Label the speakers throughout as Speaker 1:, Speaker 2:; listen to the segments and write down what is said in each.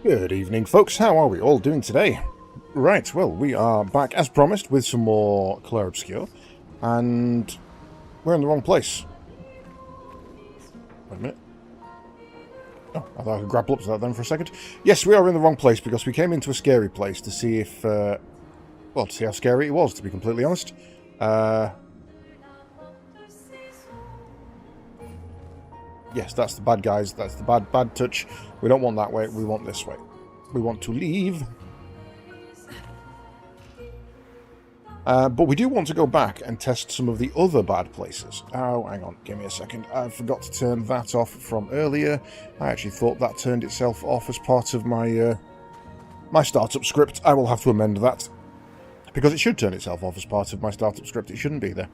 Speaker 1: Good evening, folks. How are we all doing today? Right, well, we are back as promised with some more Clair Obscur, and we're in the wrong place. Wait a minute. Oh, I thought I could grapple up to that then for a second. Yes, we are in the wrong place because we came into a scary place to see if, well, to see how scary it was, to be completely honest. Yes, that's the bad guys. That's the bad touch. We don't want that way. We want this way. We want to leave. But we do want to go back and test some of the other bad places. Oh, hang on. Give me a second. I forgot to turn that off from earlier. I actually thought that turned itself off as part of my my startup script. I will have to amend that. Because it should turn itself off as part of my startup script. It shouldn't be there.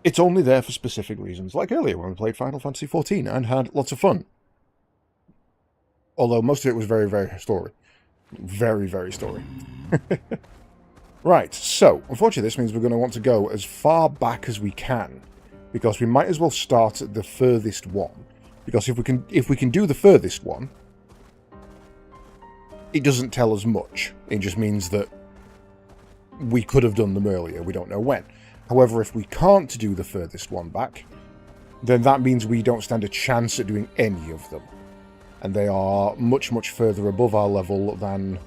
Speaker 1: It's only there for specific reasons, like earlier when we played Final Fantasy XIV and had lots of fun. Although most of it was very, very story. Very, very story. Right, so, unfortunately this means we're going to want to go as far back as we can. Because we might as well start at the furthest one. Because if we can do the furthest one, it doesn't tell us much. It just means that we could have done them earlier, we don't know when. However, if we can't do the furthest one back, then that means we don't stand a chance at doing any of them. And they are much, much further above our level than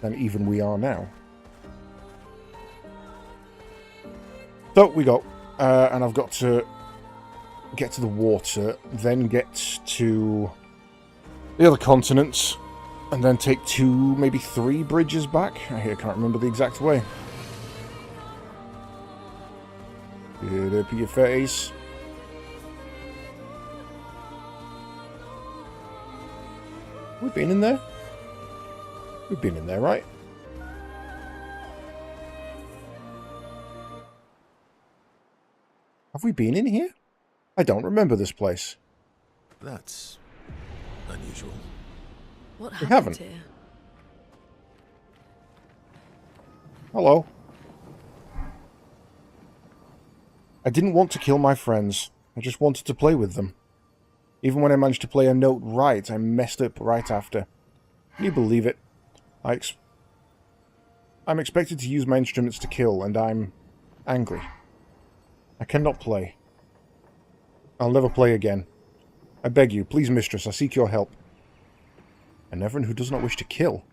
Speaker 1: even we are now. So, we go. And I've got to get to the water, then get to the other continents, and then take 2, maybe 3 bridges back. I can't remember the exact way. Get up your face. We've been in there? We've been in there, right? Have we been in here? I don't remember this place.
Speaker 2: That's unusual.
Speaker 3: What
Speaker 1: We
Speaker 3: happened
Speaker 1: haven't.
Speaker 3: here?
Speaker 1: Hello. I didn't want to kill my friends. I just wanted to play with them. Even when I managed to play a note right, I messed up right after. Can you believe it? I'm expected to use my instruments to kill, and I'm angry. I cannot play. I'll never play again. I beg you, please, mistress, I seek your help. A Neveran who does not wish to kill.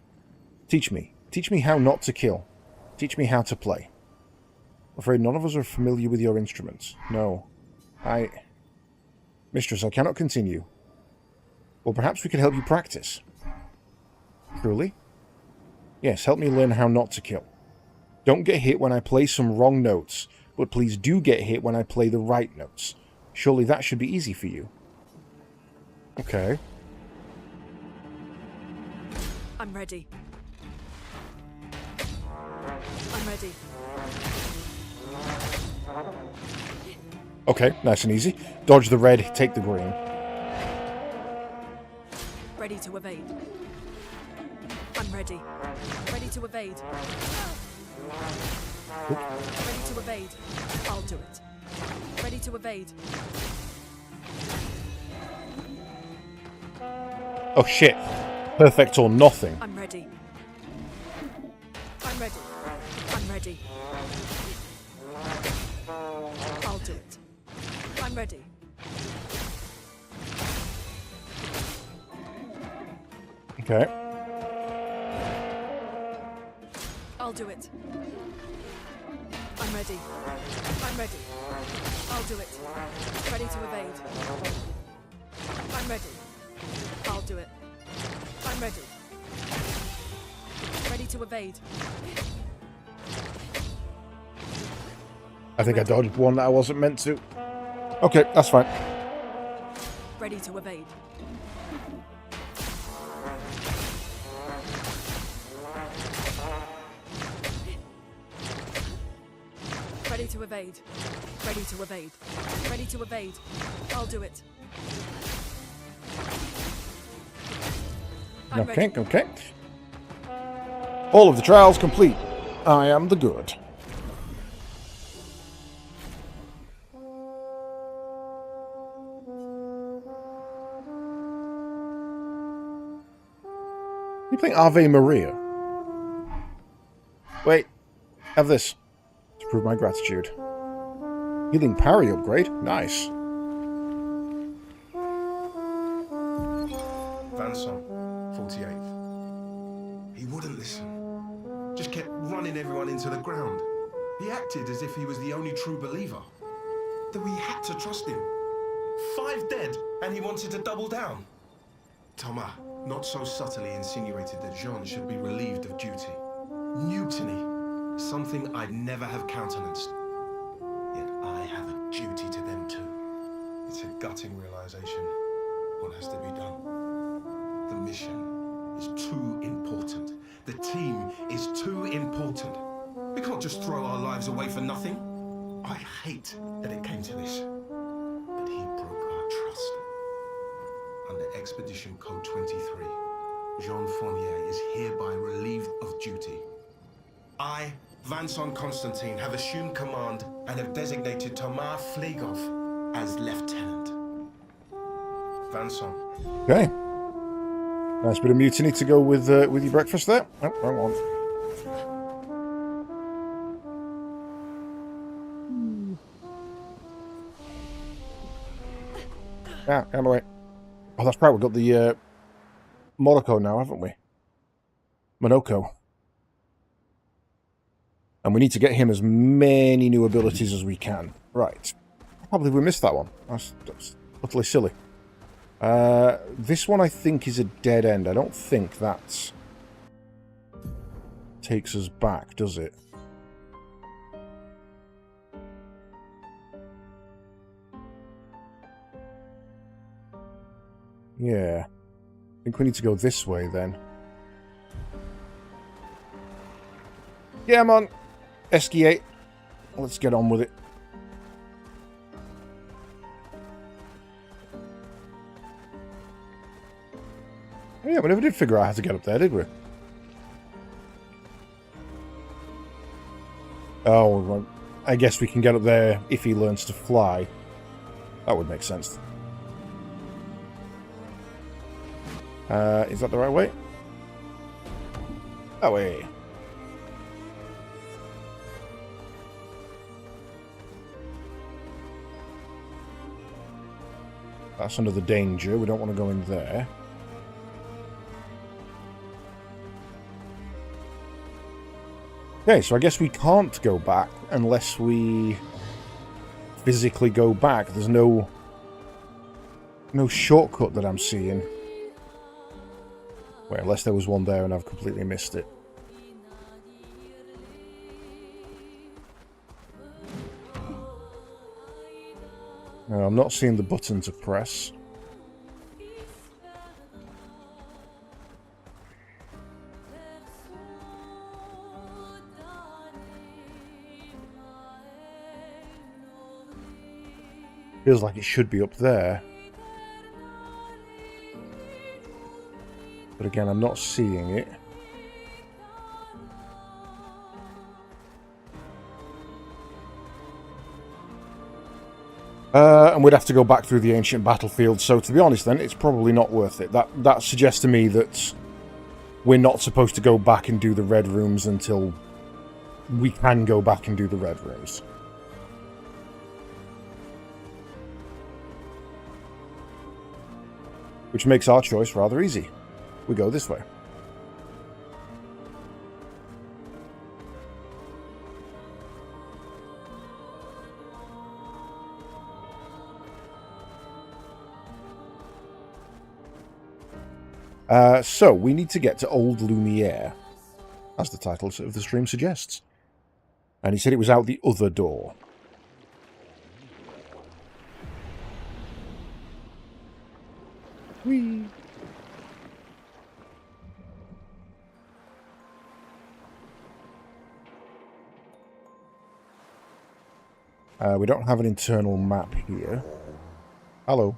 Speaker 1: Teach me. Teach me how not to kill. Teach me how to play. I'm afraid none of us are familiar with your instruments. No. Mistress, I cannot continue. Well, perhaps we can help you practice. Truly? Yes, help me learn how not to kill. Don't get hit when I play some wrong notes, but please do get hit when I play the right notes. Surely that should be easy for you. Okay.
Speaker 3: I'm ready. I'm ready.
Speaker 1: Okay, nice and easy. Dodge the red, take the green.
Speaker 3: Ready to evade. I'm ready. Ready to evade.
Speaker 1: Oop.
Speaker 3: Ready to evade. I'll do it. Ready to evade.
Speaker 1: Oh shit. Perfect or nothing.
Speaker 3: I'm ready. I'm ready. I'm ready. I'll do it. I'm ready.
Speaker 1: Okay.
Speaker 3: I'll do it. I'm ready. I'm ready. I'll do it. Ready to evade. I'm ready. I'll do it. I'm ready. Ready to evade.
Speaker 1: I think I dodged one that I wasn't meant to. Okay, that's fine.
Speaker 3: Ready to evade. Ready to evade. Ready to evade. Ready to evade. I'll do it. I'm
Speaker 1: Okay,
Speaker 3: ready.
Speaker 1: okay. All of the trials complete. I am the good. You playing Ave Maria? Wait, have this to prove my gratitude. Healing parry upgrade, nice.
Speaker 4: Vanson, 48th. He wouldn't listen. Just kept running everyone into the ground. He acted as if he was the only true believer. That we had to trust him. 5 dead, and he wanted to double down. Thomas, not so subtly insinuated that Jean should be relieved of duty. Mutiny, something I'd never have countenanced. Yet I have a duty to them too. It's a gutting realization. What has to be done? The mission is too important. The team is too important. We can't just throw our lives away for nothing. I hate that it came to this. But he broke our trust. Under Expedition Code 23, Jean Fournier is hereby relieved of duty. I, Vincent Constantine, have assumed command and have designated Thomas Flegov as lieutenant. Vincent.
Speaker 1: Okay. Nice bit of mutiny to go with your breakfast there. Oh, wrong one. Ah, come away. Oh, that's right. We've got the Morocco now, haven't we? Monoko. And we need to get him as many new abilities as we can. Right. I can't believe we missed that one. That's utterly silly. This one I think is a dead end. I don't think that takes us back, does it? Yeah. I think we need to go this way then. Yeah, man. Esky 8. Let's get on with it. Yeah, we never did figure out how to get up there, did we? Oh, well, I guess we can get up there if he learns to fly. That would make sense. Is that the right way? That way. That's under the danger. We don't want to go in there. Okay, so I guess we can't go back unless we physically go back. There's no shortcut that I'm seeing. Wait, unless there was one there and I've completely missed it. No, I'm not seeing the button to press. Feels like it should be up there. But again, I'm not seeing it. And we'd have to go back through the ancient battlefield. So to be honest then, it's probably not worth it. That suggests to me that we're not supposed to go back and do the red rooms until we can go back and do the red rooms. Which makes our choice rather easy. We go this way. So, we need to get to Old Lumiere, as the title of the stream suggests. And he said it was out the other door. Whee! We don't have an internal map here. Hello.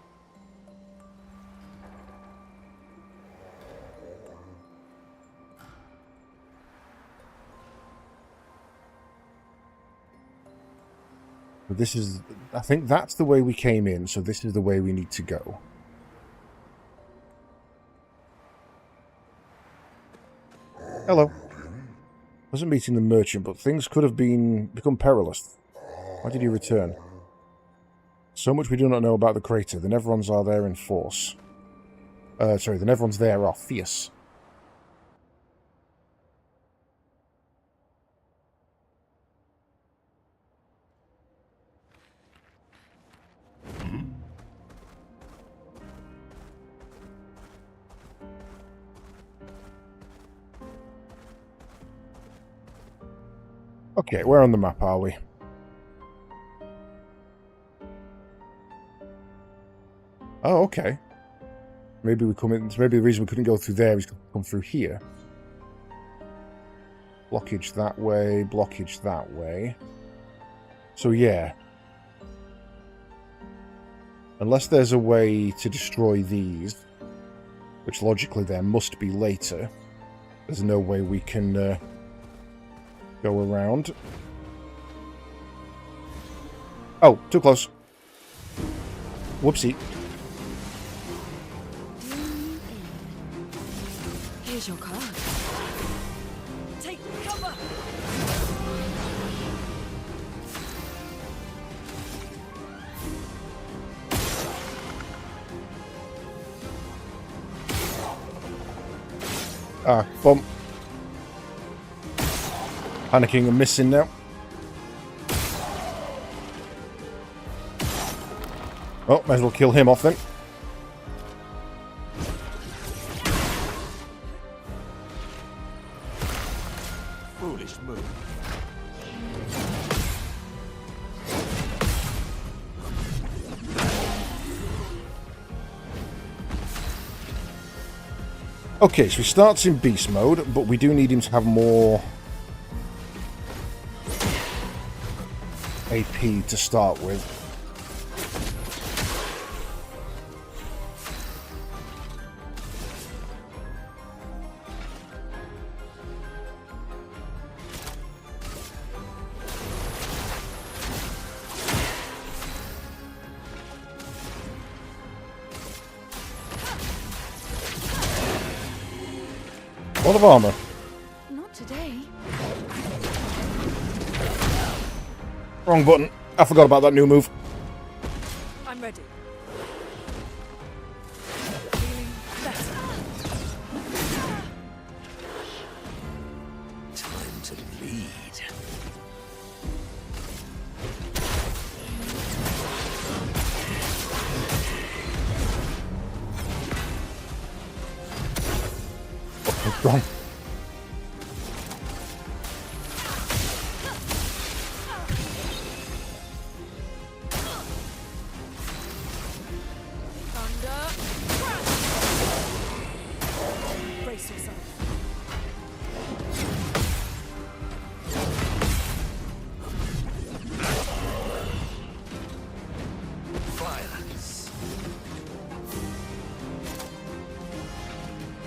Speaker 1: But this is... I think that's the way we came in, so this is the way we need to go. Hello. Wasn't meeting the merchant, but things could have become perilous. Why did he return? So much we do not know about the crater. The Nevrons are there in force. Sorry, the Nevrons there are fierce. Okay, where on the map are we? Oh, okay. Maybe we come in. Maybe the reason we couldn't go through there is come through here. Blockage that way. Blockage that way. So yeah. Unless there's a way to destroy these, which logically there must be later, there's no way we can go around. Oh, too close. Whoopsie.
Speaker 3: Here's your card. Take cover!
Speaker 1: Ah, bump. Panicking and missing now. Oh, might as well kill him off then.
Speaker 2: Foolish move.
Speaker 1: Okay, so he starts in beast mode, but we do need him to have more AP to start with. A lot of armor.
Speaker 3: Not today.
Speaker 1: Wrong button. I forgot about that new move.
Speaker 3: I'm ready. Feeling better.
Speaker 2: Time to lead.
Speaker 1: What's wrong?
Speaker 3: Thunder. Brace yourself.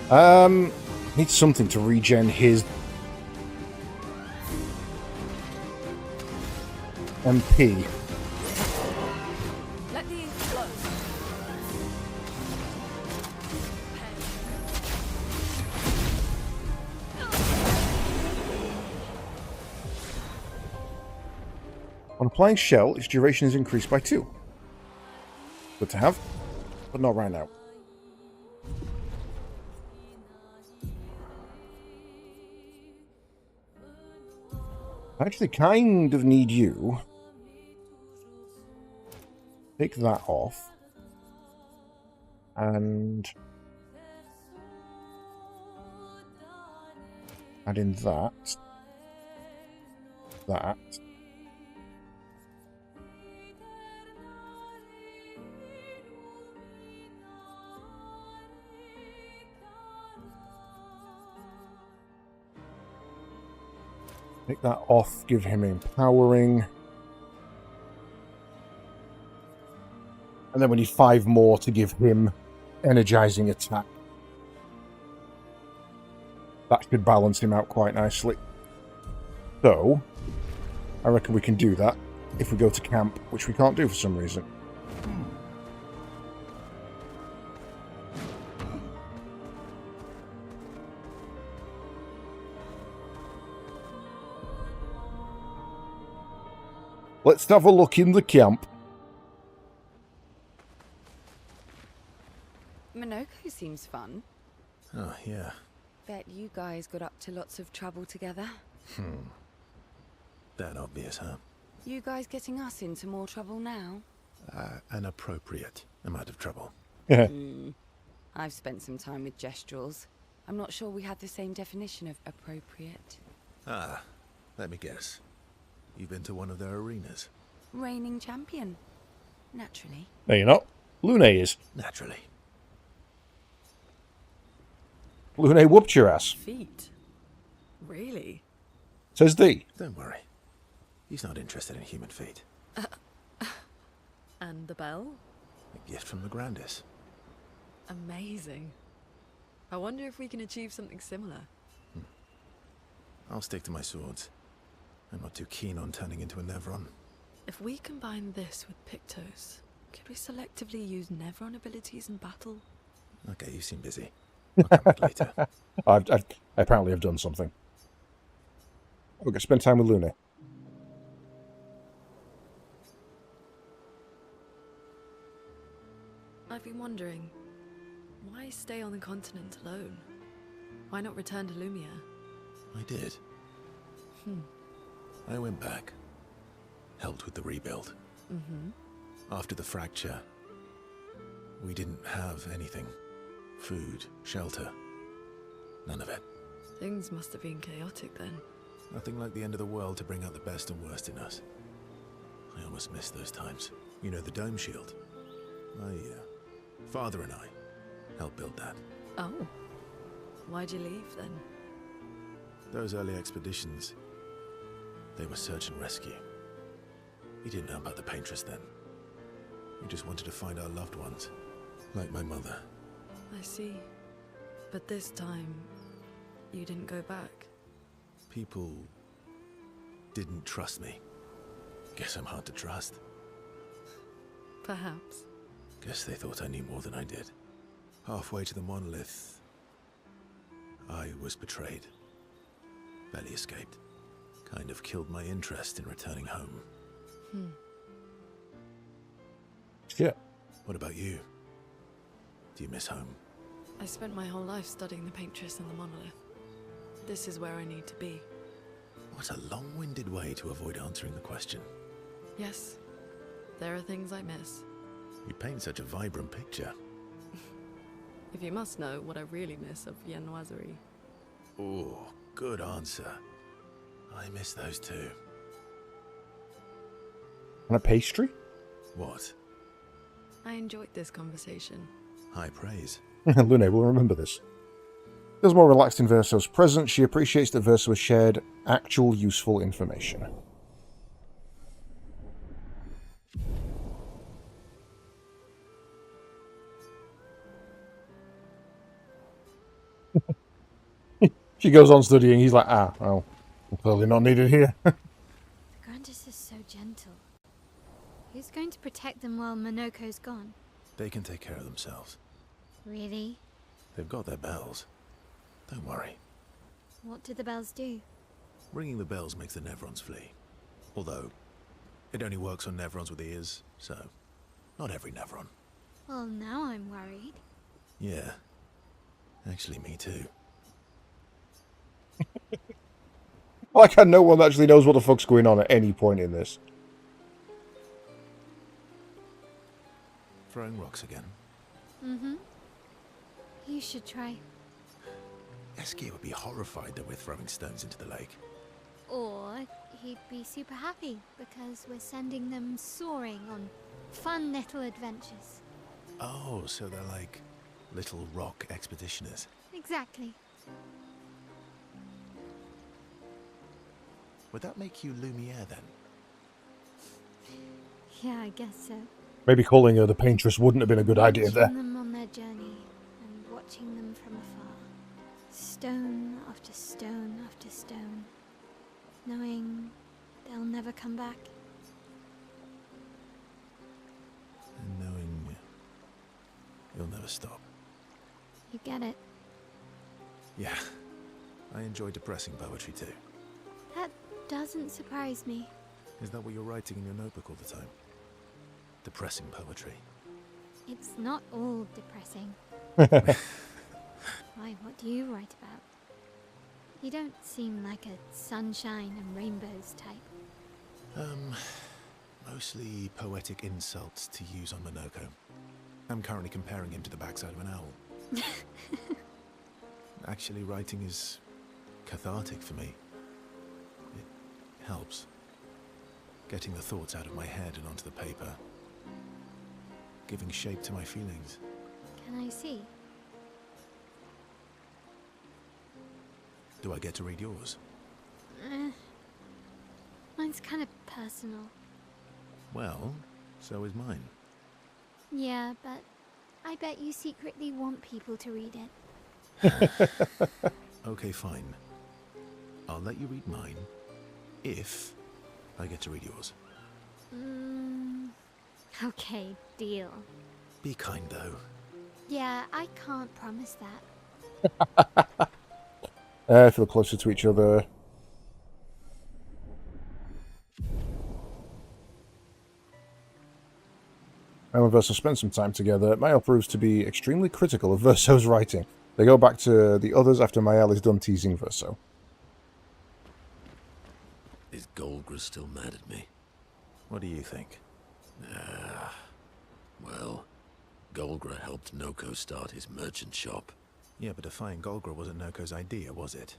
Speaker 2: Violence.
Speaker 1: Needs something to regen his MP.
Speaker 3: Let the ink flow.
Speaker 1: On applying shell, its duration is increased by 2. Good to have, but not right now. I actually kind of need you. Take that off. And add in that. That. Take that off, give him empowering. And then we need 5 more to give him energizing attack. That should balance him out quite nicely. So, I reckon we can do that if we go to camp, which we can't do for some reason. Let's have a look in the camp.
Speaker 5: Minoko seems fun.
Speaker 2: Oh, yeah.
Speaker 5: Bet you guys got up to lots of trouble together.
Speaker 2: That obvious, huh?
Speaker 5: You guys getting us into more trouble now?
Speaker 2: An appropriate amount of trouble.
Speaker 5: I've spent some time with Gestrals. I'm not sure we had the same definition of appropriate.
Speaker 2: Ah, let me guess. You've been to one of their arenas?
Speaker 5: Reigning champion. Naturally.
Speaker 1: No, you're not. Lune is.
Speaker 2: Naturally.
Speaker 1: Lune whooped your ass,
Speaker 3: Feet? Really?
Speaker 1: says thee.
Speaker 2: Don't worry. He's not interested in human feet.
Speaker 3: And the bell?
Speaker 2: A gift from the Grandis.
Speaker 3: Amazing. I wonder if we can achieve something similar.
Speaker 2: I'll stick to my swords. I'm not too keen on turning into a Nevron.
Speaker 3: If we combine this with Pictos, could we selectively use Nevron abilities in battle?
Speaker 2: Okay, you seem busy. I'll come back later.
Speaker 1: I apparently have done something. Okay, spend time with Lune.
Speaker 3: I've been wondering, why stay on the continent alone? Why not return to Lumiere?
Speaker 2: I did. I went back. Helped with the rebuild. After the fracture, we didn't have anything. Food, shelter. None of it.
Speaker 3: Things must have been chaotic then.
Speaker 2: Nothing like the end of the world to bring out the best and worst in us. I almost miss those times. You know, the dome shield. My father and I helped build that.
Speaker 3: Oh. Why'd you leave then?
Speaker 2: Those early expeditions, they were search and rescue. We didn't know about the Paintress then. We just wanted to find our loved ones, like my mother.
Speaker 3: I see. But this time, you didn't go back.
Speaker 2: People didn't trust me. Guess I'm hard to trust.
Speaker 3: Perhaps.
Speaker 2: Guess they thought I knew more than I did. Halfway to the monolith, I was betrayed. Barely escaped. Kind of killed my interest in returning home.
Speaker 1: Shit.
Speaker 2: What about you? Do you miss home?
Speaker 3: I spent my whole life studying the Paintress and the monolith. This is where I need to be.
Speaker 2: What a long-winded way to avoid answering the question.
Speaker 3: Yes, there are things I miss.
Speaker 2: You paint such a vibrant picture.
Speaker 3: If you must know what I really miss of viennoiserie.
Speaker 2: Oh, good answer. I miss those too.
Speaker 1: And a pastry?
Speaker 2: What?
Speaker 3: I enjoyed this conversation.
Speaker 2: High praise.
Speaker 1: Lune will remember this. Feels more relaxed in Verso's presence. She appreciates that Verso has shared actual useful information. She goes on studying. He's like, well, I'm clearly not needed here.
Speaker 6: The Grandis is so gentle. Who's going to protect them while Minoko's gone?
Speaker 2: They can take care of themselves.
Speaker 6: Really?
Speaker 2: They've got their bells. Don't worry.
Speaker 6: What do the bells do?
Speaker 2: Ringing the bells makes the Nevrons flee. Although, it only works on Nevrons with ears, so not every Nevron.
Speaker 6: Well, now I'm worried.
Speaker 2: Yeah. Actually, me too.
Speaker 1: Like how no one actually knows what the fuck's going on at any point in this.
Speaker 2: Throwing rocks again.
Speaker 6: Mm-hmm. You should try.
Speaker 2: Eskier would be horrified that we're throwing stones into the lake.
Speaker 6: Or he'd be super happy because we're sending them soaring on fun little adventures.
Speaker 2: Oh, so they're like little rock expeditioners.
Speaker 6: Exactly.
Speaker 2: Would that make you Lumiere then?
Speaker 6: Yeah, I guess so.
Speaker 1: Maybe calling her the Paintress wouldn't have been a good idea
Speaker 6: Watching
Speaker 1: there.
Speaker 6: them on their journey and watching them from afar. Stone after stone after stone. Knowing they'll never come back.
Speaker 2: And knowing you'll never stop.
Speaker 6: You get it.
Speaker 2: Yeah. I enjoy depressing poetry too.
Speaker 6: That doesn't surprise me.
Speaker 2: Is that what you're writing in your notebook all the time? Depressing poetry.
Speaker 6: It's not all depressing. Why, what do you write about? You don't seem like a sunshine and rainbows type.
Speaker 2: Mostly poetic insults to use on Minoko. I'm currently comparing him to the backside of an owl. Actually, writing is cathartic for me. It helps. Getting the thoughts out of my head and onto the paper. Giving shape to my feelings.
Speaker 6: Can I see?
Speaker 2: Do I get to read yours?
Speaker 6: Mine's kind of personal.
Speaker 2: Well, so is mine.
Speaker 6: Yeah, but I bet you secretly want people to read it.
Speaker 2: Okay, fine. I'll let you read mine if I get to read yours.
Speaker 6: Okay, deal.
Speaker 2: Be kind, though.
Speaker 6: Yeah, I can't promise that.
Speaker 1: I feel closer to each other. And when Verso spend some time together, Mael proves to be extremely critical of Verso's writing. They go back to the others after Mael is done teasing Verso.
Speaker 7: Is Golgra still mad at me?
Speaker 2: What do you think?
Speaker 7: Well, Golgra helped Noko start his merchant shop.
Speaker 2: Yeah, but defying Golgra wasn't Noko's idea, was it?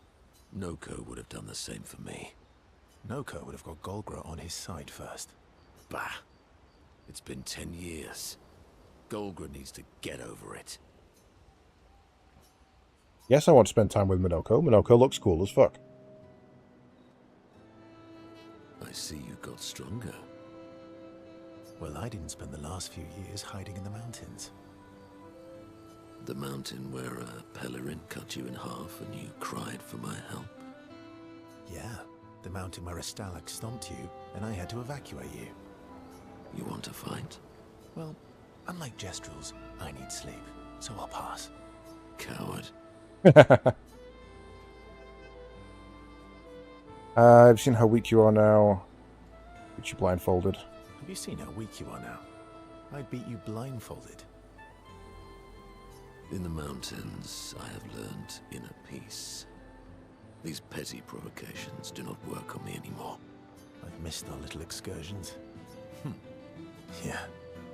Speaker 7: Noko would have done the same for me.
Speaker 2: Noko would have got Golgra on his side first.
Speaker 7: Bah! It's been 10 years. Golgra needs to get over it.
Speaker 1: Yes, I want to spend time with Minoko. Minoko looks cool as fuck.
Speaker 7: I see you got stronger.
Speaker 2: Well, I didn't spend the last few years hiding in the mountains.
Speaker 7: The mountain where a Pelerin cut you in half and you cried for my help.
Speaker 2: Yeah, the mountain where a Stalag stomped you and I had to evacuate you.
Speaker 7: You want to fight?
Speaker 2: Well, unlike Gestrels, I need sleep, so I'll pass.
Speaker 7: Coward.
Speaker 1: I've seen how weak you are now. Get you blindfolded.
Speaker 2: Have you seen how weak you are now? I'd beat you blindfolded.
Speaker 7: In the mountains, I have learned inner peace. These petty provocations do not work on me anymore.
Speaker 2: I've missed our little excursions. Yeah,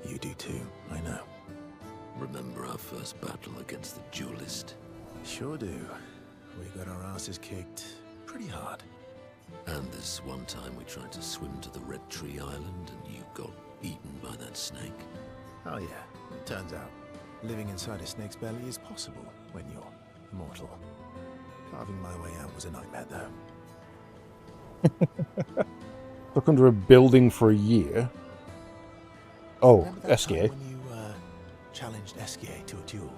Speaker 2: you do too, I know.
Speaker 7: Remember our first battle against the duelist?
Speaker 2: Sure do. We got our asses kicked pretty hard.
Speaker 7: And this one time we tried to swim to the Red Tree Island and you got eaten by that snake?
Speaker 2: Oh yeah, it turns out living inside a snake's belly is possible when you're immortal. Carving my way out was a nightmare though.
Speaker 1: Stuck under a building for a year. Oh,
Speaker 2: Remember that
Speaker 1: Eskie.
Speaker 2: time when you challenged Eskie to a duel?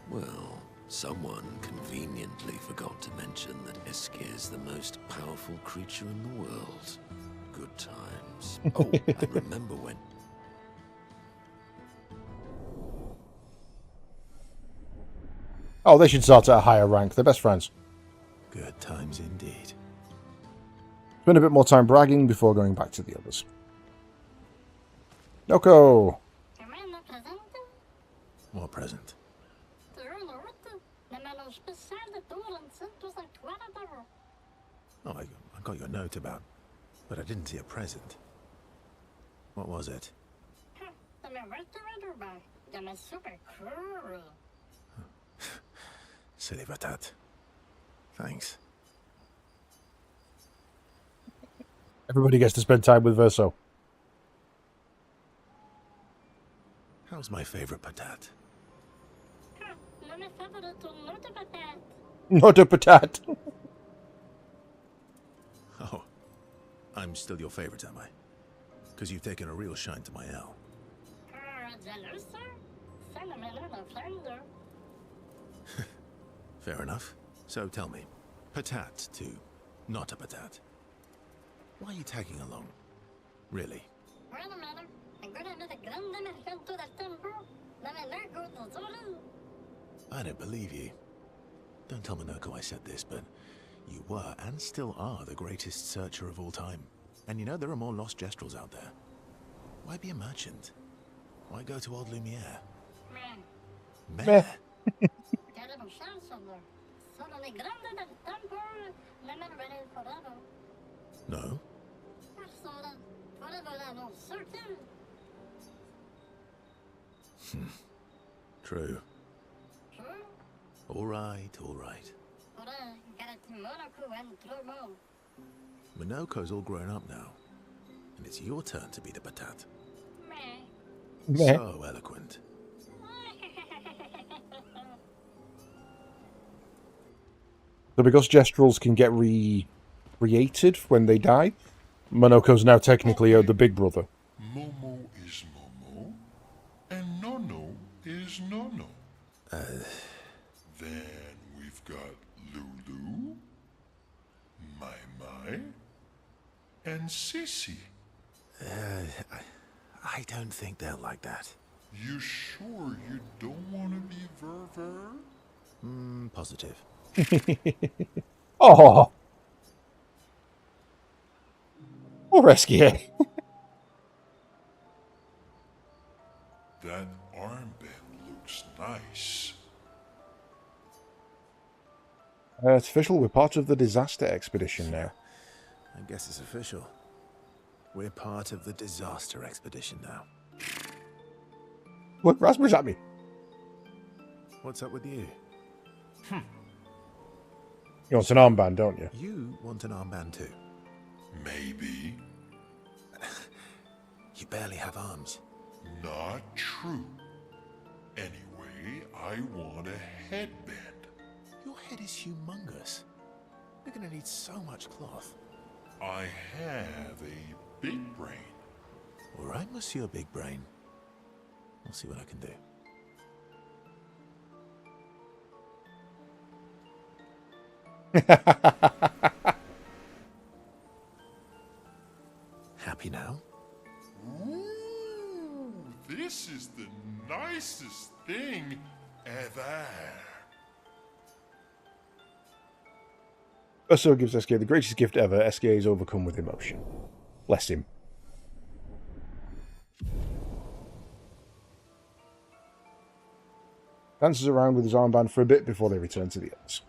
Speaker 7: Well, someone conveniently forgot to mention that Eskie is the most powerful creature in the world. Good times. Oh, and remember when...
Speaker 1: Oh, they should start at a higher rank. They're best friends.
Speaker 2: Good times indeed.
Speaker 1: Spend a bit more time bragging before going back to the others. Noko!
Speaker 2: What present? Oh, I got your note about, but I didn't see a present. What was it? Silly Batat. Thanks.
Speaker 1: Everybody gets to spend time with Verso.
Speaker 2: How's my favorite Batat?
Speaker 1: Not a patat.
Speaker 2: Oh, I'm still your favorite, am I? Because you've taken a real shine to my L. Fair enough. So tell me, Patat to not a Patat. Why are you tagging along? Really? I don't believe you. Don't tell Minoko I said this, but you were and still are the greatest searcher of all time. And you know there are more lost Gestrels out there. Why be a merchant? Why go to old Lumiere?
Speaker 1: Meh.
Speaker 2: No? True. All right, all right. Minoko's all grown up now, and it's your turn to be the patat.
Speaker 1: Meh.
Speaker 2: So eloquent.
Speaker 1: So because Gestrels can get recreated when they die, Monoko's now technically the big brother.
Speaker 8: Momo is Momo, and Nono is Nono. Then we've got Lulu, Mai, and Sissy.
Speaker 2: I don't think they'll like that.
Speaker 8: You sure you don't want to be Ver?
Speaker 2: Positive.
Speaker 1: Oh, poor Esquier.
Speaker 8: That armband looks nice.
Speaker 1: It's official. We're part of the disaster expedition now.
Speaker 2: I guess it's official. We're part of the disaster expedition now.
Speaker 1: Look, raspberries at me.
Speaker 2: What's up with you?
Speaker 1: You want an armband, don't you?
Speaker 2: You want an armband too.
Speaker 8: Maybe.
Speaker 2: You barely have arms.
Speaker 8: Not true. Anyway, I want a headband.
Speaker 2: Your head is humongous. You're gonna need so much cloth.
Speaker 8: I have a big brain.
Speaker 2: All right, Monsieur Big Brain. I'll see what I can do. Happy now?
Speaker 8: Ooh, this is the nicest thing ever.
Speaker 1: Ursula gives Esquier the greatest gift ever. Esquier is overcome with emotion. Bless him. Dances around with his armband for a bit before they return to the others.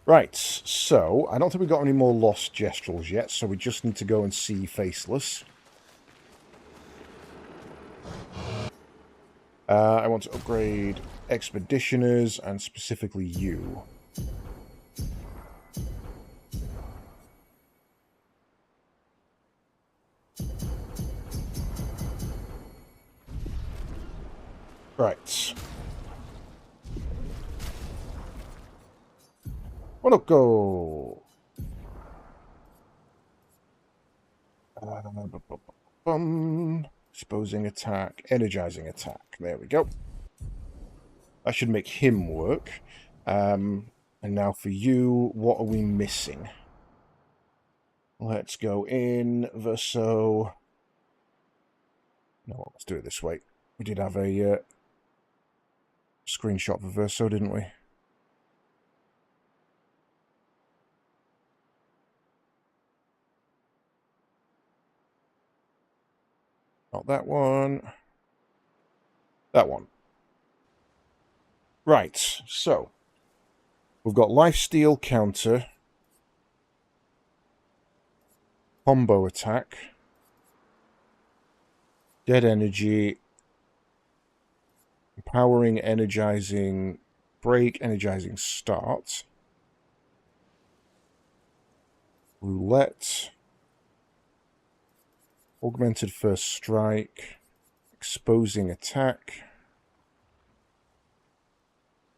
Speaker 1: Right, so I don't think we've got any more lost Gestrels yet, so we just need to go and see Faceless. I want to upgrade Expeditioners, and specifically you. Right. Monoko! Exposing attack, energizing attack. There we go. That should make him work. And now for you, what are we missing? Let's go in Verso. No, let's do it this way. We did have a screenshot for Verso, didn't we? Not that one. That one. Right, so we've got lifesteal counter, combo attack, dead energy, empowering, energizing, break, energizing start, roulette, augmented first strike, exposing attack,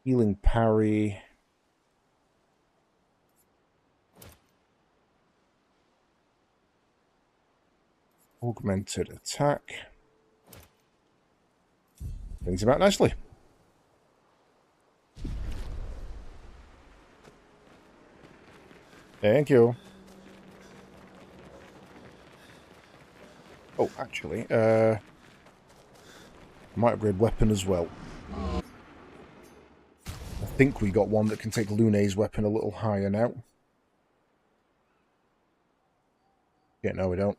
Speaker 1: healing parry, augmented attack. Brings him out nicely. Thank you. Oh, actually, I might upgrade weapon as well. I think we got one that can take Lune's weapon a little higher now. Yeah, no, we don't.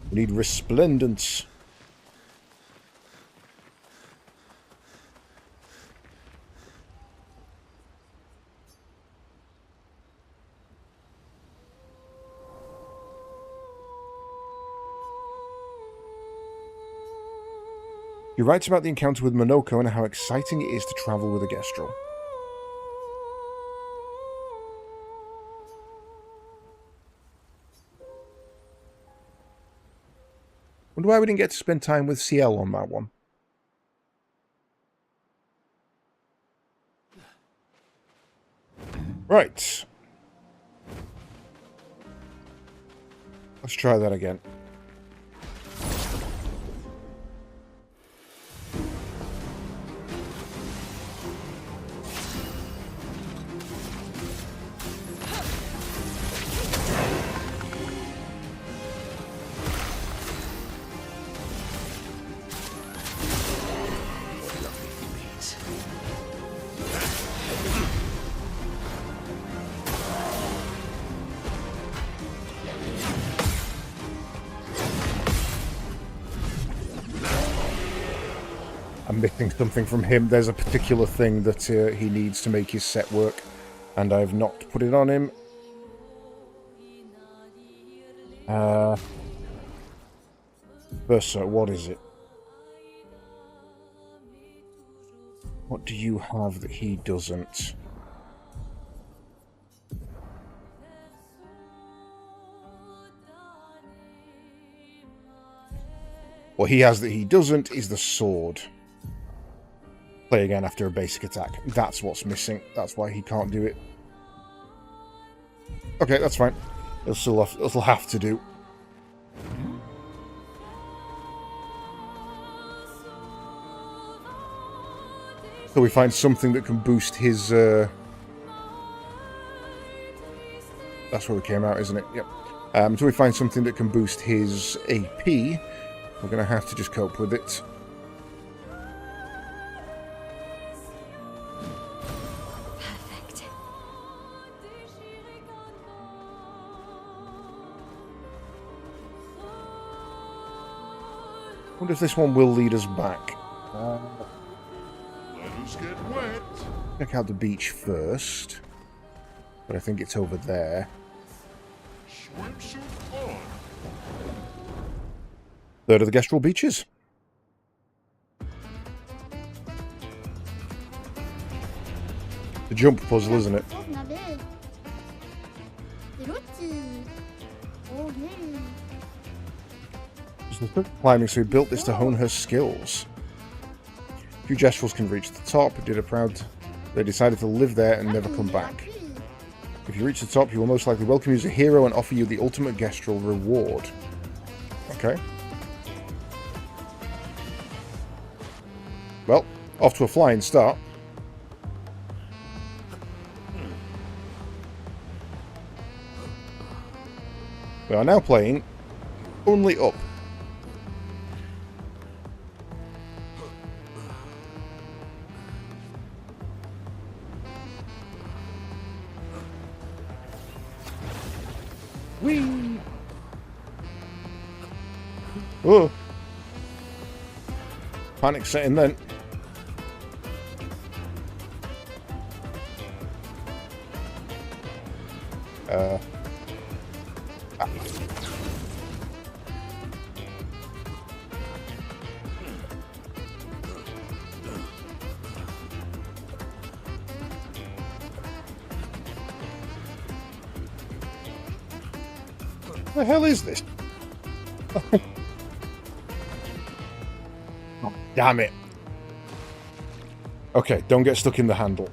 Speaker 1: We need resplendence. He writes about the encounter with Monoko and how exciting it is to travel with a Gestrel. Wonder why we didn't get to spend time with CL on that one. Right. Let's try that again. I'm missing something from him. There's a particular thing that he needs to make his set work, and I've not put it on him. Versa, what is it? What do you have that he doesn't? What he has that he doesn't is the sword. Play again after a basic attack. That's what's missing. That's why he can't do it. Okay, that's fine. It'll have to do. So we find something that can boost his... That's where we came out, isn't it? Yep. Until we find something that can boost his AP, we're going to have to just cope with it.
Speaker 6: Perfect.
Speaker 1: I wonder if this one will lead us back.
Speaker 8: Let us get wet.
Speaker 1: Check out the beach first. But I think it's over there.
Speaker 8: Swimsuit on.
Speaker 1: Third of the Gestrel beaches. The jump puzzle, isn't it? She was climbing, so he built this to hone her skills. Few Gestrels can reach the top. It did her proud. They decided to live there and never come back. If you reach the top, he will most likely welcome you as a hero and offer you the ultimate Gestrel reward. Okay. Well, off to a flying start. We are now playing only up. Whee! Oh! Panic setting then. What the hell is this? Oh, damn it. Okay, don't get stuck in the handle.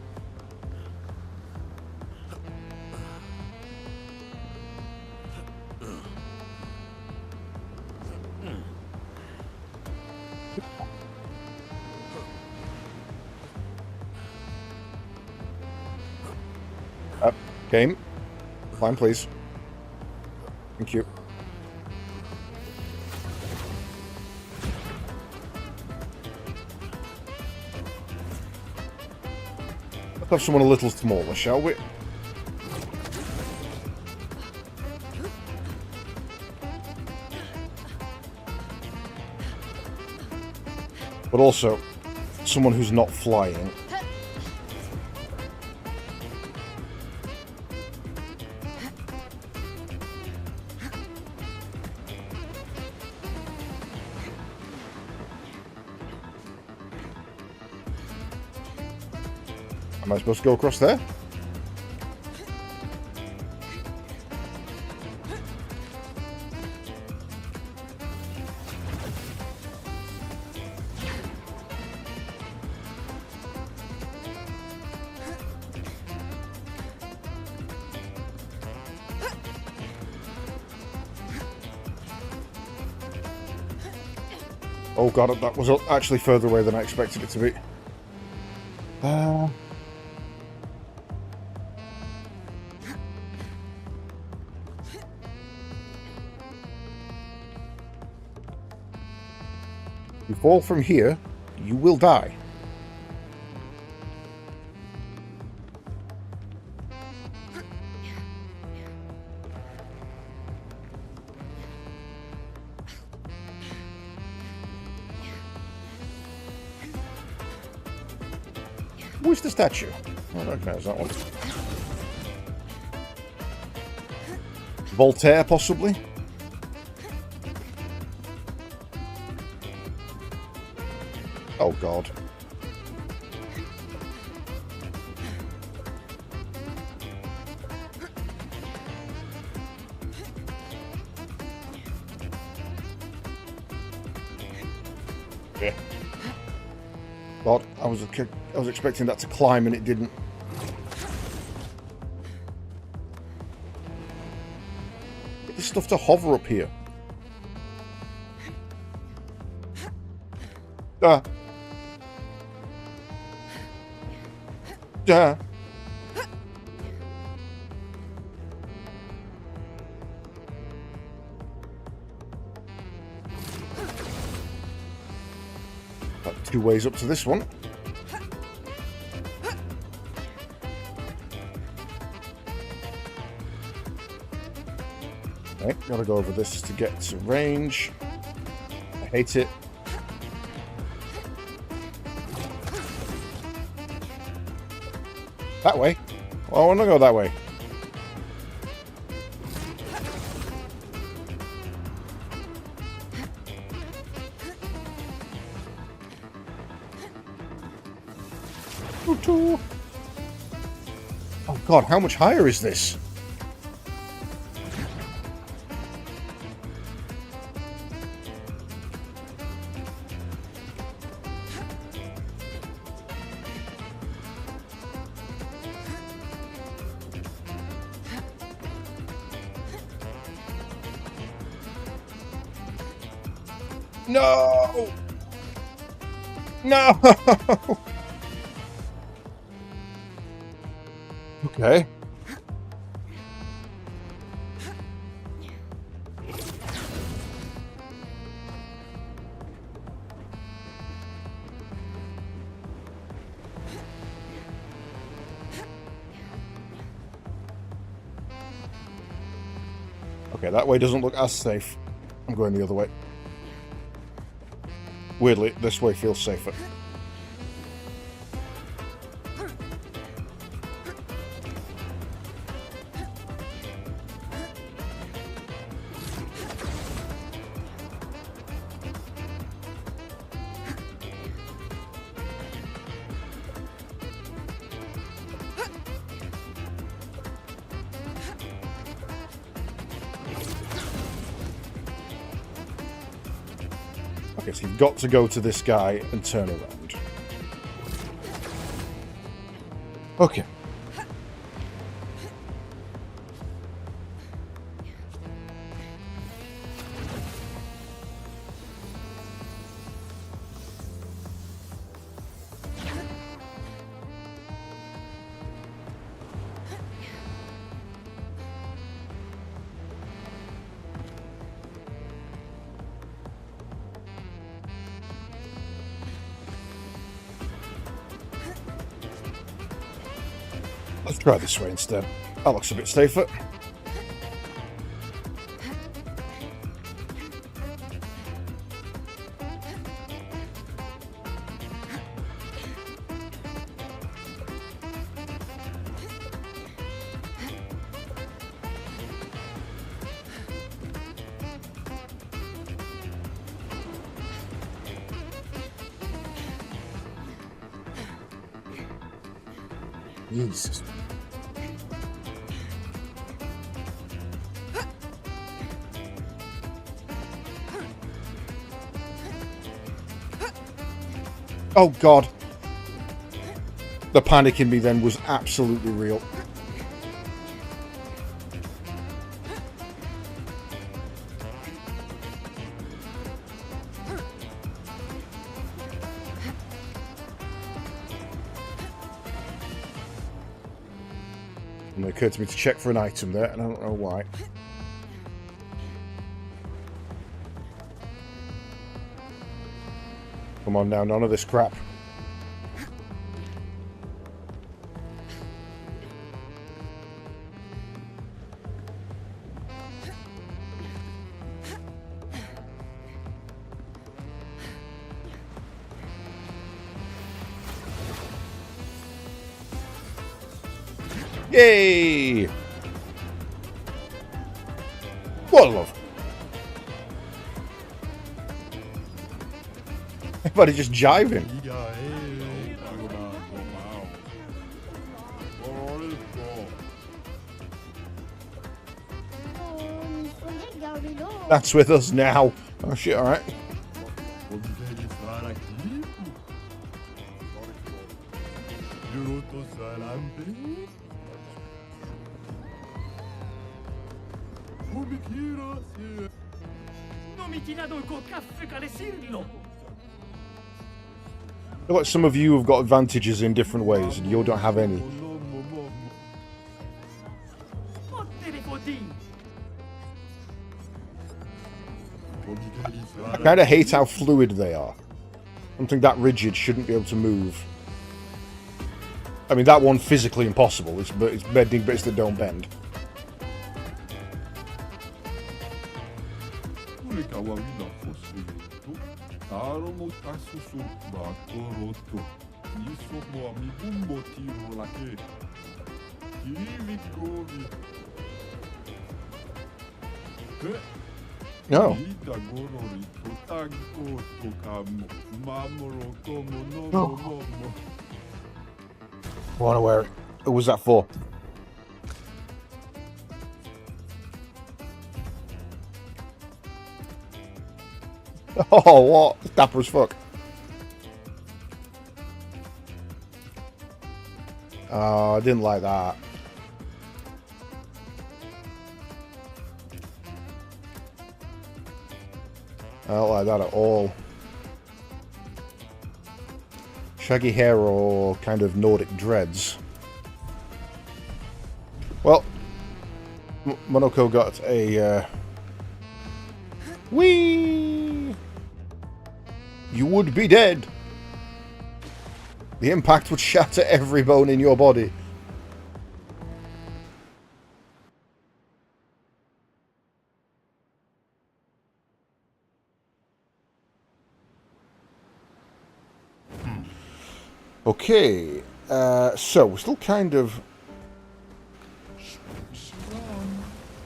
Speaker 1: Up, game. Climb, please. Thank you. Let's have someone a little smaller, shall we? But also, someone who's not flying. Am I supposed to go across there? Oh god, that was actually further away than I expected it to be. You fall from here, you will die. Where's the statue? I don't recognize that one. Voltaire, possibly? Oh god. Yeah. God, I was expecting that to climb and it didn't. Get this stuff to hover up here. Ah. Yeah. Two ways up to this one. Okay, gotta go over this to get to range. I hate it. That way? Well, I want to go that way. Oh god, how much higher is this? No! No! Okay. Okay, that way doesn't look as safe. I'm going the other way. Weirdly, this way feels safer. Okay, so you've got to go to this guy and turn around. Okay. Let's try this way instead. That looks a bit safer.
Speaker 8: Jesus.
Speaker 1: Oh god. The panic in me then was absolutely real. And it occurred to me to check for an item there, and I don't know why. Come on now, none of this crap. Yay! What a love. Everybody just jiving. That's with us now. Oh shit, alright. I feel like some of you have got advantages in different ways, and you don't have any. I kind of hate how fluid they are. Something that rigid shouldn't be able to move. I mean, that one physically impossible. It's bending bits that don't bend. No. Oh. I want to wear it. Who was that for? Oh, what? Dapper as fuck. Oh, I didn't like that. I don't like that at all. Shaggy hair or kind of Nordic dreads. Well, Monoko got a... Whee! You would be dead. The impact would shatter every bone in your body. Okay, so we're still kind of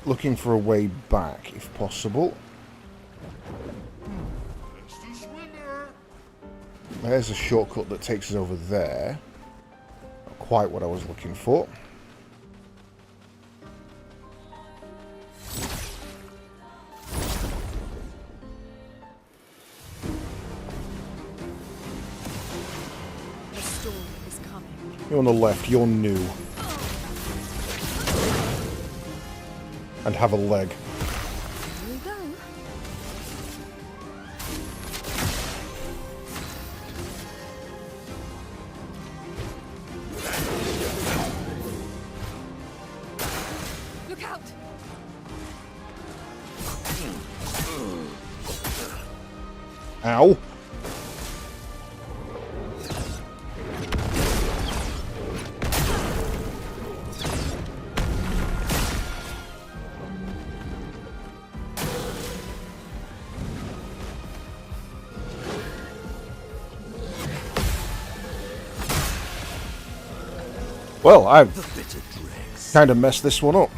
Speaker 1: looking for a way back, if possible. There's a shortcut that takes us over there. Not quite what I was looking for.
Speaker 3: The storm is coming.
Speaker 1: You're on the left, you're new. And have a leg.
Speaker 3: Here we go. Look out!
Speaker 1: Ow. Well, I've kind of messed this one up.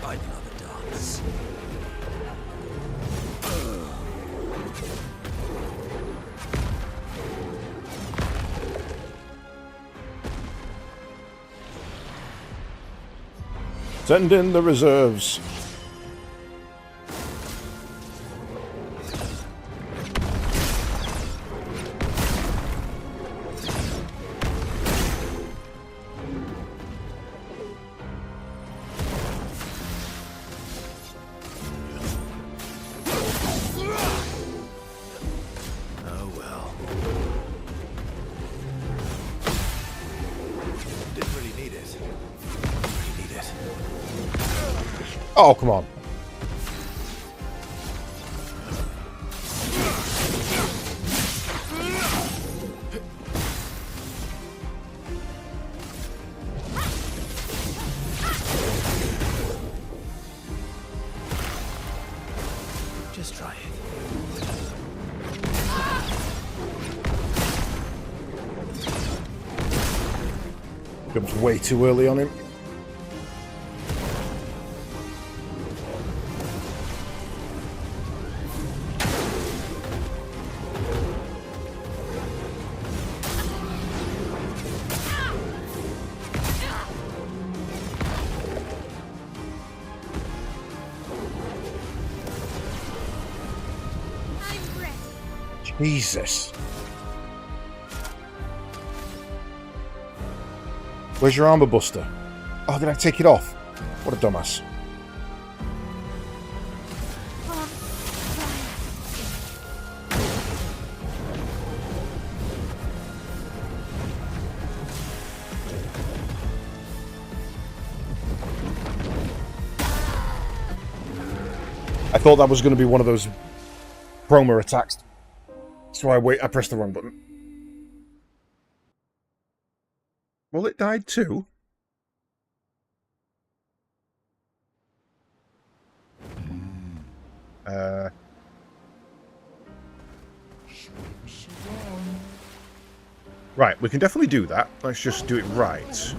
Speaker 7: I'd
Speaker 1: Send in the reserves.
Speaker 2: Oh well. Didn't really need it. Really need it.
Speaker 1: Oh, come on.
Speaker 2: Just try it.
Speaker 1: Jumped way too early on him.
Speaker 6: I'm ready.
Speaker 1: Jesus. Where's your armor buster? Oh, did I take it off? What a dumbass.
Speaker 6: On
Speaker 1: I thought that was going to be one of those promo attacks. So I pressed the wrong button. Well, it died too. Right, we can definitely do that. Let's just do it right.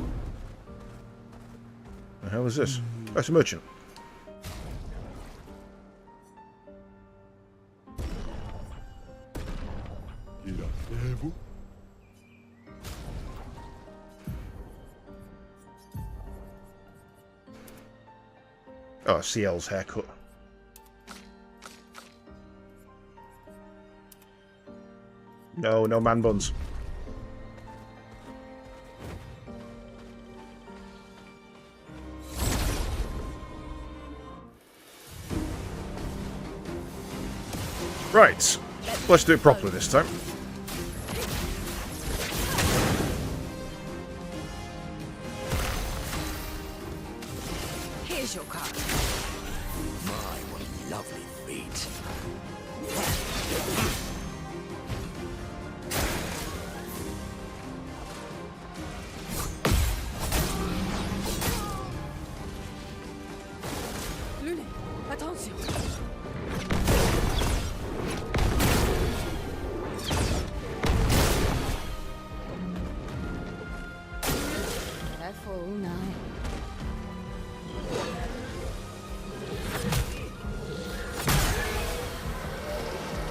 Speaker 1: The hell is this? Oh, it's a merchant. Oh, CL's haircut. No, no man buns. Right, let's do it properly this time.
Speaker 5: Here's your card.
Speaker 7: My, what lovely feet.
Speaker 3: Lumiere, attention.
Speaker 5: Careful now.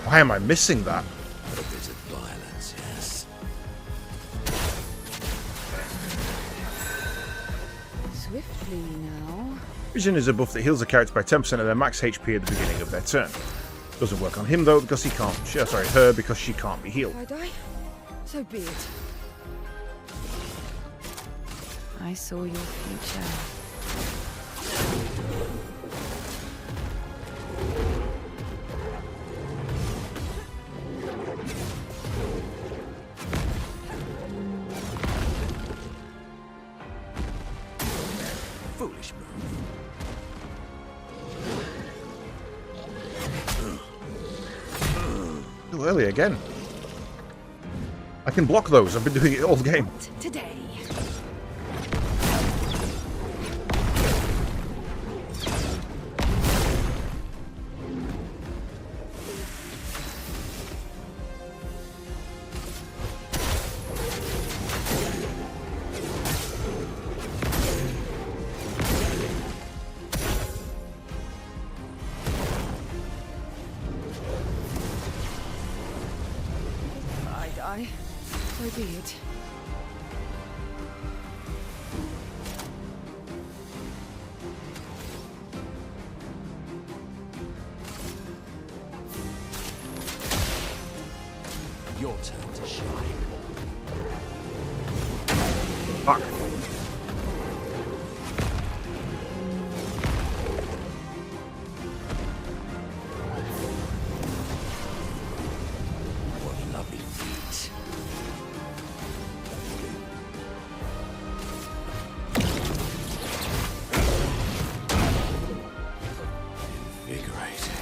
Speaker 1: Why am I missing that?
Speaker 7: A bit of violence, yes.
Speaker 5: Swiftly now.
Speaker 1: Vision is a buff that heals a character by 10% of their max HP at the beginning of their turn. Doesn't work on him though because he can't. Sorry, her because she can't be healed.
Speaker 3: If I die, so be it.
Speaker 5: I saw your future.
Speaker 2: Foolish move.
Speaker 1: Too early again. I can block those. I've been doing it all game.
Speaker 3: Today. I die, so be it.
Speaker 7: Your turn to shine.
Speaker 1: Fuck.
Speaker 7: What lovely feet. Invigorating.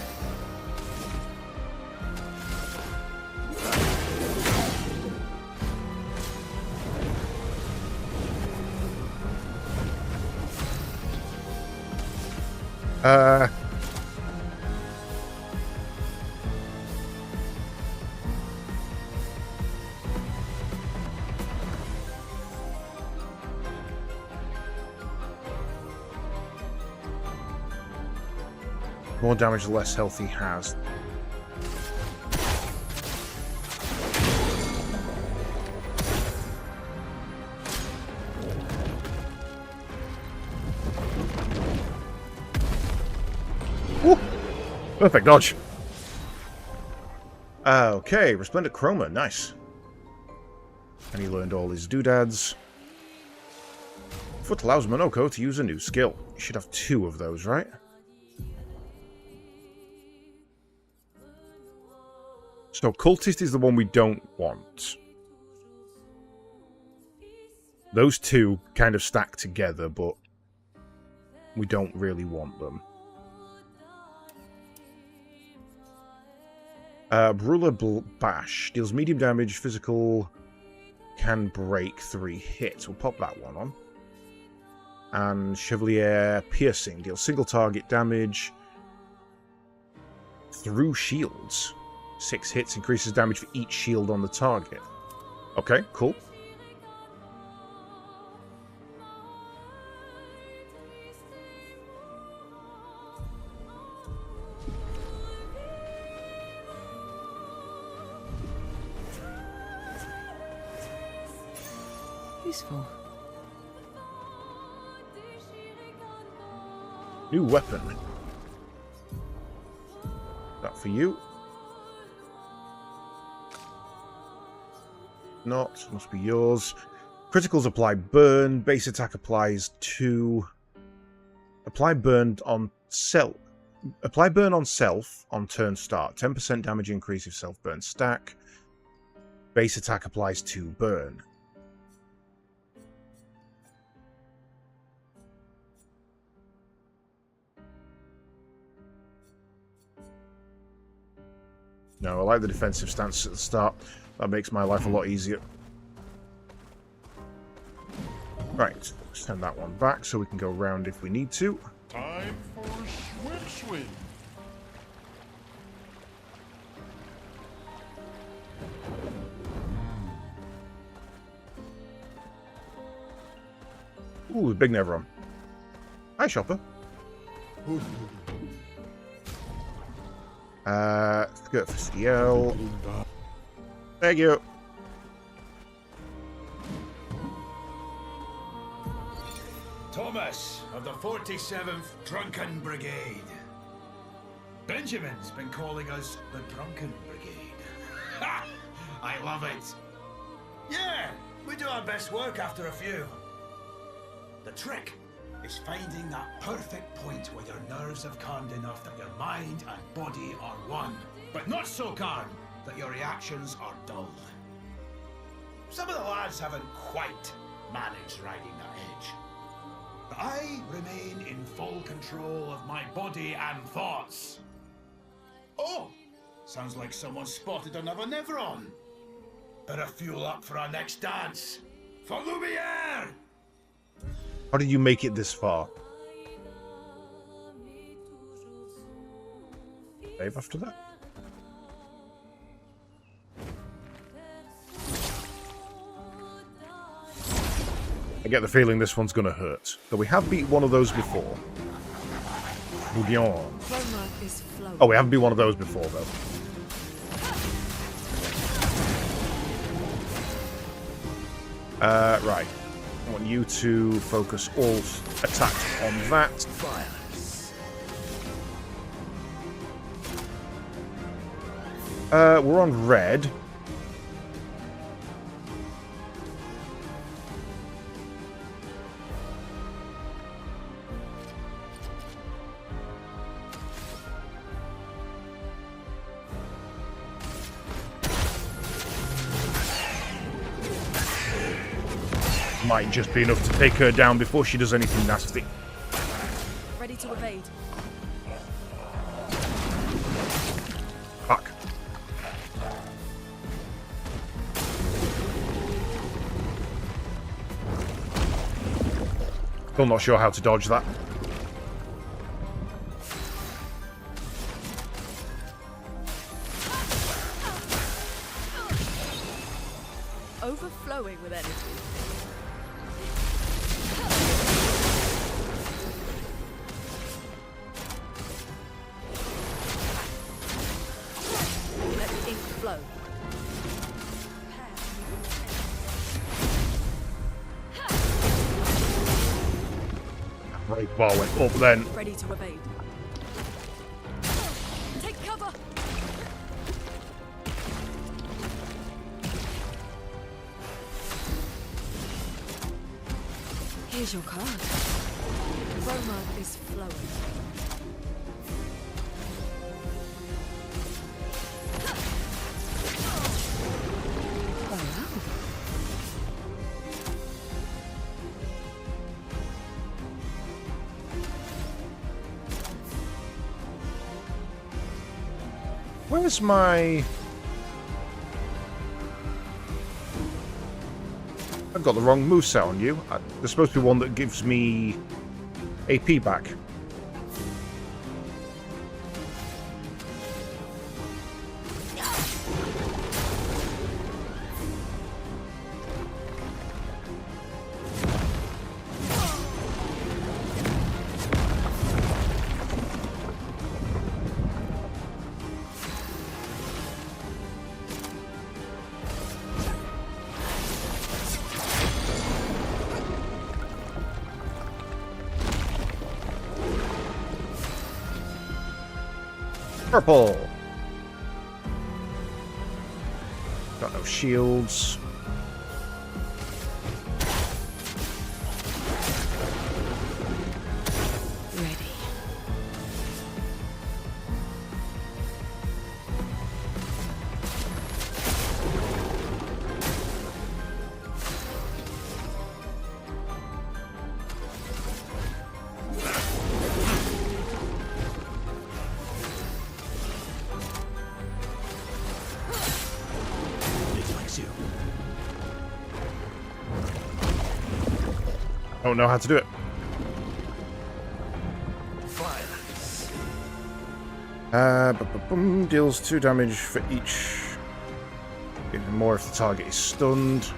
Speaker 1: More damage, the less health he has. Woo! Perfect dodge. Okay, Resplendent Chroma, nice. And he learned all his doodads. Foot allows Monoko to use a new skill. You should have 2 of those, right? So, Cultist is the one we don't want. Those 2 kind of stack together, but we don't really want them. Ruler Bash deals medium damage, physical, can break 3 hits. We'll pop that one on. And Chevalier Piercing deals single target damage through shields. 6 hits, increases damage for each shield on the target. Okay, cool.
Speaker 5: Useful.
Speaker 1: New weapon. That for you. Not, must be yours. Criticals apply burn. Base attack applies 2. Apply burn on self. Apply burn on self on turn start. 10% damage increase if self burn stack. Base attack applies 2 burn. No, I like the defensive stance at the start. That makes my life a lot easier. Right, send that one back so we can go round if we need to.
Speaker 8: Time for swim.
Speaker 1: Ooh, big Nevron. Hi, Shopper. Go for CL. Thank you.
Speaker 9: Thomas of the 47th Drunken Brigade. Benjamin's been calling us the Drunken Brigade. Ha! I love it. Yeah, we do our best work after a few. The trick is finding that perfect point where your nerves have calmed enough that your mind and body are one, but not so calm that your reactions are dull. Some of the lads haven't quite managed riding that edge. But I remain in full control of my body and thoughts. Oh, sounds like someone spotted another Nevron. Better fuel up for our next dance. For Lumiere!
Speaker 1: How did you make it this far? Save after that? I get the feeling this one's gonna hurt. Though we have beat one of those before. Bouillon.
Speaker 3: Chroma is flowing.
Speaker 1: Oh, we haven't beat one of those before, though. Right. I want you to focus all attack on that. We're on red. might just be enough to take her down before she does anything nasty.
Speaker 3: Ready to evade.
Speaker 1: Fuck. Still not sure how to dodge that.
Speaker 3: Overflowing with energy. Let the ink flow.
Speaker 1: Right bar went up then.
Speaker 3: Ready to evade. Take cover. Here's your card. Roma is flowing.
Speaker 1: Where's my... I've got the wrong moveset on you. There's supposed to be one that gives me AP back. Purple. Got no shields.
Speaker 5: Ready.
Speaker 1: Don't know how to do it. Deals 2 damage for each. Even more if the target is stunned.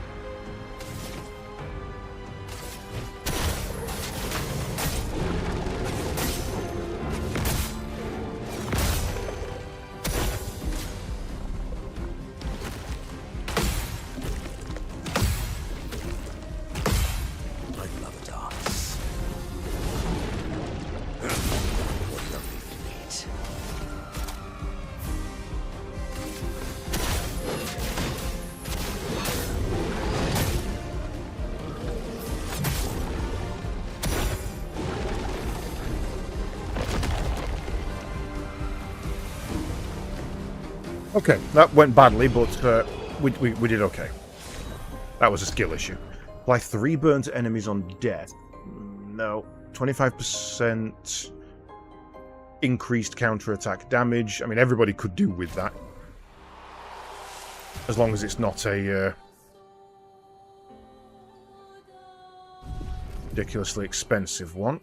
Speaker 1: Okay, that went badly, but we did okay. That was a skill issue. Apply 3 burn to enemies on death. No. 25% increased counterattack damage. I mean, everybody could do with that. As long as it's not a ridiculously expensive one.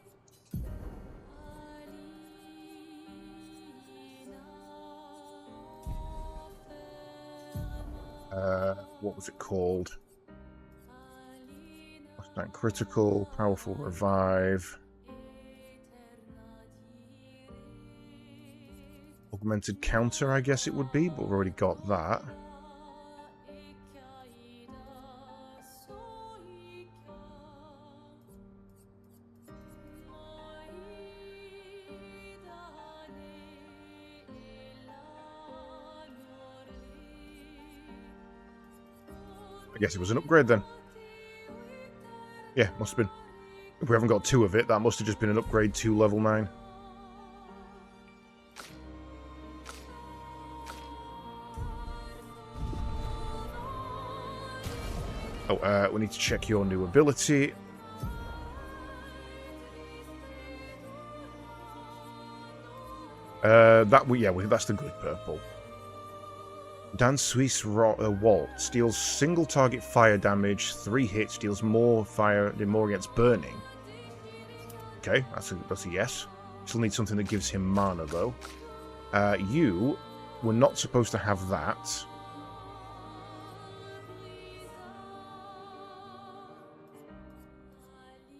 Speaker 1: What was it called? What's that? Critical, powerful revive. Augmented counter, I guess it would be, but we've already got that. I guess it was an upgrade then. Yeah, must have been. If we haven't got 2 of it, that must have just been an upgrade to level 9. Oh, we need to check your new ability. That's the good purple. Dance Swiss Waltz deals single target fire damage, 3 hits, deals more against burning. Okay, that's a yes. Still need something that gives him mana though. You were not supposed to have that.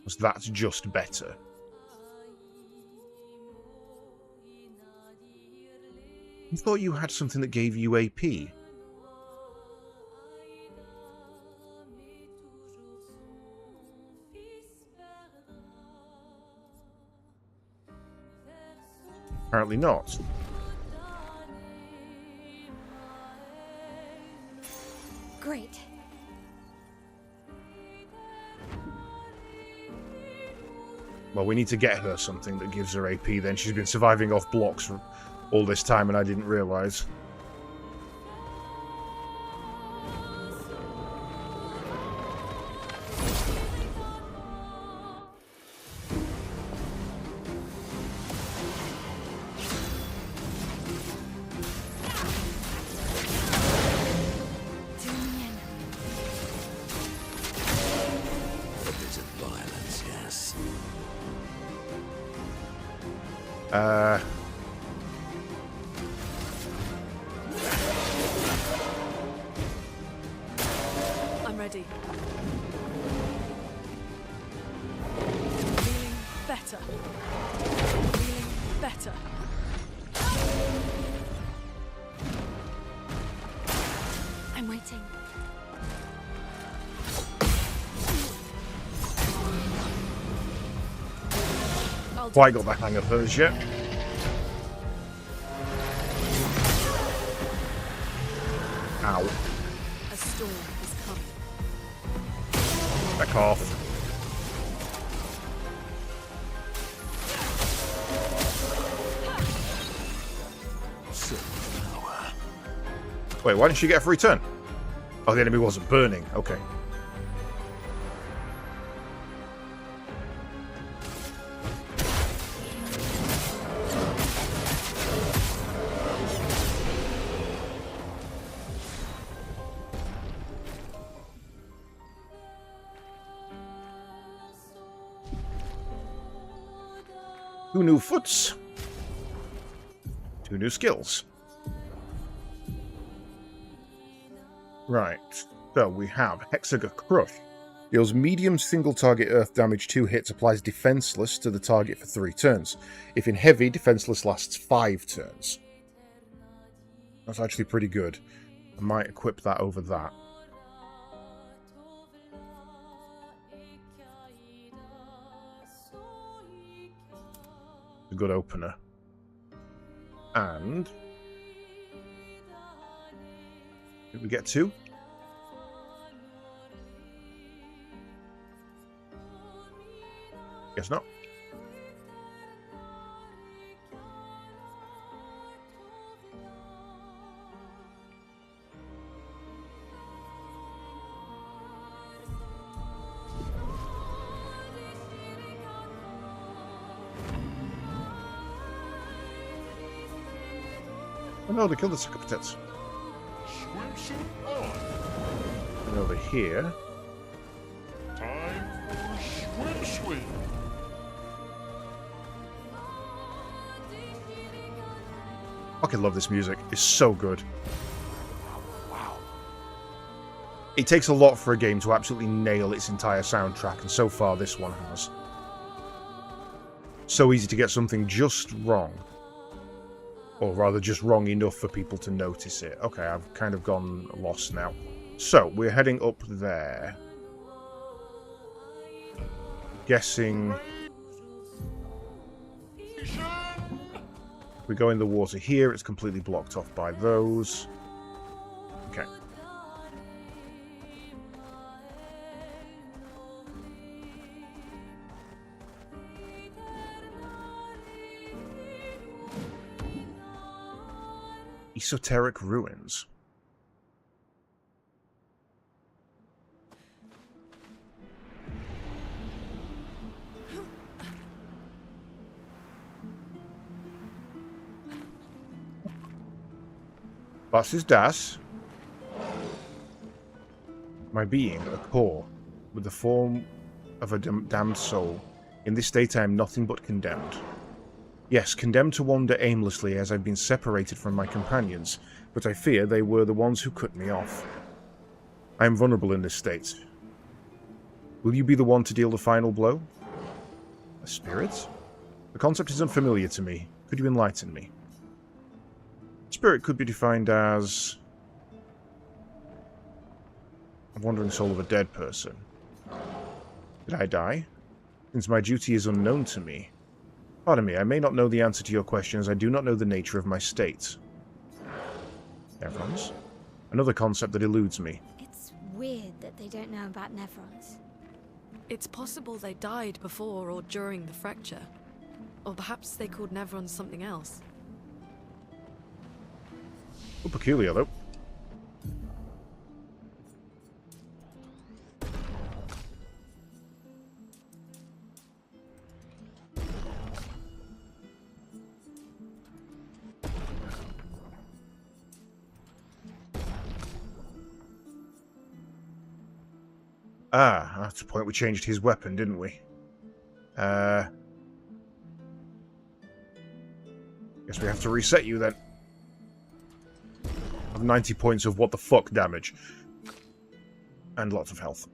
Speaker 1: So that's just better. I thought you had something that gave you AP. Apparently not.
Speaker 6: Great.
Speaker 1: Well, we need to get her something that gives her AP then. She's been surviving off blocks for all this time and I didn't realise.
Speaker 7: A bit of violence, yes.
Speaker 3: I'm ready. Feeling better. Feeling better.
Speaker 6: I'm waiting.
Speaker 3: I'll do
Speaker 1: Quite
Speaker 3: it.
Speaker 1: got the hang of hers yet. Ow.
Speaker 3: A storm is coming.
Speaker 1: Back off. Wait, why didn't she get a free turn? Oh, the enemy wasn't burning. Okay. Two new foots. 2 new skills. Right. So we have Hexagon Crush. Deals medium single target earth damage 2 hits, applies defenseless to the target for 3 turns. If in heavy, defenseless lasts 5 turns. That's actually pretty good. I might equip that over that. A good opener. And did we get 2? Guess not. Oh no, they killed the Sycophants.
Speaker 8: Swimsuit on.
Speaker 1: And over here.
Speaker 8: Time for swim.
Speaker 1: I fucking love this music. It's so good.
Speaker 8: Wow.
Speaker 1: It takes a lot for a game to absolutely nail its entire soundtrack, and so far this one has. So easy to get something just wrong. Or rather, just wrong enough for people to notice it. Okay, I've kind of gone lost now. So, we're heading up there. Guessing... If we go in the water here, it's completely blocked off by those. Okay. Esoteric Ruins. Was ist das? My being, a core, with the form of a damned soul. In this state I am nothing but condemned. Yes, condemned to wander aimlessly as I've been separated from my companions, but I fear they were the ones who cut me off. I am vulnerable in this state. Will you be the one to deal the final blow? A spirit? The concept is unfamiliar to me. Could you enlighten me? Spirit could be defined as a wandering soul of a dead person. Did I die? Since my duty is unknown to me. Pardon me, I may not know the answer to your question as I do not know the nature of my state. Nevrons? Another concept that eludes me.
Speaker 6: It's weird that they don't know about Nevrons.
Speaker 3: It's possible they died before or during the fracture. Or perhaps they called Nevrons something else.
Speaker 1: Oh, peculiar, though. Ah, that's the point we changed his weapon, didn't we? Guess we have to reset you then. I have 90 points of what the fuck damage. And lots of health.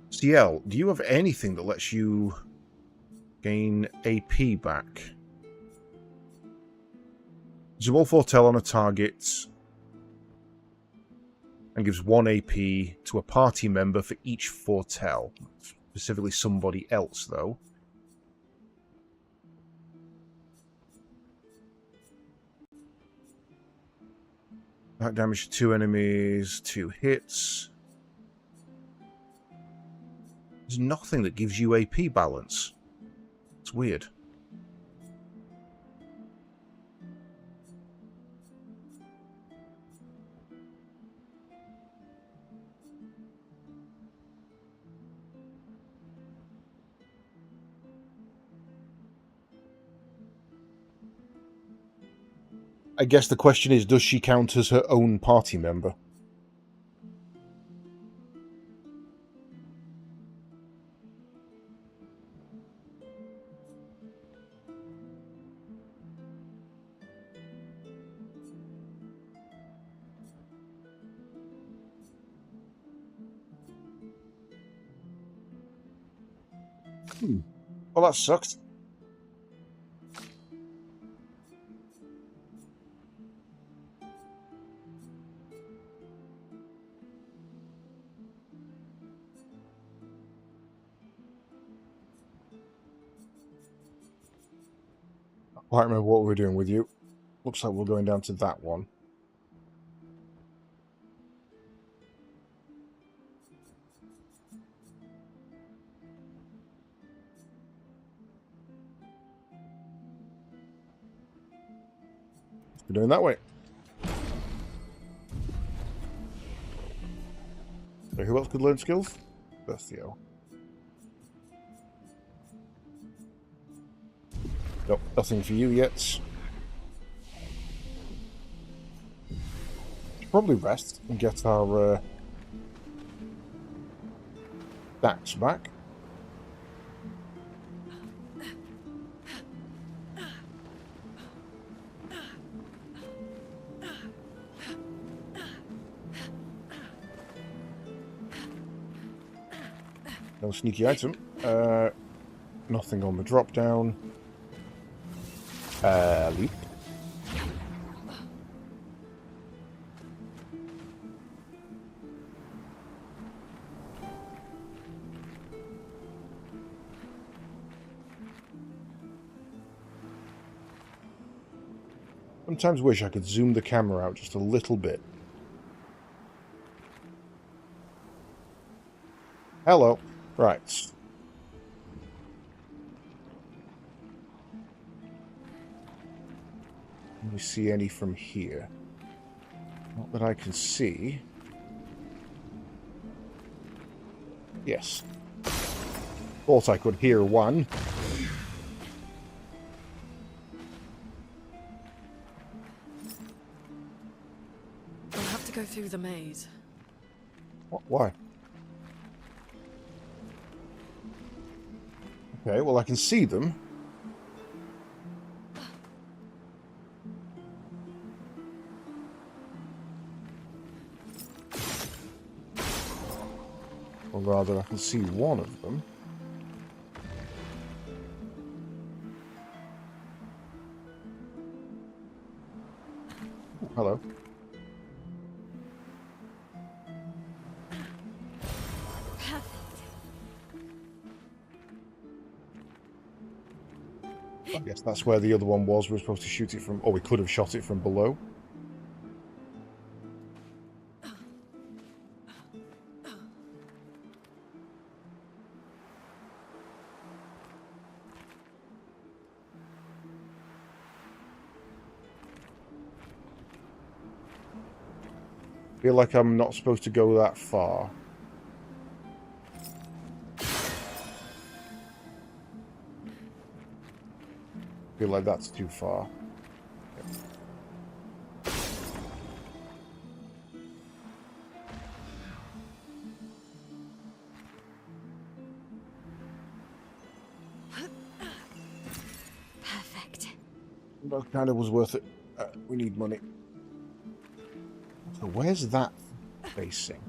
Speaker 1: CL, do you have anything that lets you gain AP back? Zabul foretell on a target and gives 1 AP to a party member for each foretell. Specifically somebody else, though. Back damage to 2 enemies, 2 hits. There's nothing that gives you AP balance. It's weird. I guess the question is, does she count as her own party member? Well, that sucked. I can't remember what we were doing with you. Looks like we're going down to that one. We're doing that way. So who else could learn skills? Theo. Nope, nothing for you yet. Should probably rest and get our stacks back. No sneaky item. Nothing on the drop down. Leap. Sometimes wish I could zoom the camera out just a little bit. Hello. Right. Can we see any from here? Not that I can see. Yes. Thought I could hear one.
Speaker 3: to go through the maze.
Speaker 1: What? Why? Okay, well I can see them. Or rather, I can see one of them. Ooh, hello. I guess that's where the other one was. We were supposed to shoot it from... Or we could have shot it from below. Feel like I'm not supposed to go that far. Feel like that's too far.
Speaker 6: Perfect.
Speaker 1: That kind of was worth it. We need money. So where's that facing?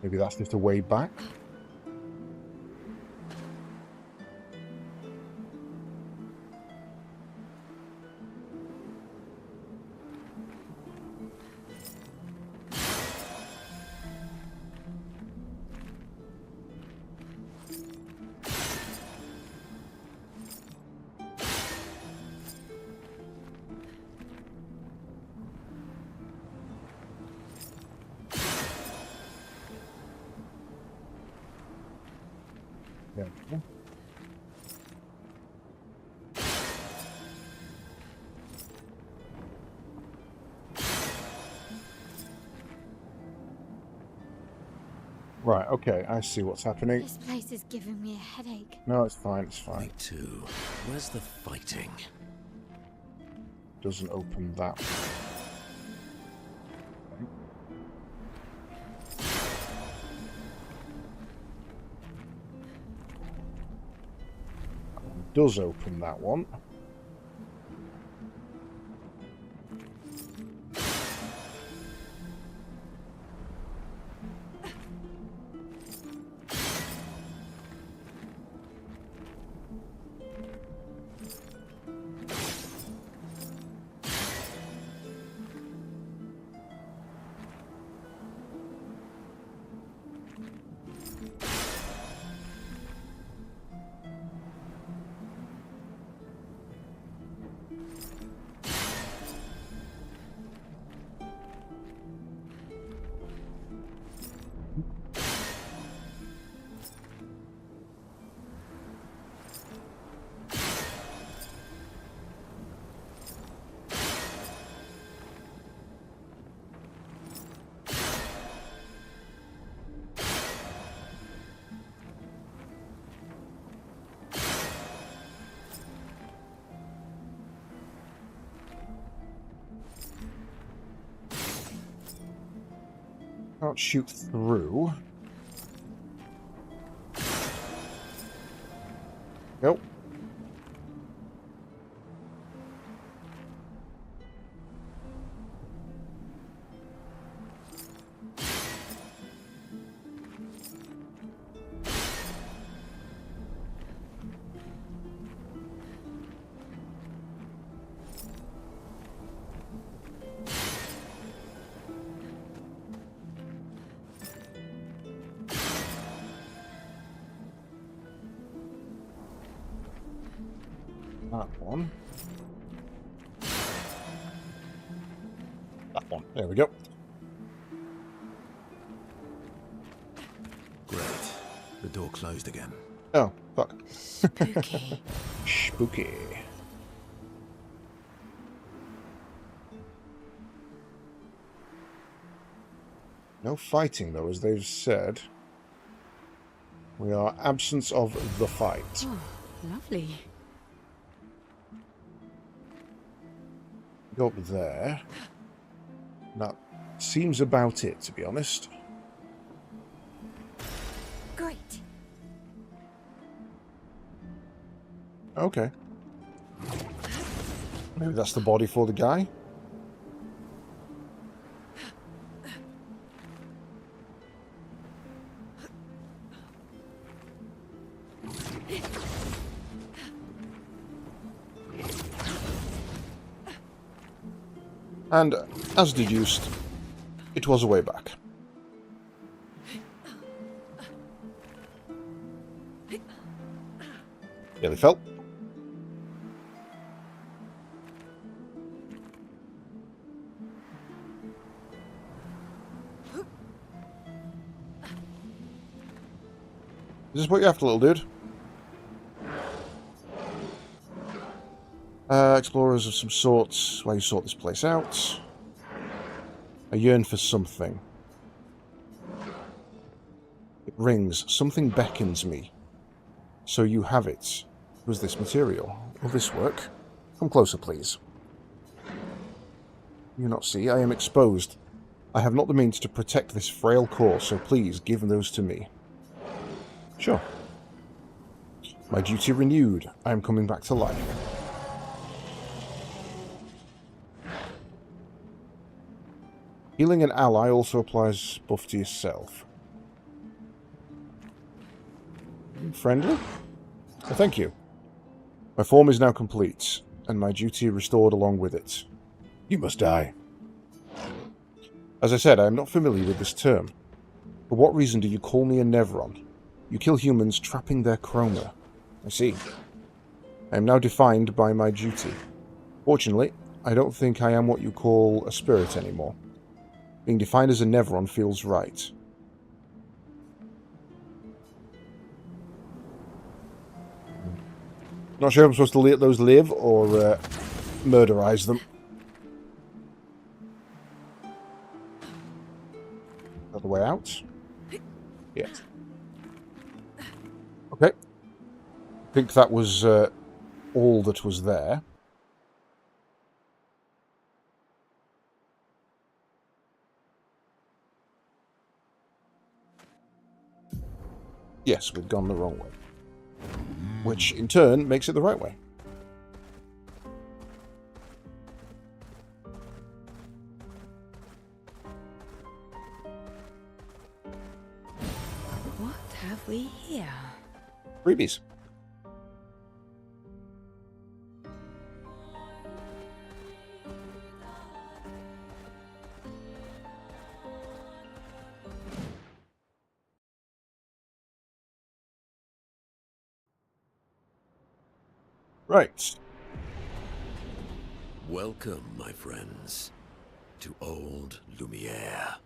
Speaker 1: Maybe that's just a way back? Yeah. Right, okay, I see what's happening.
Speaker 6: This place is giving me a headache.
Speaker 1: No, it's fine, it's fine.
Speaker 7: Me too. Where's the fighting?
Speaker 1: Doesn't open that one. Does open that one. Can't shoot through. Nope. That one. That one. There we go.
Speaker 2: Great. The door closed again.
Speaker 1: Oh, fuck.
Speaker 5: Spooky.
Speaker 1: Spooky. No fighting, though, as they've said. We are absence of the fight.
Speaker 5: Oh, lovely.
Speaker 1: Go up there. That seems about it, to be honest.
Speaker 6: Great.
Speaker 1: Okay. Maybe that's the body for the guy. And, as deduced, it was a way back. Nearly fell. Is this what you're after, little dude? Explorers of some sorts, while you sort this place out. I yearn for something. It rings. Something beckons me. So you have it. Was this material? Will this work? Come closer, please. You not see? I am exposed. I have not the means to protect this frail core, so please give those to me. Sure. My duty renewed. I am coming back to life. Healing an ally also applies buff to yourself. Friendly? Oh, thank you. My form is now complete, and my duty restored along with it. You must die. As I said, I am not familiar with this term. For what reason do you call me a Nevron? You kill humans trapping their chroma. I see. I am now defined by my duty. Fortunately, I don't think I am what you call a spirit anymore. Being defined as a Nevron feels right. Not sure if I'm supposed to let those live or murderize them. Other way out? Yeah. Okay. I think that was all that was there. Yes, we've gone the wrong way. Which, in turn, makes it the right way.
Speaker 5: What have we here?
Speaker 1: Freebies. Right.
Speaker 7: Welcome, my friends, to old Lumiere.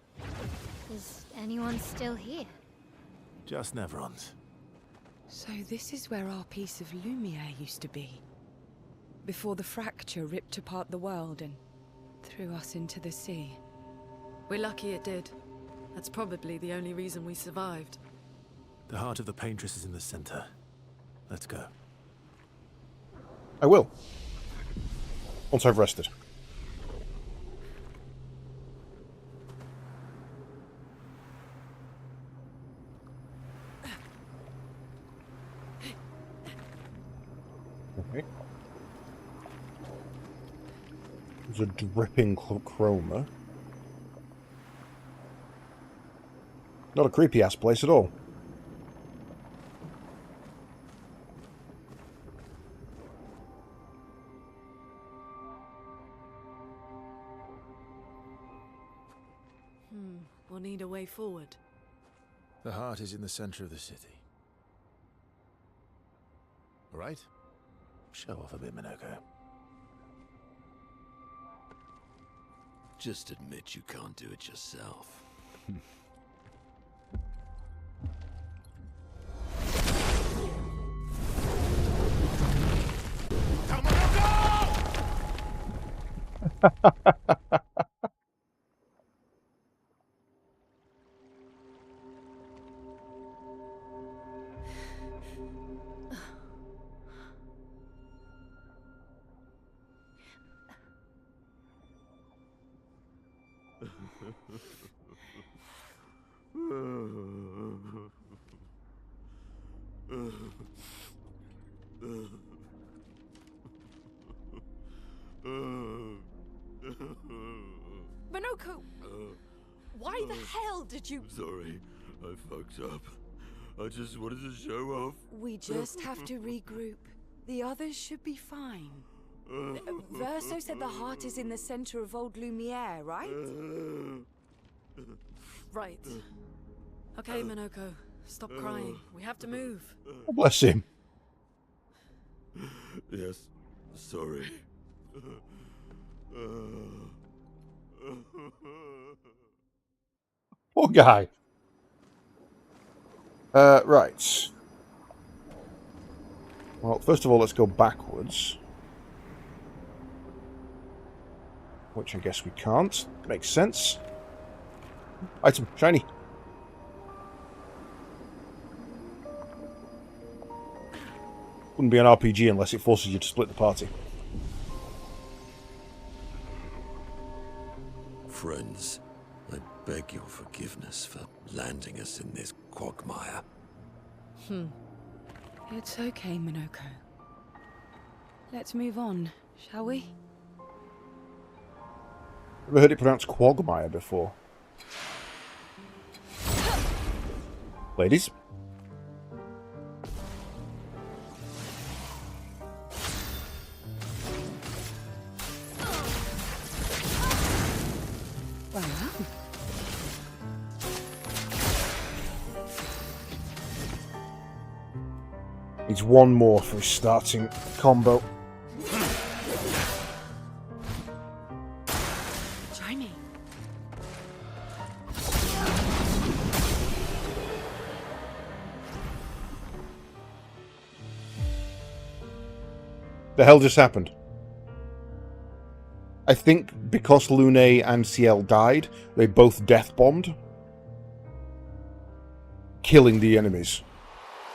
Speaker 6: Is anyone still here?
Speaker 2: Just Nevrons.
Speaker 5: So this is where our piece of Lumiere used to be. Before the fracture ripped apart the world and threw us into the sea.
Speaker 3: We're lucky it did. That's probably the only reason we survived.
Speaker 2: The heart of the paintress is in the center. Let's go.
Speaker 1: I will. Once I've rested. Okay. There's a dripping chroma. Not a creepy-ass place at all.
Speaker 3: We'll need a way forward.
Speaker 2: The heart is in the center of the city. All right? Show off a bit, Minoko.
Speaker 7: Just admit you can't do it yourself.
Speaker 3: Minoko! Why the hell did you...
Speaker 7: Sorry, I fucked up. I just wanted to show off.
Speaker 5: We just have to regroup. The others should be fine. Verso said the heart is in the center of old Lumiere, right?
Speaker 3: Right. Okay, Minoko. Stop crying. We have to move.
Speaker 1: Oh, bless him.
Speaker 7: Yes, sorry.
Speaker 1: Poor guy. Right. Well, first of all, let's go backwards. Which I guess we can't. Makes sense. Item, shiny. Wouldn't be an RPG unless it forces you to split the party.
Speaker 7: Friends, I beg your forgiveness for landing us in this quagmire.
Speaker 5: It's okay, Minoko. Let's move on, shall we?
Speaker 1: Ever heard it pronounced quagmire before? Ladies?
Speaker 5: Well,
Speaker 1: Needs one more for his starting combo.
Speaker 5: try me.
Speaker 1: The hell just happened? I think because Lune and Ciel died, they both death-bombed, killing the enemies.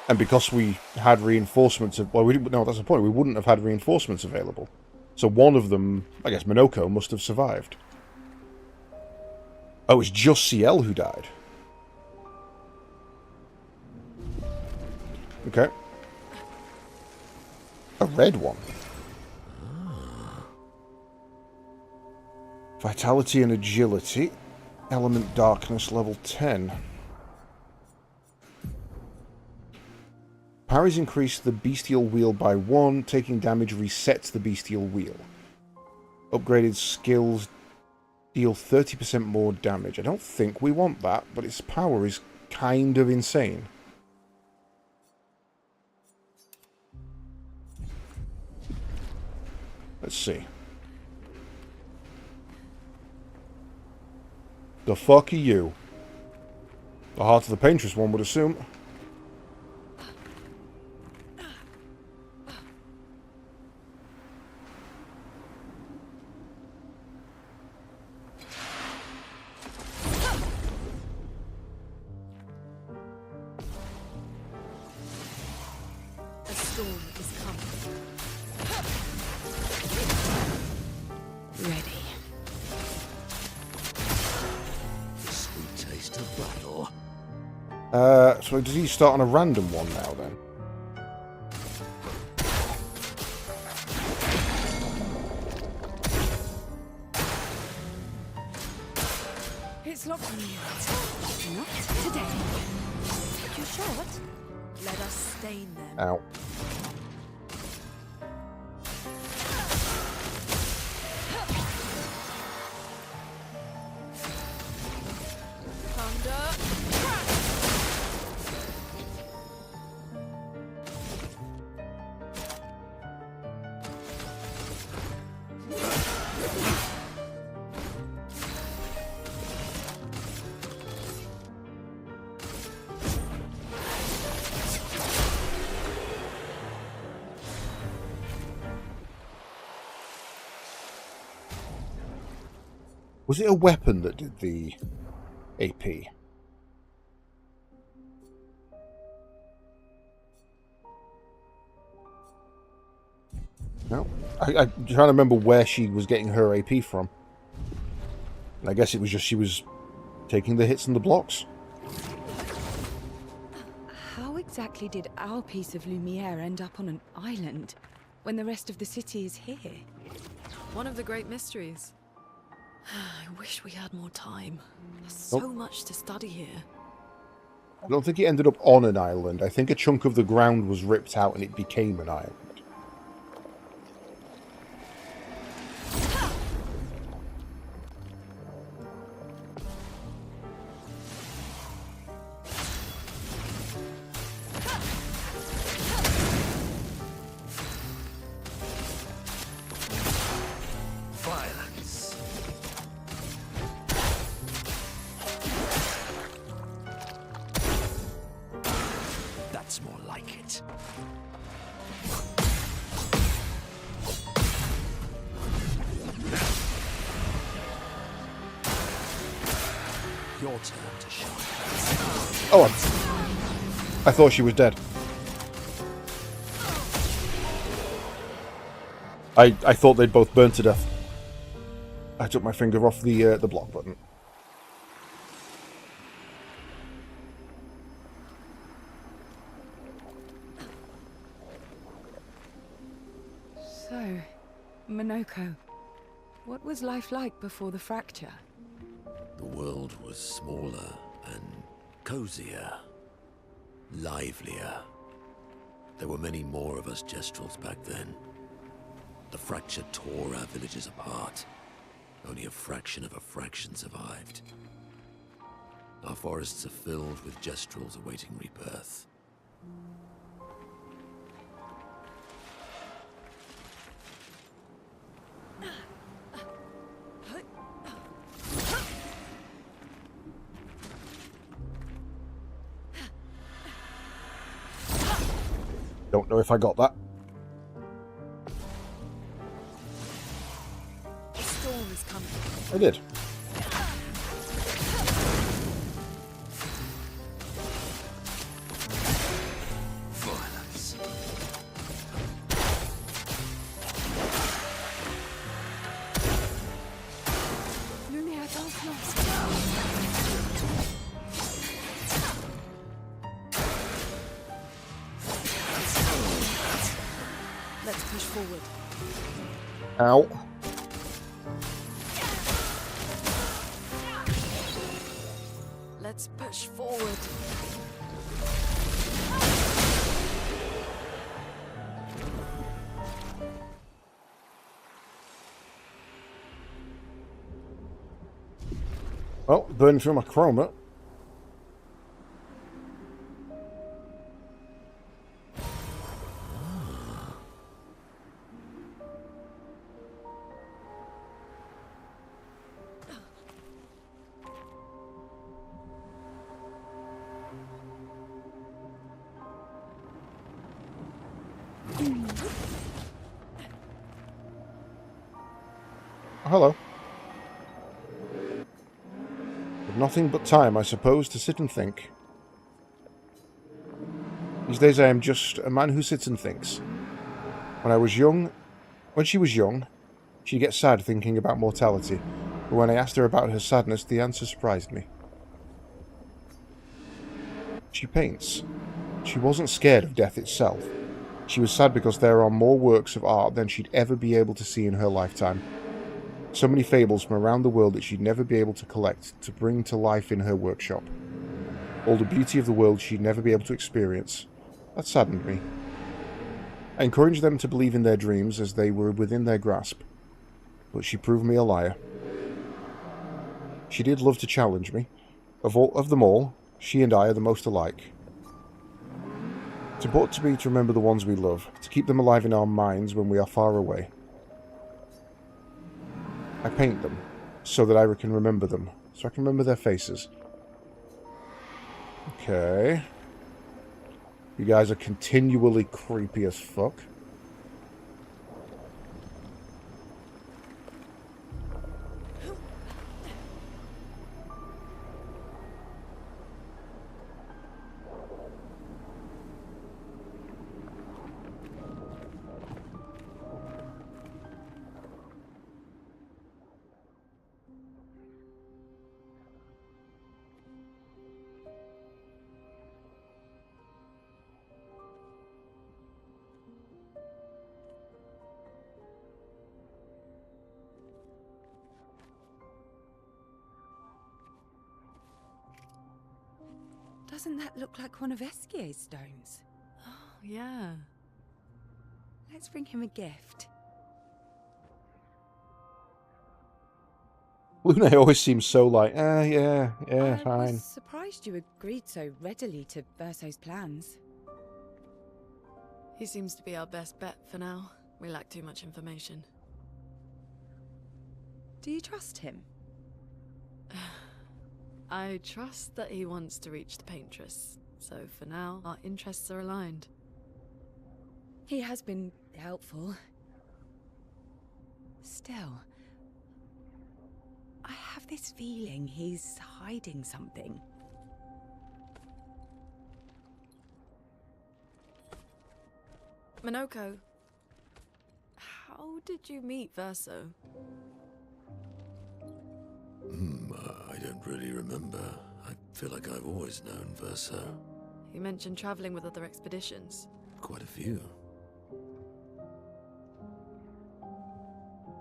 Speaker 1: And because we had reinforcements of... Well, we didn't, no, that's the point. We wouldn't have had reinforcements available. So one of them, I guess Minoko, must have survived. Oh, it's just Ciel who died. Okay. A red one. Vitality and agility. Element darkness level 10. Parries increase the bestial wheel by 1. Taking damage resets the bestial wheel. Upgraded skills deal 30% more damage. I don't think we want that, but its power is kind of insane. Let's see. The fuck are you? The heart of the paintress, one would assume.
Speaker 3: A storm is coming.
Speaker 5: Ready.
Speaker 7: The sweet taste of battle.
Speaker 1: So does he start on a random one now then?
Speaker 5: It's locked on you. Not today. You sure?
Speaker 3: Let us stain them.
Speaker 1: Ow.
Speaker 3: Thunder. Crash!
Speaker 1: Was it a weapon that did the AP? No? I'm trying to remember where she was getting her AP from. I guess it was just she was taking the hits and the blocks.
Speaker 5: How exactly did our piece of Lumiere end up on an island when the rest of the city is here?
Speaker 3: One of the great mysteries. I wish we had more time. There's so much to study here.
Speaker 1: I don't think it ended up on an island. I think a chunk of the ground was ripped out and it became an island.
Speaker 7: Violence. That's more like it. Your turn to shine.
Speaker 1: Oh, I thought she was dead. I thought they'd both burned to death. I took my finger off the block button.
Speaker 5: So, Monoko, what was life like before the fracture?
Speaker 7: The world was smaller and cozier, livelier. There were many more of us Gestrals back then. The fracture tore our villages apart. Only a fraction of a fraction survived. Our forests are filled with Gestrals awaiting rebirth.
Speaker 1: Don't know if I got that.
Speaker 3: The storm is coming.
Speaker 1: I did.
Speaker 7: Violence.
Speaker 5: Lumiere does not.
Speaker 3: Let's push forward.
Speaker 1: Ow.
Speaker 3: Let's push forward.
Speaker 1: Well, burning through my chroma. Hello. With nothing but time, I suppose, to sit and think. These days I am just a man who sits and thinks. When she was young, she'd get sad thinking about mortality, but when I asked her about her sadness, the answer surprised me. She paints. She wasn't scared of death itself. She was sad because there are more works of art than she'd ever be able to see in her lifetime. So many fables from around the world that she'd never be able to collect, to bring to life in her workshop. All the beauty of the world she'd never be able to experience. That saddened me. I encouraged them to believe in their dreams as they were within their grasp, but she proved me a liar. She did love to challenge me. Of them all, she and I are the most alike. It's important to me to remember the ones we love, to keep them alive in our minds when we are far away. I paint them, so that I can remember them, so I can remember their faces. Okay. You guys are continually creepy as fuck.
Speaker 5: Doesn't that look like one of Eskier's stones?
Speaker 3: Oh, yeah.
Speaker 5: Let's bring him a gift.
Speaker 1: Luna always seems so like, yeah,
Speaker 5: I
Speaker 1: fine.
Speaker 5: was surprised you agreed so readily to Verso's plans.
Speaker 3: He seems to be our best bet for now. We lack too much information.
Speaker 5: Do you trust him?
Speaker 3: I trust that he wants to reach the Paintress, so for now, our interests are aligned.
Speaker 5: He has been helpful. Still, I have this feeling he's hiding something.
Speaker 3: Minoko, how did you meet Verso?
Speaker 7: I don't really remember. I feel like I've always known Verso.
Speaker 3: You mentioned traveling with other expeditions.
Speaker 7: Quite a few.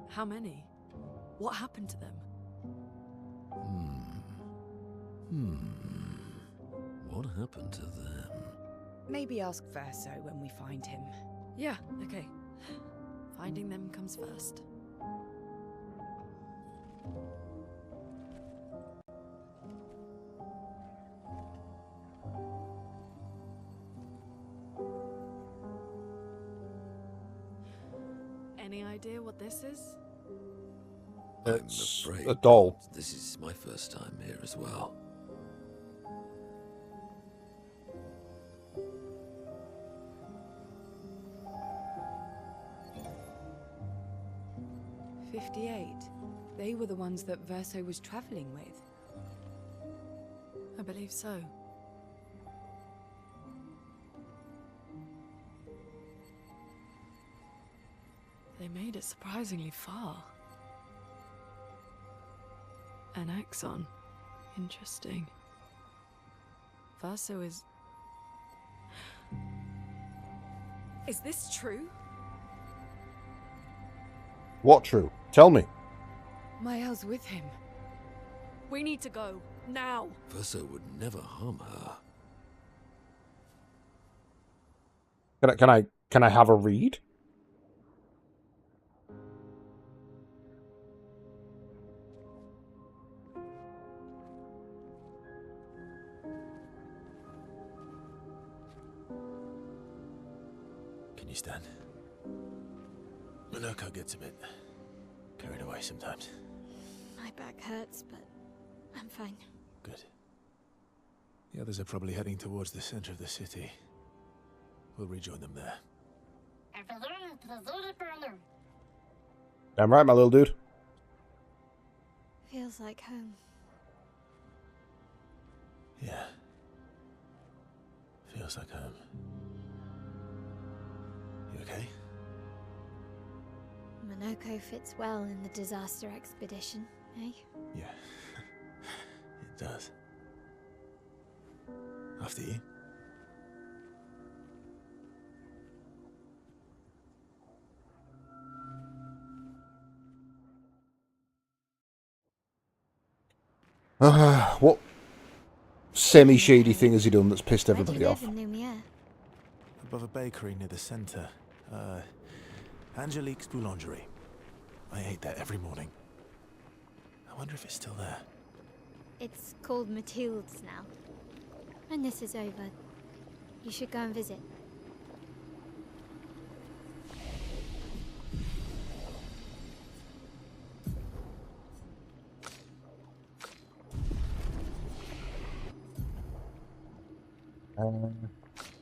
Speaker 3: How many? What happened to them?
Speaker 7: What happened to them?
Speaker 5: Maybe ask Verso when we find him.
Speaker 3: Yeah, okay. Finding them comes first. Any idea what this is?
Speaker 1: It's
Speaker 7: I'm afraid
Speaker 1: a doll.
Speaker 7: this is my first time here as well.
Speaker 5: They were the ones that Verso was traveling with.
Speaker 3: I believe so. They made it surprisingly far. An axon. Interesting. Verso is... Is this true?
Speaker 1: What true? Tell me.
Speaker 5: Mael's with him.
Speaker 3: We need to go. Now!
Speaker 7: Verso would never harm her.
Speaker 1: Can I have a read?
Speaker 2: Can you stand? Minoko gets a bit carried away sometimes.
Speaker 6: My back hurts, but I'm fine.
Speaker 2: Good. The others are probably heading towards the center of the city. We'll rejoin them there.
Speaker 1: Damn right, my little dude.
Speaker 6: Feels like home.
Speaker 2: Yeah. Feels like home. You okay?
Speaker 6: Minoko fits well in the disaster expedition, eh?
Speaker 2: Yeah. It does. After you.
Speaker 1: What semi-shady thing has he done that's pissed
Speaker 6: Where do
Speaker 1: everybody
Speaker 6: you
Speaker 1: off?
Speaker 6: live in Lumiere?
Speaker 2: Above a bakery near the center. Angelique's Boulangerie. I ate there every morning. I wonder if it's still there.
Speaker 6: It's called Mathilde's now. When this is over, you should go and visit.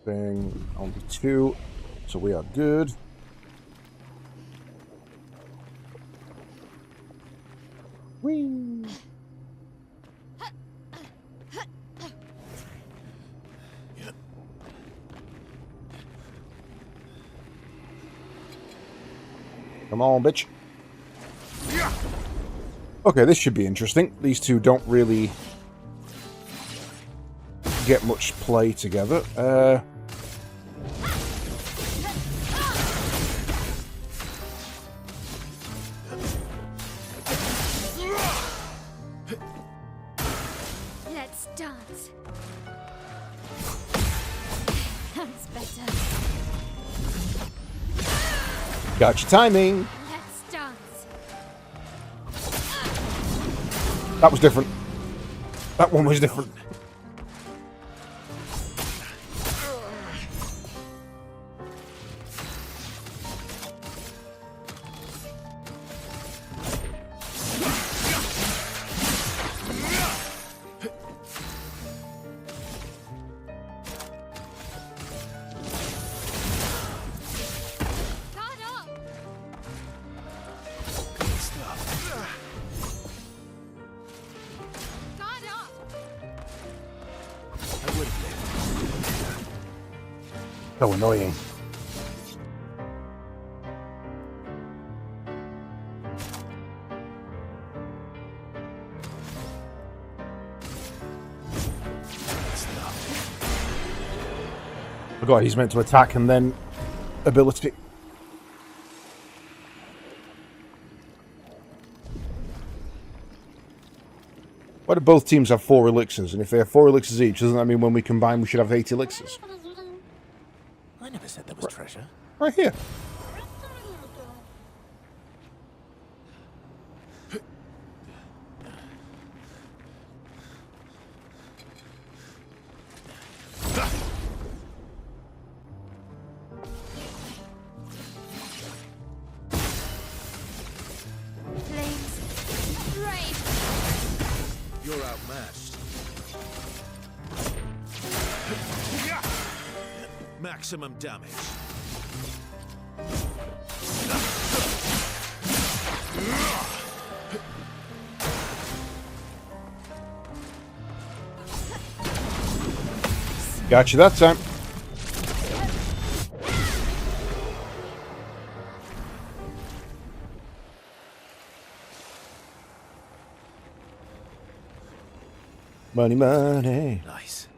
Speaker 1: Thing only 2, so we are good. Whee! Come on, bitch. Okay, this should be interesting. These two don't really get much play together.
Speaker 6: Let's dance.
Speaker 1: Got your timing.
Speaker 6: Let's dance.
Speaker 1: That was different. That one was different.
Speaker 6: Guard up. Guard up.
Speaker 2: I would have lived.
Speaker 1: So annoying. Forgot he's meant to attack and then ability. Why do both teams have 4 elixirs? And if they have 4 elixirs each, doesn't that mean when we combine we should have 8 elixirs?
Speaker 2: I never said there was treasure.
Speaker 1: Right here.
Speaker 6: Flames. Brave.
Speaker 2: You're outmatched. Maximum damage.
Speaker 1: Got you that time. Money, money.
Speaker 2: Nice.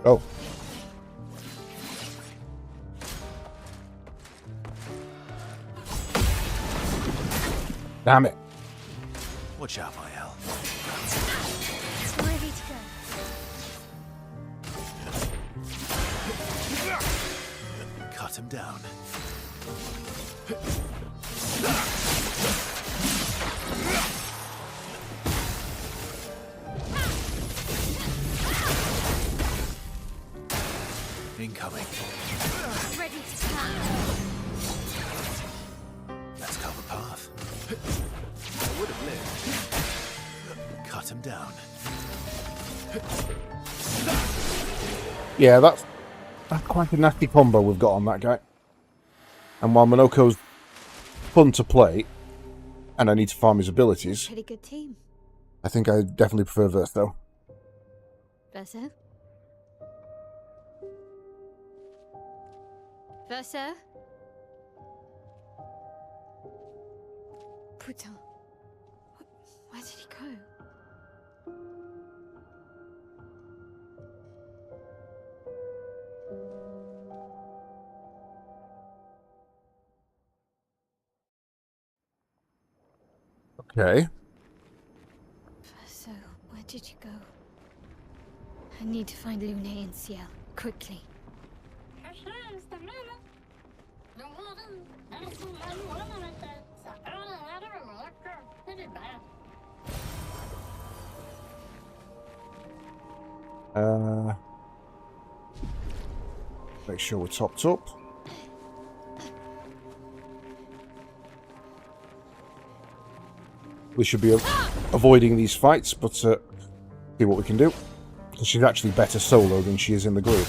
Speaker 1: Oh. Damn it.
Speaker 2: Watch out, Mael.
Speaker 6: Ready to go.
Speaker 2: Cut him down. Incoming.
Speaker 6: Ready to stand.
Speaker 2: Let's carve a path. I would have lived. Cut him down.
Speaker 1: Yeah, that's quite a nasty combo we've got on that guy. And while Minoko's fun to play, and I need to farm his abilities,
Speaker 6: Pretty good team.
Speaker 1: I think I definitely prefer Verse, though.
Speaker 6: Verso? Verso? Putain. Where did he go?
Speaker 1: Okay.
Speaker 6: Verso, where did you go? I need to find Lumiere and Ciel, quickly.
Speaker 1: Make sure we're topped up. We should be avoiding these fights, but see what we can do. She's actually better solo than she is in the group.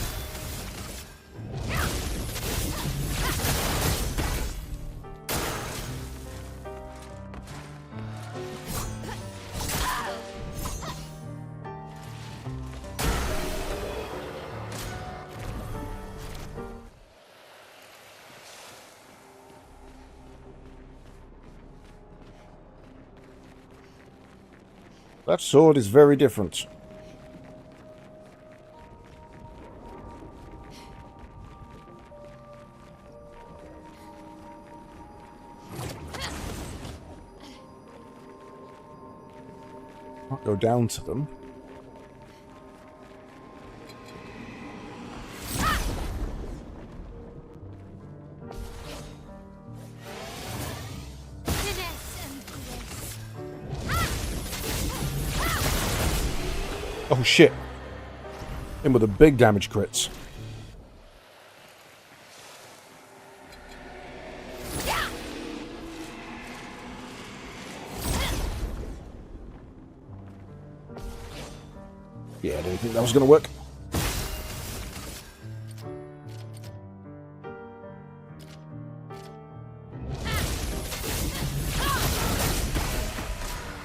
Speaker 1: That sword is very different. Can't go down to them. Oh shit. In with the big damage crits. Yeah, I didn't think that was going to work.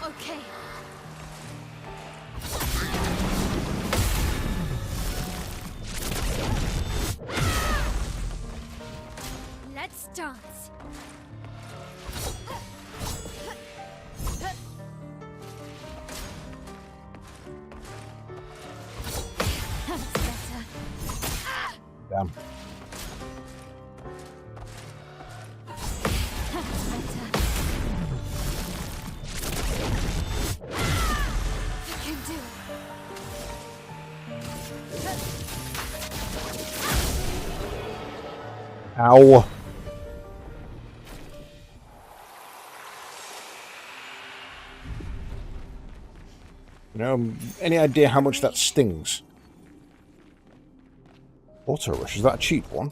Speaker 6: Okay. Let's dance. That's better.
Speaker 1: Damn.
Speaker 6: That's better. You can do it.
Speaker 1: Ow. You know, any idea how much that stings? Auto rush, is that a cheap one?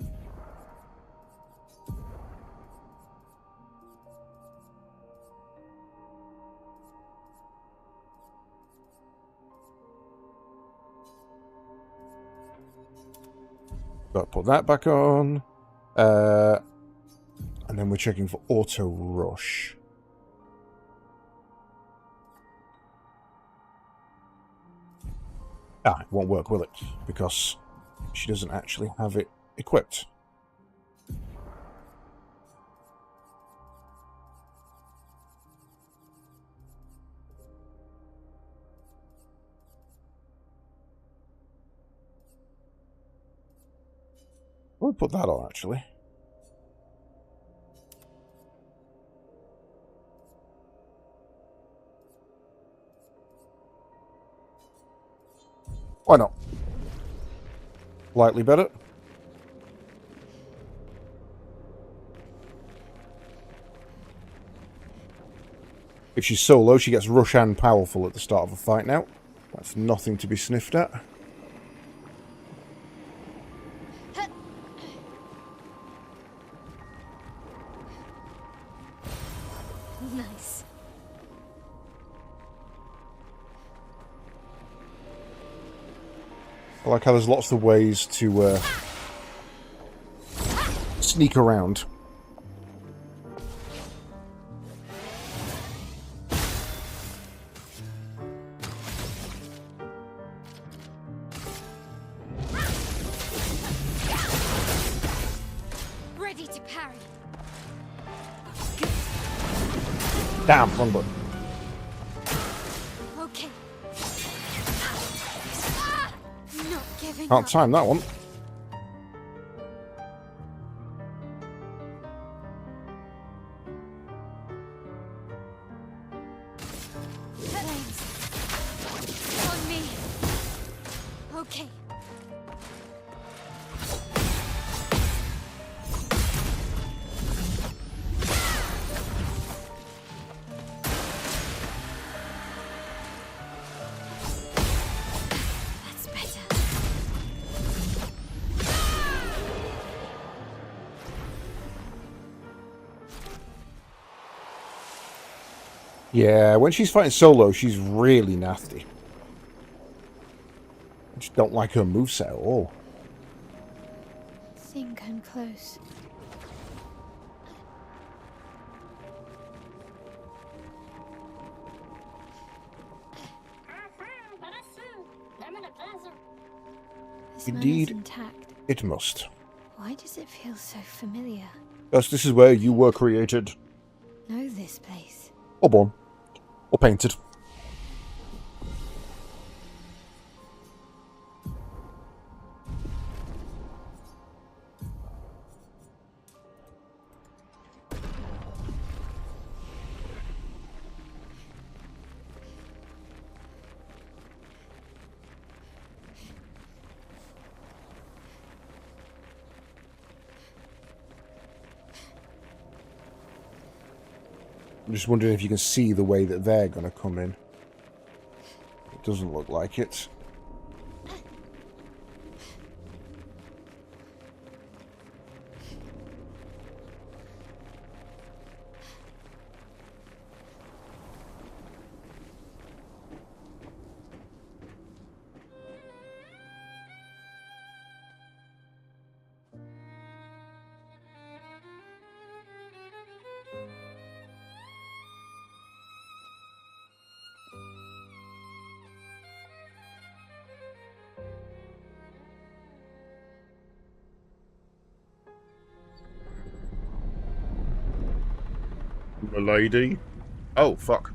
Speaker 1: Got to put that back on. And then we're checking for auto rush. Ah, it won't work, will it? Because she doesn't actually have it equipped. We'll put that on, actually. Why not? Slightly better. If she's solo, she gets rush and powerful at the start of a fight now. That's nothing to be sniffed at.
Speaker 6: Nice.
Speaker 1: I like how there's lots of ways to sneak around.
Speaker 6: Ready to parry.
Speaker 1: Damn, wrong button.
Speaker 6: Okay. Not giving
Speaker 1: Can't
Speaker 6: up.
Speaker 1: time that one.
Speaker 6: Flames. On me. Okay. That's better.
Speaker 1: Yeah, when she's fighting solo, she's really nasty. I just don't like her moveset at all.
Speaker 6: Think I'm close. This man is
Speaker 1: Indeed.
Speaker 6: intact.
Speaker 1: It must.
Speaker 6: Why does it feel so familiar?
Speaker 1: Thus, this is where you were created.
Speaker 6: Know this place.
Speaker 1: Or born. Or painted. just wondering if you can see the way that they're going to come in. It doesn't look like it. Milady? Oh, fuck.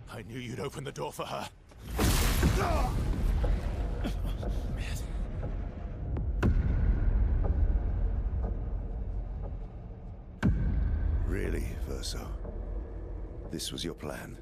Speaker 2: I knew you'd open the door for her.
Speaker 10: Really, Verso? This was your plan?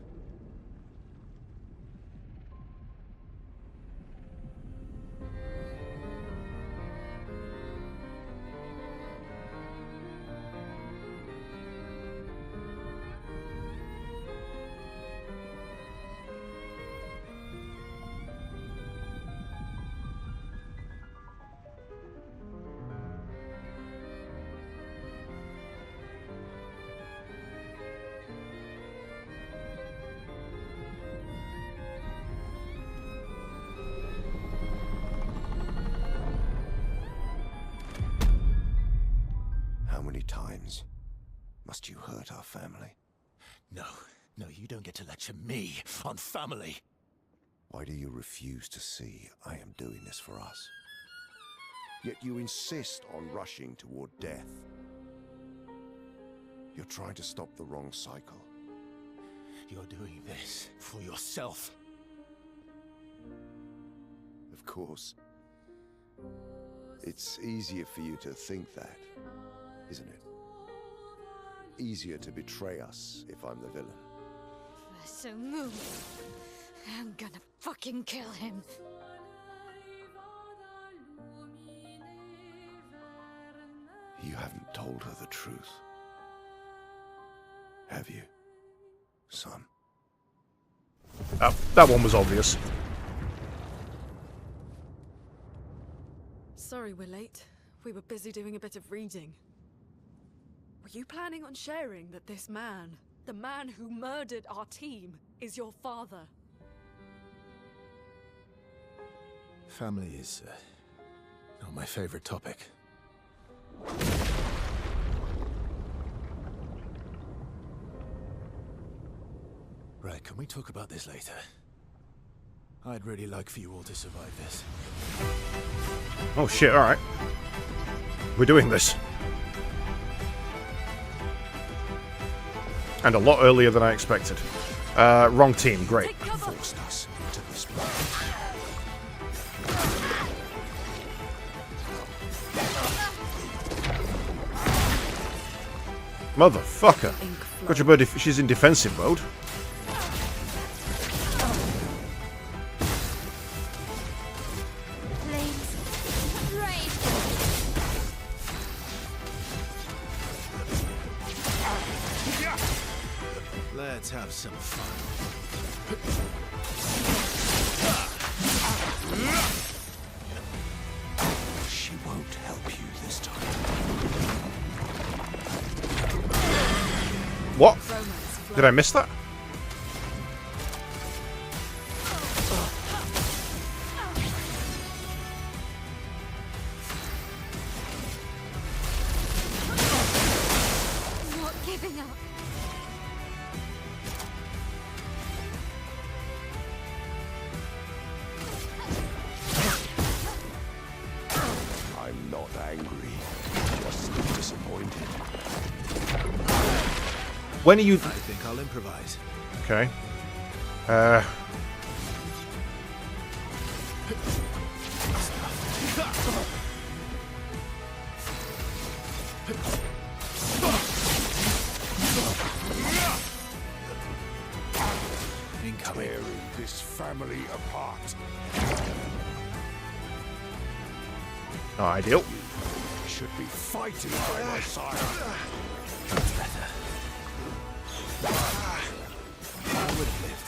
Speaker 10: How many times must you hurt our family?
Speaker 2: No, you don't get to lecture me on family.
Speaker 10: Why do you refuse to see I am doing this for us? Yet you insist on rushing toward death. You're trying to stop the wrong cycle.
Speaker 2: You're doing this for yourself.
Speaker 10: Of course. It's easier for you to think that, isn't it? Easier to betray us if I'm the villain.
Speaker 6: So move. I'm gonna fucking kill him.
Speaker 10: You haven't told her the truth. Have you, son?
Speaker 1: That one was obvious.
Speaker 3: Sorry we're late. We were busy doing a bit of reading. Were you planning on sharing that this man, the man who murdered our team, is your father?
Speaker 2: Family is not my favorite topic. Right, can we talk about this later? I'd really like for you all to survive this.
Speaker 1: Oh shit, alright. We're doing this. And a lot earlier than I expected. Wrong team, great.
Speaker 10: Forced us into this marriage.
Speaker 1: Motherfucker. Got your bird if she's in defensive mode.
Speaker 2: Let's have some fun.
Speaker 10: She won't help you this time.
Speaker 1: What? Did I miss that?
Speaker 6: Not giving up.
Speaker 10: I'm not angry, just disappointed.
Speaker 1: When are you...
Speaker 2: I think I'll improvise.
Speaker 1: Okay.
Speaker 10: heart.
Speaker 1: Not ideal.
Speaker 10: You should be fighting by my side.
Speaker 2: I would have lived.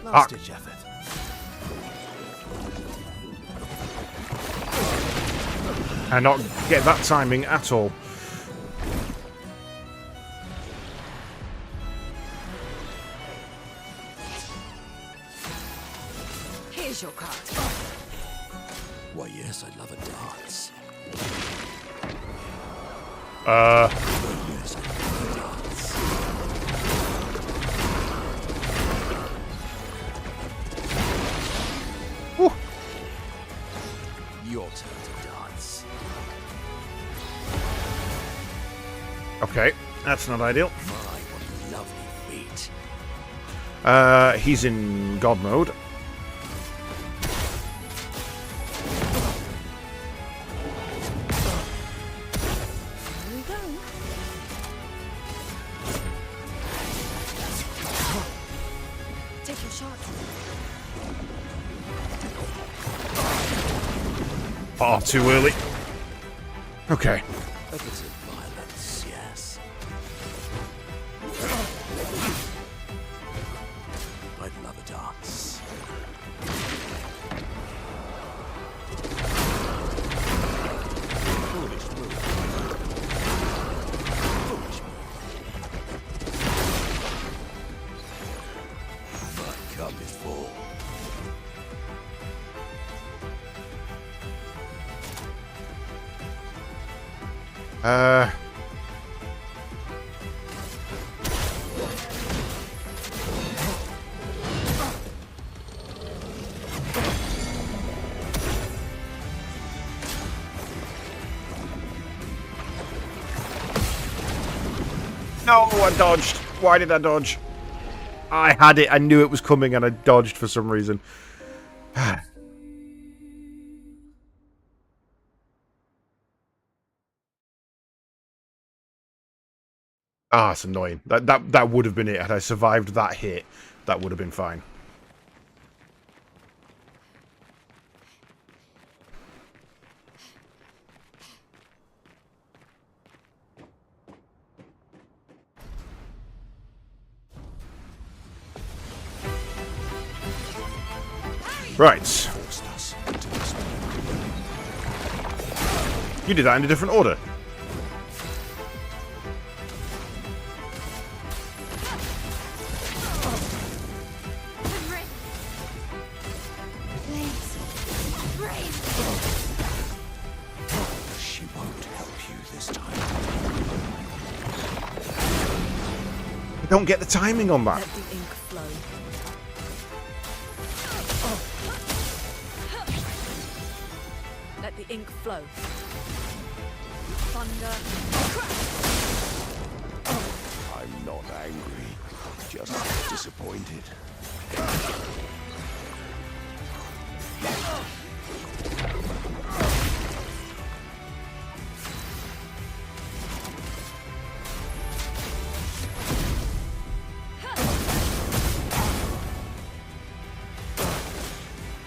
Speaker 2: Last-ditch effort.
Speaker 1: And not get that timing at all.
Speaker 5: Here's your card.
Speaker 7: Why, yes, I'd love a dance. Yes, I'd love a dance.
Speaker 1: Whew.
Speaker 7: Your turn to dance.
Speaker 1: Okay, that's not ideal.
Speaker 7: My, what lovely feet.
Speaker 1: He's in God mode.
Speaker 5: Here we go. Take your shot.
Speaker 1: Oh, too early. Okay.
Speaker 7: A bit of violence, yes. I'd love a dance. Foolish move. Foolish move. My cup is full.
Speaker 1: No, I dodged. Why did I dodge? I had it. I knew it was coming and I dodged for some reason. Ah, it's annoying. That would have been it. Had I survived that hit, that would have been fine. Right. You did that in a different order.
Speaker 10: She won't help you this time.
Speaker 1: I don't get the timing on that.
Speaker 3: Let the ink flow. Let the ink flow. Thunder.
Speaker 10: I'm not angry, just disappointed.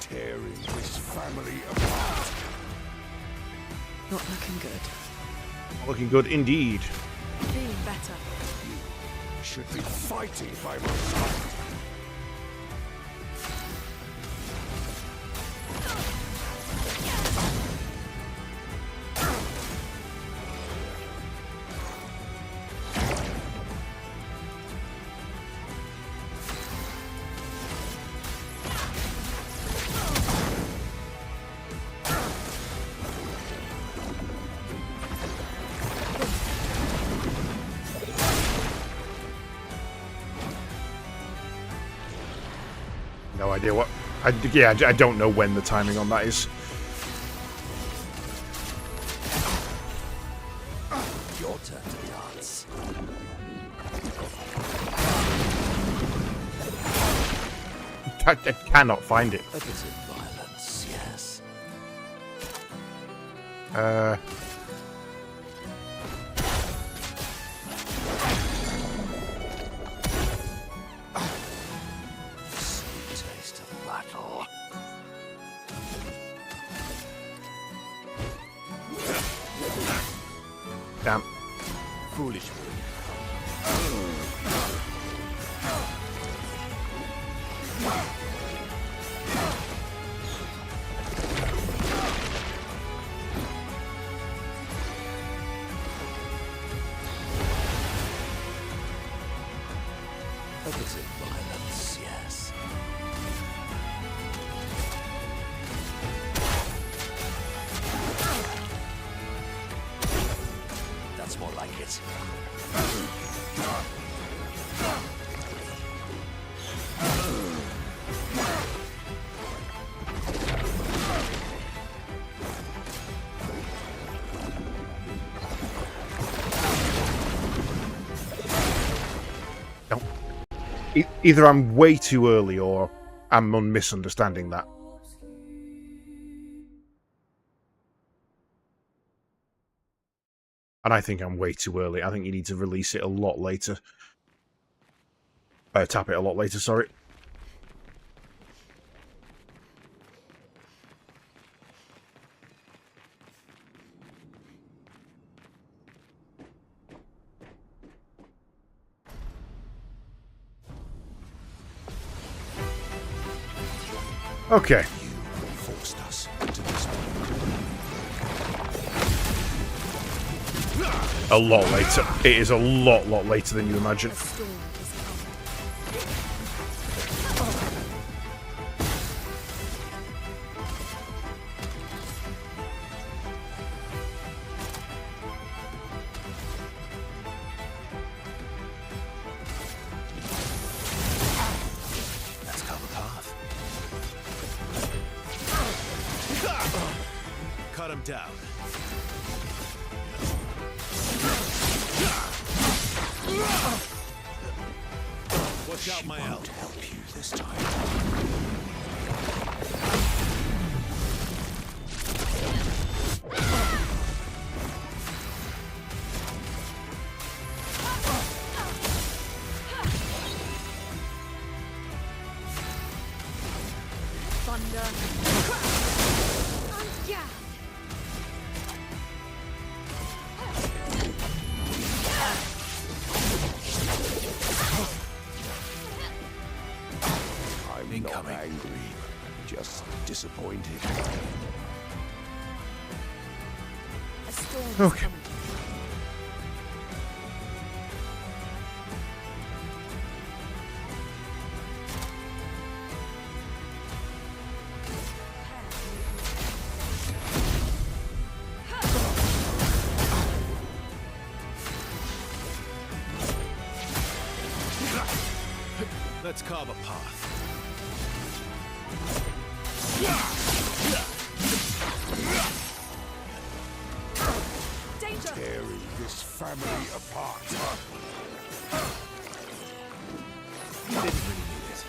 Speaker 10: Tearing this family apart.
Speaker 5: Not looking good.
Speaker 1: Looking good indeed.
Speaker 3: Feeling better.
Speaker 10: Should be fighting by my side.
Speaker 1: No idea what. I don't know when the timing on that is.
Speaker 7: Your turn to dance.
Speaker 1: I cannot find it.
Speaker 7: A bit of violence, yes.
Speaker 1: Damn.
Speaker 7: Foolish. A bit of violence, yes. That's more like it.
Speaker 1: No. Either I'm way too early or I'm misunderstanding that. And I think I'm way too early. I think you need to release it a lot later. Tap it a lot later, sorry. Okay.
Speaker 10: You forced us into this.
Speaker 1: A lot later. It is a lot later than you imagine.
Speaker 3: A storm is
Speaker 2: Let's cover path. Cut him down. Watch out, my elf.
Speaker 10: Help you this time.
Speaker 3: thunder.
Speaker 6: Yeah.
Speaker 10: I'm
Speaker 2: Incoming.
Speaker 10: not angry, just disappointed.
Speaker 3: A storm is
Speaker 1: Okay.
Speaker 3: coming.
Speaker 2: Let's carve a path.
Speaker 3: Danger!
Speaker 10: Tearing this family apart.
Speaker 2: Didn't really need it.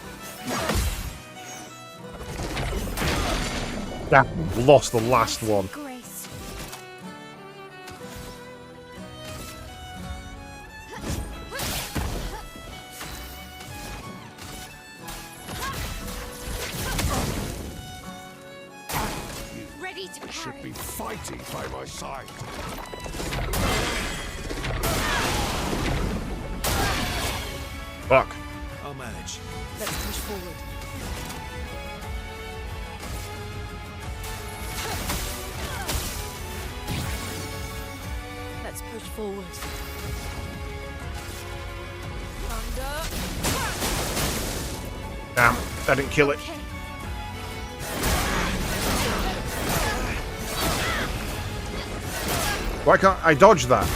Speaker 1: Yeah, lost the last one.
Speaker 6: Grace. Ready to
Speaker 10: Should
Speaker 6: carry.
Speaker 10: be fighting by my side.
Speaker 1: Fuck.
Speaker 2: I'll manage.
Speaker 3: Let's push forward. Let's push forward. Thunder.
Speaker 1: Damn, that didn't kill it.
Speaker 6: Okay.
Speaker 1: Why can't I dodge that?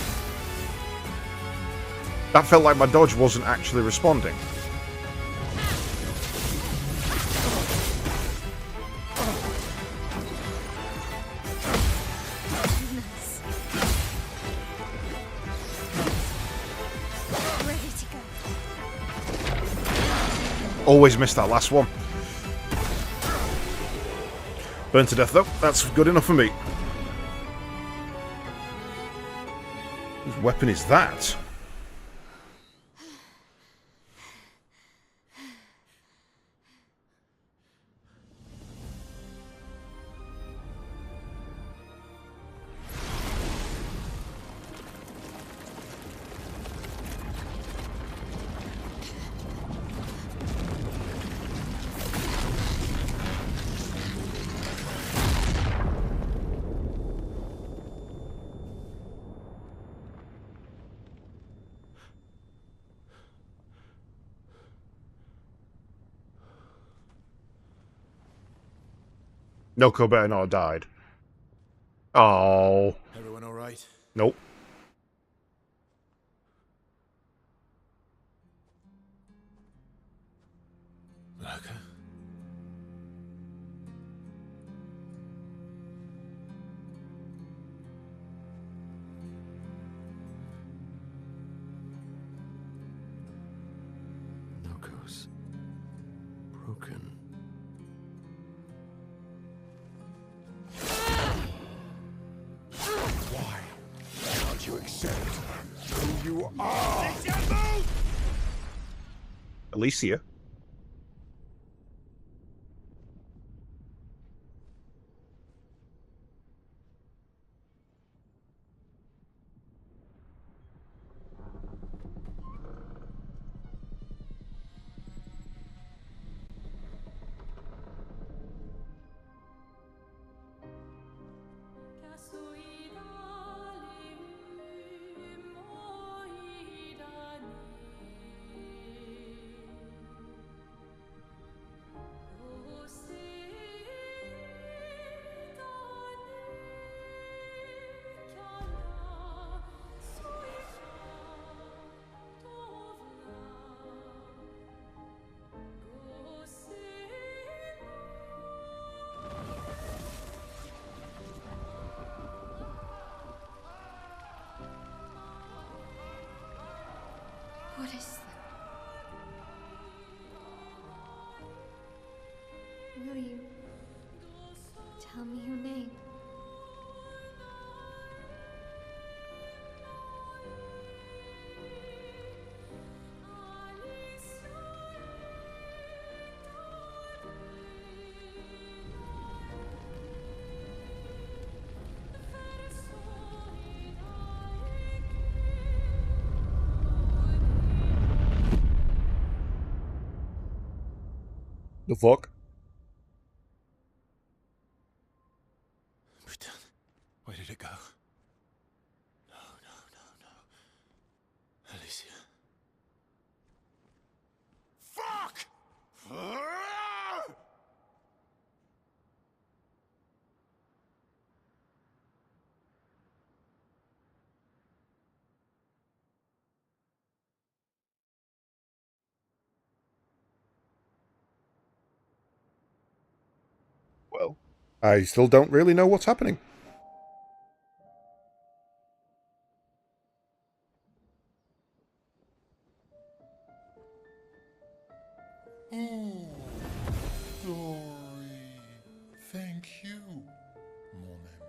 Speaker 1: That felt like my dodge wasn't actually responding.
Speaker 6: Nice. Ready to go.
Speaker 1: Always missed that last one. Burned to death though. That's good enough for me. Whose weapon is that? Noko better not have died. Oh.
Speaker 2: Everyone all right?
Speaker 1: Nope.
Speaker 2: Lurker?
Speaker 7: Noko's broken.
Speaker 10: Why can't you accept who you are?
Speaker 1: Alicia.
Speaker 6: What is that? Will you tell me your name?
Speaker 1: The fuck?
Speaker 2: Where did it go? No, no, no, no. Alicia. Fuck!
Speaker 1: Well, I still don't really know what's happening.
Speaker 8: Oh, sorry. Thank you, mon ami.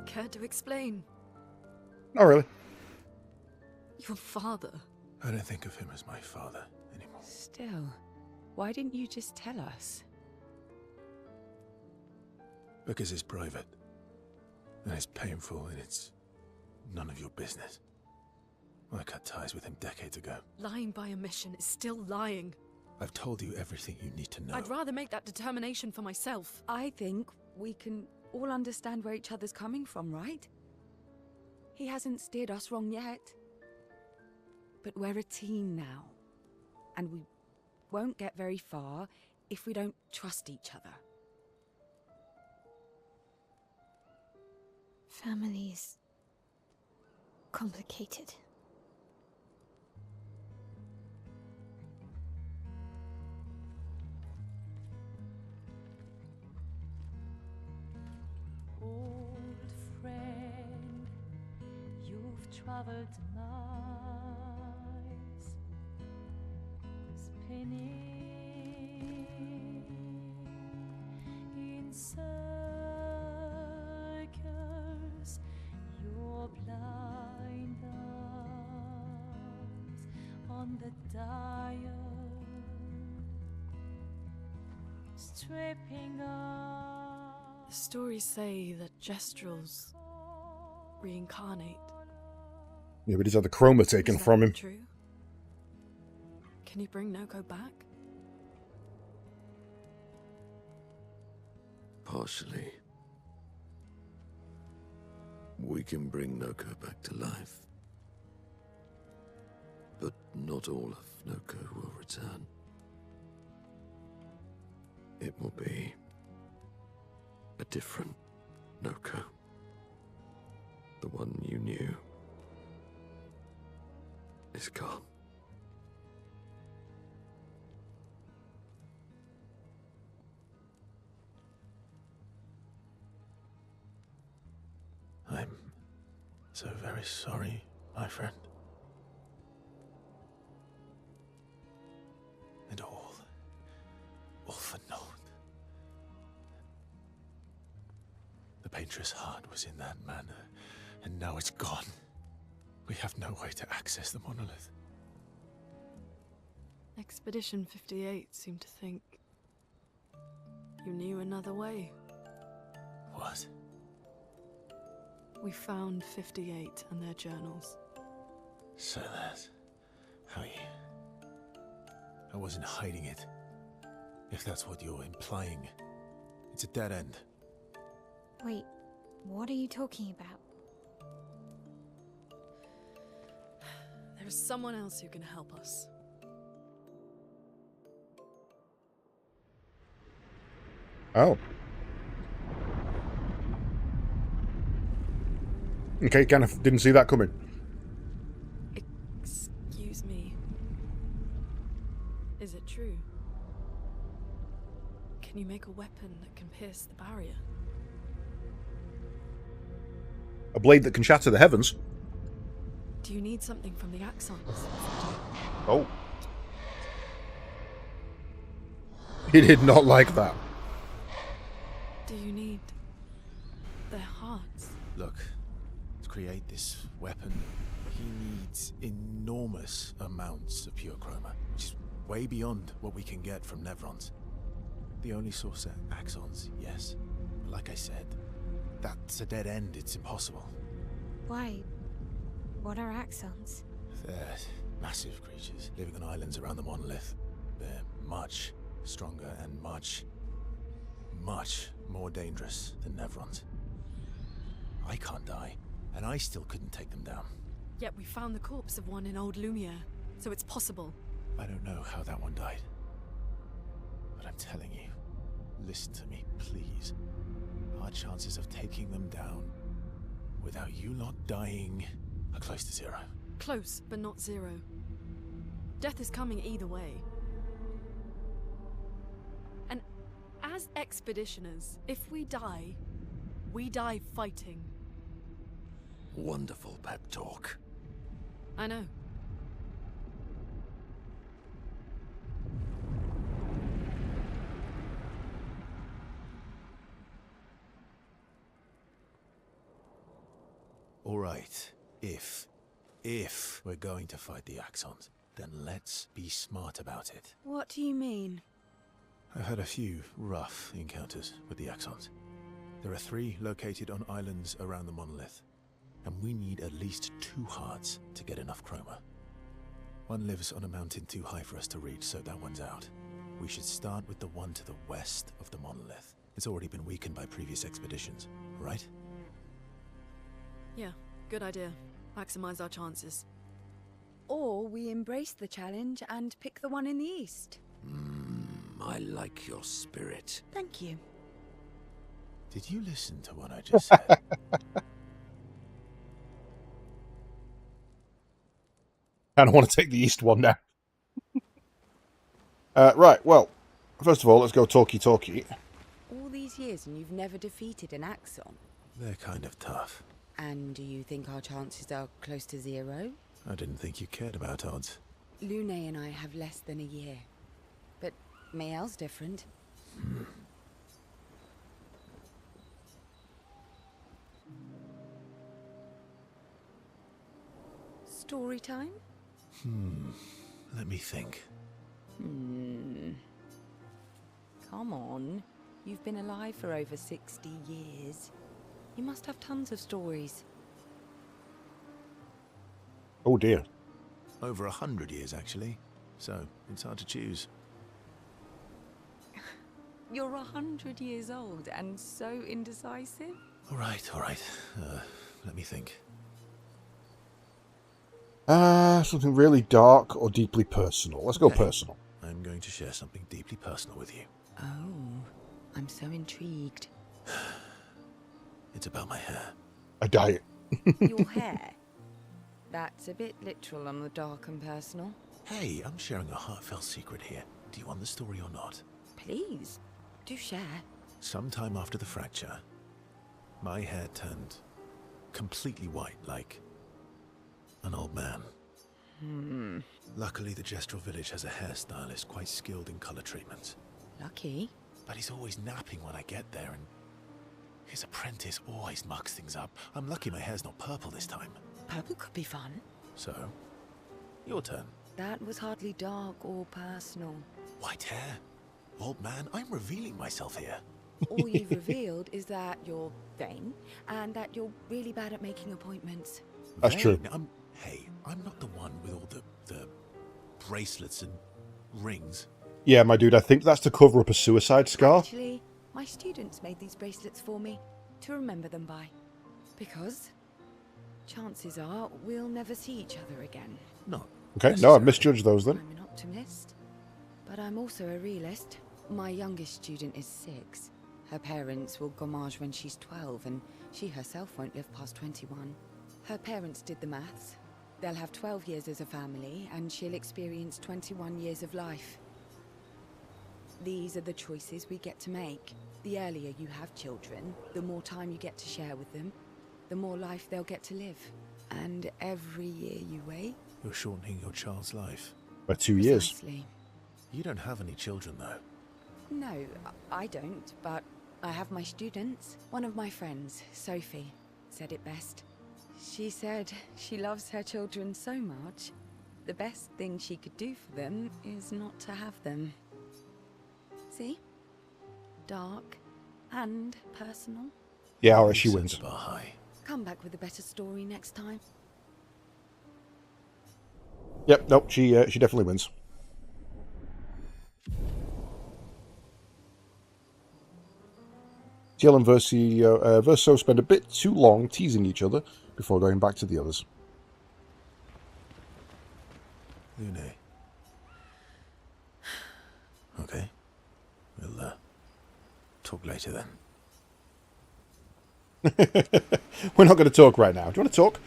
Speaker 3: Care to explain?
Speaker 1: Not really.
Speaker 3: Your father.
Speaker 2: I don't think of him as my father anymore.
Speaker 5: Still, why didn't you just tell us?
Speaker 2: Because it's private. And it's painful and it's none of your business. I cut ties with him decades ago.
Speaker 3: Lying by omission is still lying.
Speaker 2: I've told you everything you need to know.
Speaker 3: I'd rather make that determination for myself.
Speaker 5: I think we can all understand where each other's coming from, right? He hasn't steered us wrong yet. But we're a team now. And we won't get very far if we don't trust each other.
Speaker 6: Family's complicated.
Speaker 11: Old friend, you've traveled miles, spinning in circles. Your blind eyes on the dial, stripping off.
Speaker 3: The stories say that Gestrels reincarnate.
Speaker 1: Yeah, but he's had the chroma taken
Speaker 3: Is that
Speaker 1: from him.
Speaker 3: true? Can you bring Noko back?
Speaker 7: Partially. We can bring Noko back to life. But not all of Noko will return. It will be a different Noko. The one you knew is gone.
Speaker 2: I'm so very sorry, my friend. And all for naught. The painter's heart was in that manor, and now it's gone. We have no way to access the monolith.
Speaker 3: Expedition 58 seemed to think you knew another way.
Speaker 2: What?
Speaker 3: We found 58 and their journals.
Speaker 2: So that's how you... I wasn't hiding it. If that's what you're implying. It's a dead end.
Speaker 6: Wait, what are you talking about?
Speaker 3: There is someone else who can help us.
Speaker 1: Oh. Okay, kind of didn't see that coming.
Speaker 3: Excuse me. Is it true? Can you make a weapon that can pierce the barrier?
Speaker 1: A blade that can shatter the heavens.
Speaker 3: Do you need something from the Axons?
Speaker 1: Oh. He did not like that.
Speaker 3: Do you need their hearts?
Speaker 2: Look, to create this weapon, he needs enormous amounts of pure chroma, which is way beyond what we can get from Nevrons. The only source are Axons, yes. But like I said, that's a dead end. It's impossible.
Speaker 6: Why? What are Axons?
Speaker 2: They're massive creatures living on islands around the monolith. They're much stronger and much more dangerous than Nevrons. I can't die, and I still couldn't take them down.
Speaker 3: Yet we found the corpse of one in old Lumiere, so it's possible.
Speaker 2: I don't know how that one died. But I'm telling you, listen to me, please. Our chances of taking them down without you lot dying are close to zero.
Speaker 3: Close, but not zero. Death is coming either way. And as expeditioners, if we die fighting.
Speaker 7: Wonderful pep talk.
Speaker 3: I know.
Speaker 2: All right, if we're going to fight the Axons, then let's be smart about it.
Speaker 5: What do you mean?
Speaker 2: I've had a few rough encounters with the Axons. There are 3 located on islands around the monolith, and we need at least 2 hearts to get enough chroma. One lives on a mountain too high for us to reach, so that one's out. We should start with the one to the west of the monolith. It's already been weakened by previous expeditions, right?
Speaker 3: Yeah, good idea. Maximize our chances.
Speaker 5: Or we embrace the challenge and pick the one in the east.
Speaker 7: I like your spirit.
Speaker 5: Thank you.
Speaker 2: Did you listen to what I just said?
Speaker 1: I don't want to take the east one now. Right, well, first of all, let's go talkie-talkie.
Speaker 5: All these years and you've never defeated an Axon?
Speaker 2: They're kind of tough.
Speaker 5: And do you think our chances are close to zero?
Speaker 2: I didn't think you cared about odds.
Speaker 5: Lune and I have less than a year. But Mael's different. Story time?
Speaker 2: Let me think.
Speaker 5: Come on. You've been alive for over 60 years. You must have tons of stories.
Speaker 1: Oh dear.
Speaker 2: Over 100 years, actually. So, it's hard to choose.
Speaker 5: You're 100 years old and so indecisive?
Speaker 2: All right. Let me think.
Speaker 1: Something really dark or deeply personal. Let's go
Speaker 2: Okay.
Speaker 1: personal.
Speaker 2: I'm going to share something deeply personal with you.
Speaker 5: Oh, I'm so intrigued.
Speaker 2: It's about my hair.
Speaker 1: A diet.
Speaker 5: Your hair? That's a bit literal on the dark and personal.
Speaker 2: Hey, I'm sharing a heartfelt secret here. Do you want the story or not?
Speaker 5: Please, do share.
Speaker 2: Sometime after the fracture, my hair turned completely white, like an old man. Luckily, the Gestrel village has a hairstylist quite skilled in color treatments.
Speaker 5: Lucky.
Speaker 2: But he's always napping when I get there, and his apprentice always mucks things up. I'm lucky my hair's not purple this time.
Speaker 5: Purple could be fun.
Speaker 2: So, your turn.
Speaker 5: That was hardly dark or personal.
Speaker 2: White hair? Old man, I'm revealing myself here.
Speaker 5: All you've revealed is that you're vain, and that you're really bad at making appointments.
Speaker 1: That's true.
Speaker 2: Hey, I'm not the one with all the bracelets and rings.
Speaker 1: Yeah, my dude, I think that's to cover up a suicide scar.
Speaker 5: Actually, my students made these bracelets for me, to remember them by. Because chances are we'll never see each other again.
Speaker 2: No.
Speaker 1: Okay, no, I've misjudged those then.
Speaker 5: I'm an optimist, but I'm also a realist. My youngest student is 6. Her parents will gommage when she's 12, and she herself won't live past 21. Her parents did the maths. They'll have 12 years as a family, and she'll experience 21 years of life. These are the choices we get to make. The earlier you have children, the more time you get to share with them, the more life they'll get to live. And every year you wait...
Speaker 2: You're shortening your child's life.
Speaker 1: By 2 years.
Speaker 5: Precisely.
Speaker 2: You don't have any children, though.
Speaker 5: No, I don't, but I have my students. One of my friends, Sophie, said it best. She said she loves her children so much, the best thing she could do for them is not to have them. See? Dark and personal.
Speaker 1: Yeah, alright, she
Speaker 2: Set
Speaker 1: wins.
Speaker 2: the bar high.
Speaker 5: Come back with a better story next time.
Speaker 1: Yep, nope, she definitely wins. Jill and Verso spend a bit too long teasing each other before going back to the others.
Speaker 2: Lune. Okay. We'll talk later then.
Speaker 1: We're not going to talk right now. Do you want to talk?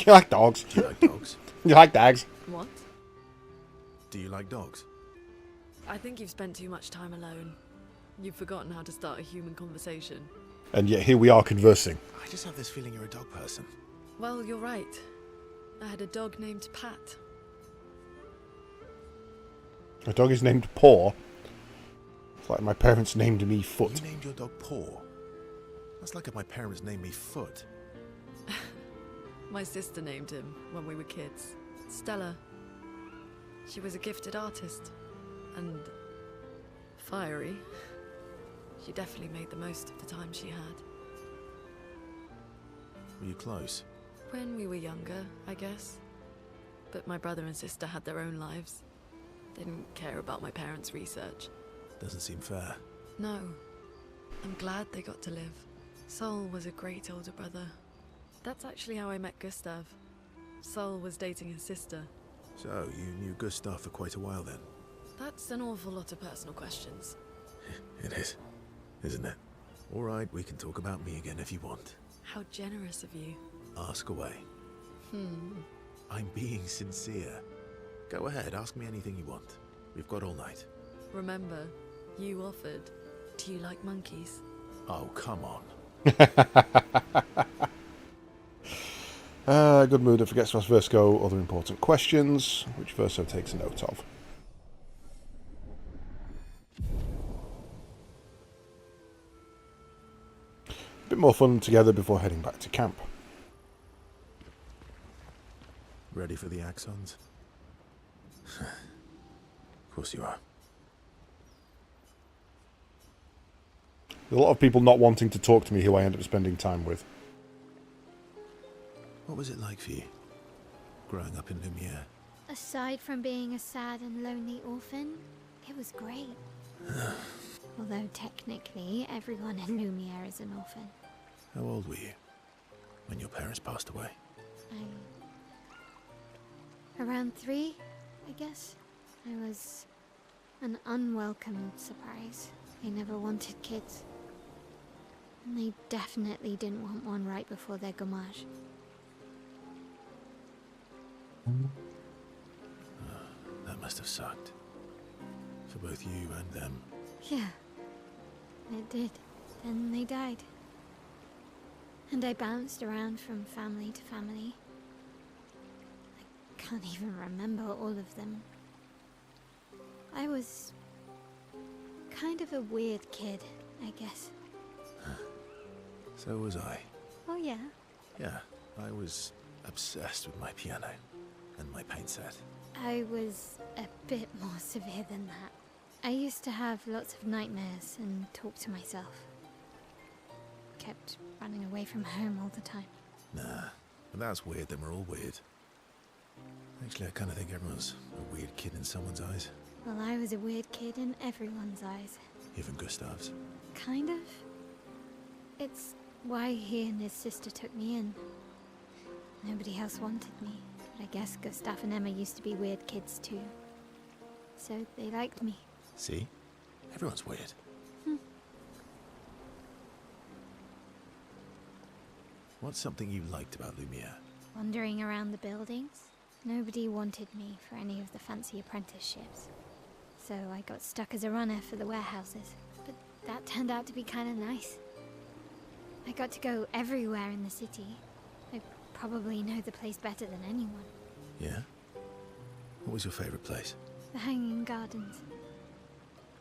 Speaker 1: You like dogs?
Speaker 2: Do you like dogs?
Speaker 1: You like dogs?
Speaker 3: What?
Speaker 2: Do you like dogs?
Speaker 3: I think you've spent too much time alone. You've forgotten how to start a human conversation.
Speaker 1: And yet here we are conversing.
Speaker 2: I just have this feeling you're a dog person.
Speaker 3: Well, you're right. I had a dog named Pat.
Speaker 1: My dog is named Paw. It's like my parents named me Foot.
Speaker 2: You named your dog Paw? That's like if my parents named me Foot.
Speaker 3: My sister named him when we were kids. Stella. She was a gifted artist. And fiery. She definitely made the most of the time she had.
Speaker 2: Were you close?
Speaker 3: When we were younger, I guess. But my brother and sister had their own lives. They didn't care about my parents' research.
Speaker 2: Doesn't seem fair.
Speaker 3: No. I'm glad they got to live. Sol was a great older brother. That's actually how I met Gustav. Sol was dating his sister.
Speaker 2: So, you knew Gustav for quite a while then?
Speaker 3: That's an awful lot of personal questions.
Speaker 2: It is, isn't it? Alright, we can talk about me again if you want.
Speaker 3: How generous of you.
Speaker 2: Ask away. I'm being sincere. Go ahead, ask me anything you want. We've got all night.
Speaker 3: Remember, you offered. Do you like monkeys?
Speaker 2: Oh, come on.
Speaker 1: Good mood that forgets to ask Verso other important questions, which Verso takes a note of. A bit more fun together before heading back to camp.
Speaker 2: Ready for the axons? Of course you are.
Speaker 1: There's a lot of people not wanting to talk to me who I end up spending time with.
Speaker 2: What was it like for you, growing up in Lumiere?
Speaker 6: Aside from being a sad and lonely orphan, it was great. Although technically, everyone in Lumiere is an orphan.
Speaker 2: How old were you when your parents passed away?
Speaker 6: Around 3, I guess. I was an unwelcome surprise. They never wanted kids. And they definitely didn't want one right before their gommage.
Speaker 2: That must have sucked. For both you and them.
Speaker 6: Yeah, it did. Then they died. And I bounced around from family to family. I can't even remember all of them. I was kind of a weird kid, I guess.
Speaker 2: So was I.
Speaker 6: Oh yeah?
Speaker 2: Yeah, I was obsessed with my piano and my paint set.
Speaker 6: I was a bit more severe than that. I used to have lots of nightmares and talk to myself. Kept running away from home all the time.
Speaker 2: Nah, if that's weird, then we're all weird. Actually, I kind of think everyone's a weird kid in someone's eyes.
Speaker 6: Well, I was a weird kid in everyone's eyes.
Speaker 2: Even Gustav's.
Speaker 6: Kind of. It's why he and his sister took me in. Nobody else wanted me. But I guess Gustav and Emma used to be weird kids too. So they liked me.
Speaker 2: See? Everyone's weird. What's something you liked about Lumiere?
Speaker 6: Wandering around the buildings. Nobody wanted me for any of the fancy apprenticeships. So I got stuck as a runner for the warehouses. But that turned out to be kind of nice. I got to go everywhere in the city. I probably know the place better than anyone.
Speaker 2: Yeah? What was your favorite place?
Speaker 6: The Hanging Gardens.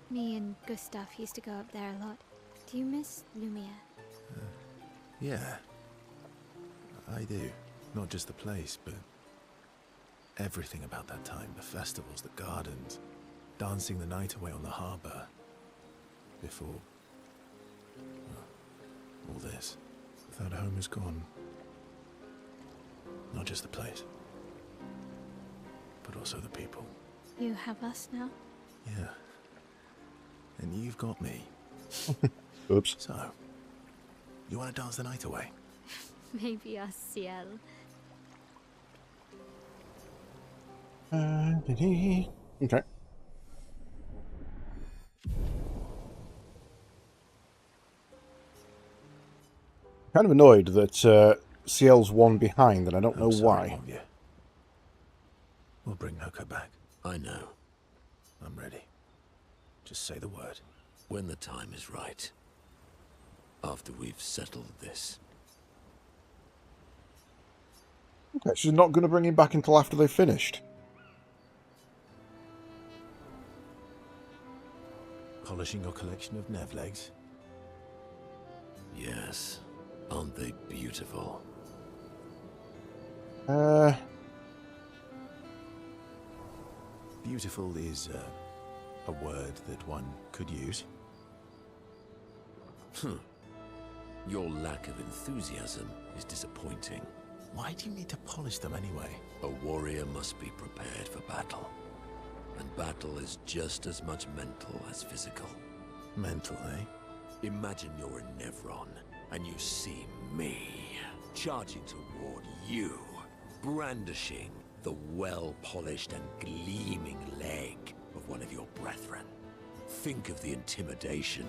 Speaker 6: Me and Gustav used to go up there a lot. Do you miss Lumiere?
Speaker 2: Yeah. I do. Not just the place, but everything about that time. The festivals, the gardens, dancing the night away on the harbour. Before... well, all this. Without home is gone. Not just the place, but also the people.
Speaker 6: You have us now?
Speaker 2: Yeah. And you've got me.
Speaker 1: Oops.
Speaker 2: So, you want to dance the night away?
Speaker 6: Maybe us, Ciel.
Speaker 1: Okay. Kind of annoyed that Ciel's one behind, and I don't know
Speaker 2: sorry,
Speaker 1: why.
Speaker 2: won't you? We'll bring Noko back.
Speaker 7: I know.
Speaker 2: I'm ready. Just say the word.
Speaker 7: When the time is right. After we've settled this.
Speaker 1: Okay, she's not going to bring him back until after they've finished.
Speaker 2: Polishing your collection of Nev legs?
Speaker 7: Yes. Aren't they beautiful?
Speaker 2: Beautiful is a word that one could use.
Speaker 7: Your lack of enthusiasm is disappointing.
Speaker 2: Why do you need to polish them anyway?
Speaker 7: A warrior must be prepared for battle. And battle is just as much mental as physical.
Speaker 2: Mental, eh?
Speaker 7: Imagine you're a Nevron, and you see me, charging toward you, brandishing the well-polished and gleaming leg of one of your brethren. Think of the intimidation.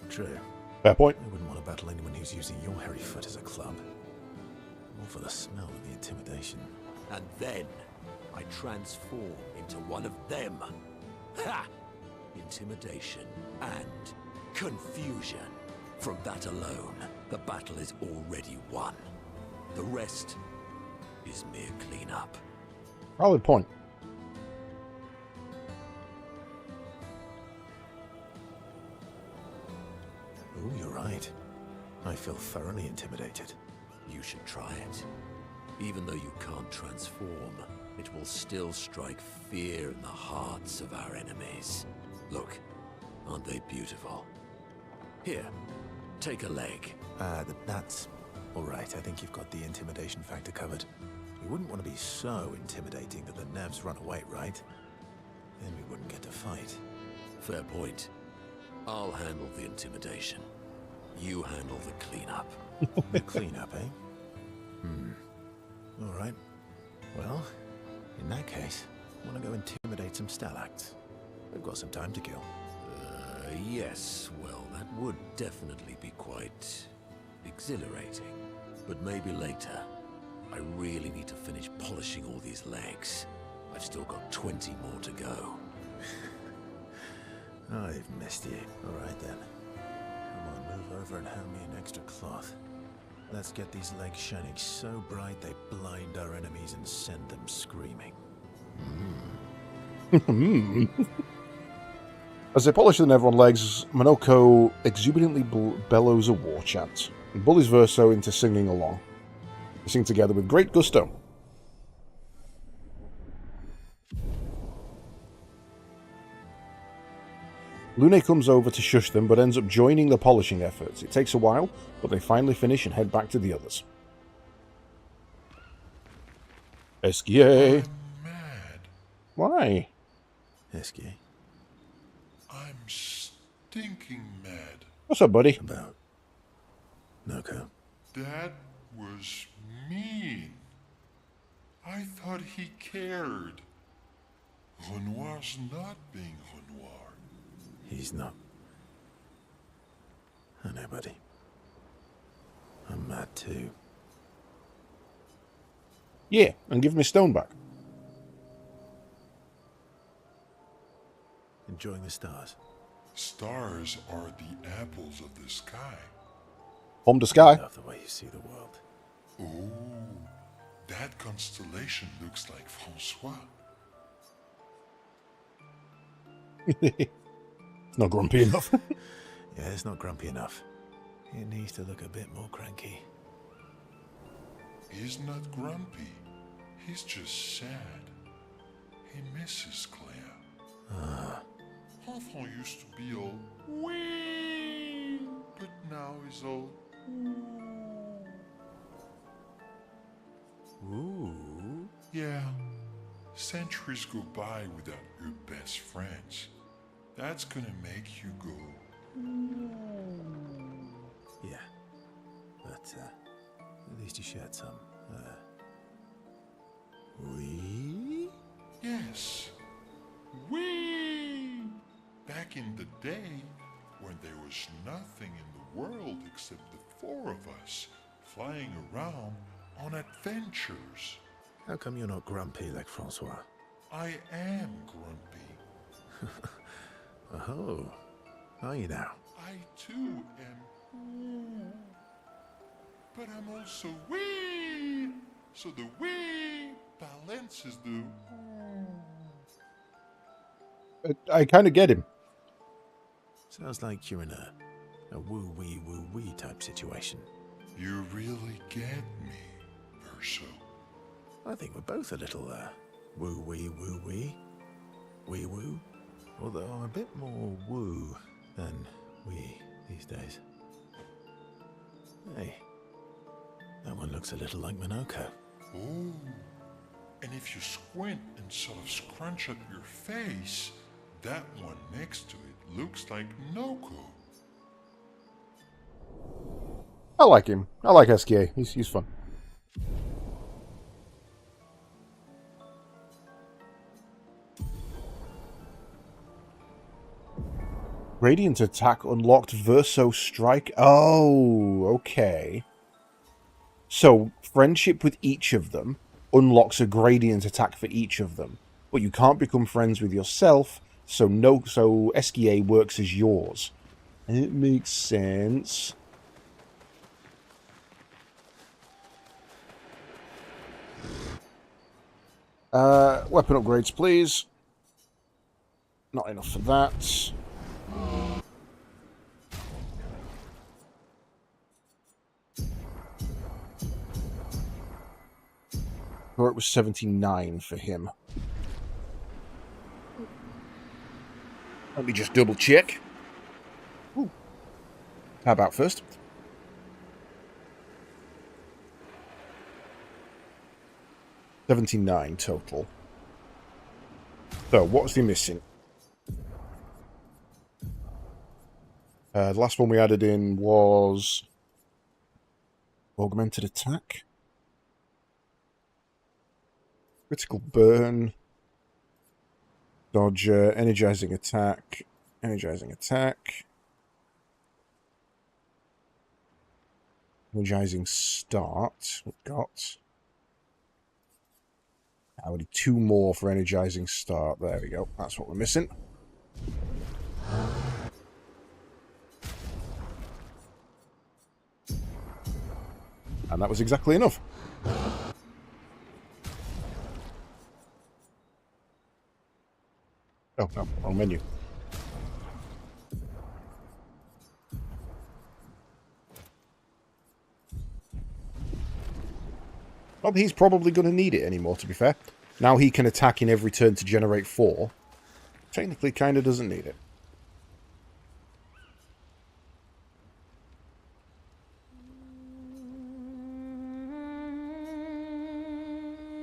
Speaker 2: True.
Speaker 1: Fair point.
Speaker 2: I wouldn't want to battle anyone who's using your hairy foot as a club. Or for the smell of the intimidation.
Speaker 7: And then I transform into one of them. Ha! Intimidation and confusion. From that alone, the battle is already won. The rest is mere cleanup.
Speaker 1: Valid point.
Speaker 2: Oh, you're right. I feel thoroughly intimidated.
Speaker 7: You should try it. Even though you can't transform, it will still strike fear in the hearts of our enemies. Look, aren't they beautiful? Here, take a leg.
Speaker 2: That's... alright, I think you've got the intimidation factor covered. We wouldn't want to be so intimidating that the Nevs run away, right? Then we wouldn't get to fight.
Speaker 7: Fair point. I'll handle the intimidation. You handle the cleanup.
Speaker 2: The cleanup, eh? Alright. Well, in that case, I want to go intimidate some Stalacts. We've got some time to kill.
Speaker 7: Yes, well, that would definitely be quite exhilarating. But maybe later. I really need to finish polishing all these legs. I've still got 20 more to go.
Speaker 2: I've missed you. Alright then. Come on, move over and hand me an extra cloth. Let's get these legs shining so bright they blind our enemies and send them screaming.
Speaker 1: As they polish the Nevron legs, Monoko exuberantly bellows a war chant and bullies Verso into singing along. They sing together with great gusto. Lune comes over to shush them, but ends up joining the polishing efforts. It takes a while, but they finally finish and head back to the others. Esquier.
Speaker 8: I'm mad.
Speaker 1: Why?
Speaker 2: Esky,
Speaker 8: I'm stinking mad.
Speaker 1: What's up, buddy?
Speaker 2: about Noko.
Speaker 8: That was mean. I thought he cared. Renoir's not being Renoir.
Speaker 2: He's not. I know, buddy. I'm mad too.
Speaker 1: Yeah, and give me stone back.
Speaker 2: Enjoying the stars.
Speaker 8: Stars are the apples of the sky.
Speaker 1: Home to
Speaker 2: I
Speaker 1: sky.
Speaker 2: love the way you see the world.
Speaker 8: Oh, that constellation looks like Francois.
Speaker 1: It's not grumpy enough.
Speaker 2: Yeah, it's not grumpy enough. It needs to look a bit more cranky.
Speaker 8: He's not grumpy. He's just sad. He misses Claire. Enfant used to be all wee, but now he's all
Speaker 2: Ooh.
Speaker 8: yeah. Centuries go by without your best friends. That's gonna make you go.
Speaker 2: Yeah. But, at least you shared some. We?
Speaker 8: Yes. Wee! Back in the day, when there was nothing in the world except the four of us flying around on adventures.
Speaker 2: How come you're not grumpy like Francois?
Speaker 8: I am grumpy.
Speaker 2: Oh. Are you now?
Speaker 8: I too am. But I'm also wee! So the wee balances the.
Speaker 1: I kind of get him.
Speaker 2: Sounds like you're in a woo-wee type situation.
Speaker 8: You really get me, Verso.
Speaker 2: I think we're both a little, woo-wee. Wee-woo. Although I'm a bit more woo than we these days. Hey, that one looks a little like Monoko.
Speaker 8: Oh, and if you squint and sort of scrunch up your face, that one next to it looks like Noko.
Speaker 1: I like him. I like SKA. He's fun. Radiant attack unlocked Verso strike. Oh, okay. So, friendship with each of them unlocks a gradient attack for each of them. But you can't become friends with yourself, so SKA works as yours. It makes sense. Weapon upgrades, please. Not enough for that. Or it was 79 for him. Let me just double check. Ooh. How about first? 79 total. So, what's he missing? The last one we added in was augmented attack, critical burn, dodge, energizing attack, energizing start. We've got. I would need 2 more for energizing start. There we go. That's what we're missing. And that was exactly enough. Oh, no. Wrong menu. Well, he's probably going to need it anymore, to be fair. Now he can attack in every turn to generate 4. Technically, kind of doesn't need it.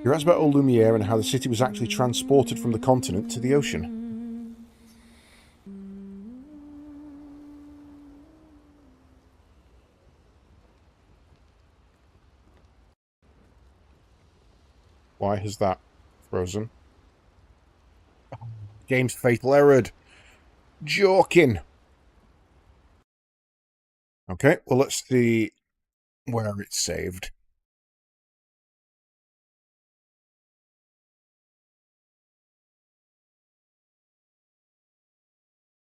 Speaker 1: You're asked about old Lumiere and how the city was actually transported from the continent to the ocean. Why has that frozen? Game's fatal errored. Joking. Okay, well, let's see where it's saved.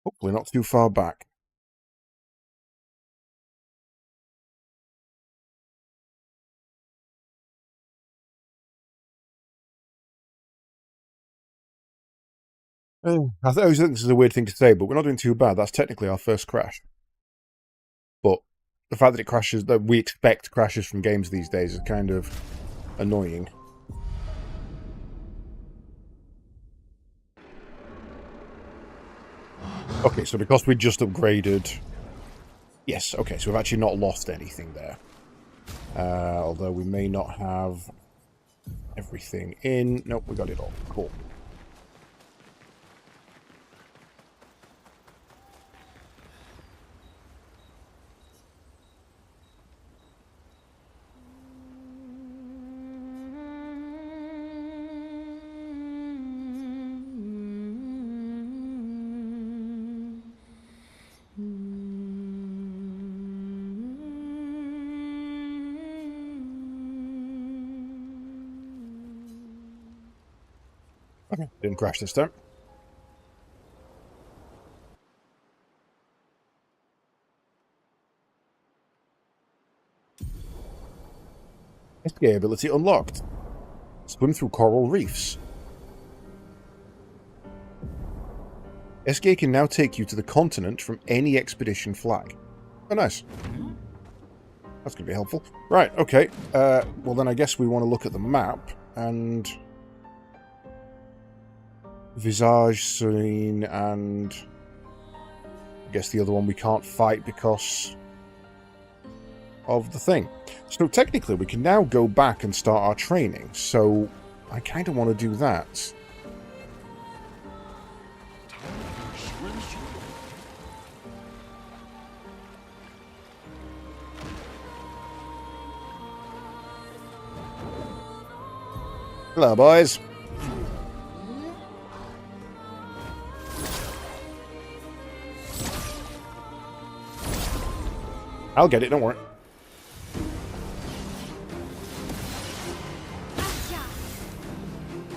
Speaker 1: Hopefully not too far back. I always think this is a weird thing to say, but we're not doing too bad. That's technically our first crash. But the fact that it crashes, that we expect crashes from games these days, is kind of annoying. Okay, so because we just upgraded... Yes, okay, so we've actually not lost anything there. Although we may not have everything in. Nope, we got it all. Cool. Okay, didn't crash this time. Escape ability unlocked. Swim through coral reefs. Escape can now take you to the continent from any expedition flag. Oh, nice. That's going to be helpful. Right, okay. Well, then I guess we want to look at the map and... Visage Serene and... I guess the other one we can't fight because of the thing. So technically we can now go back and start our training. So I kind of want to do that. Hello, boys. I'll get it, don't worry.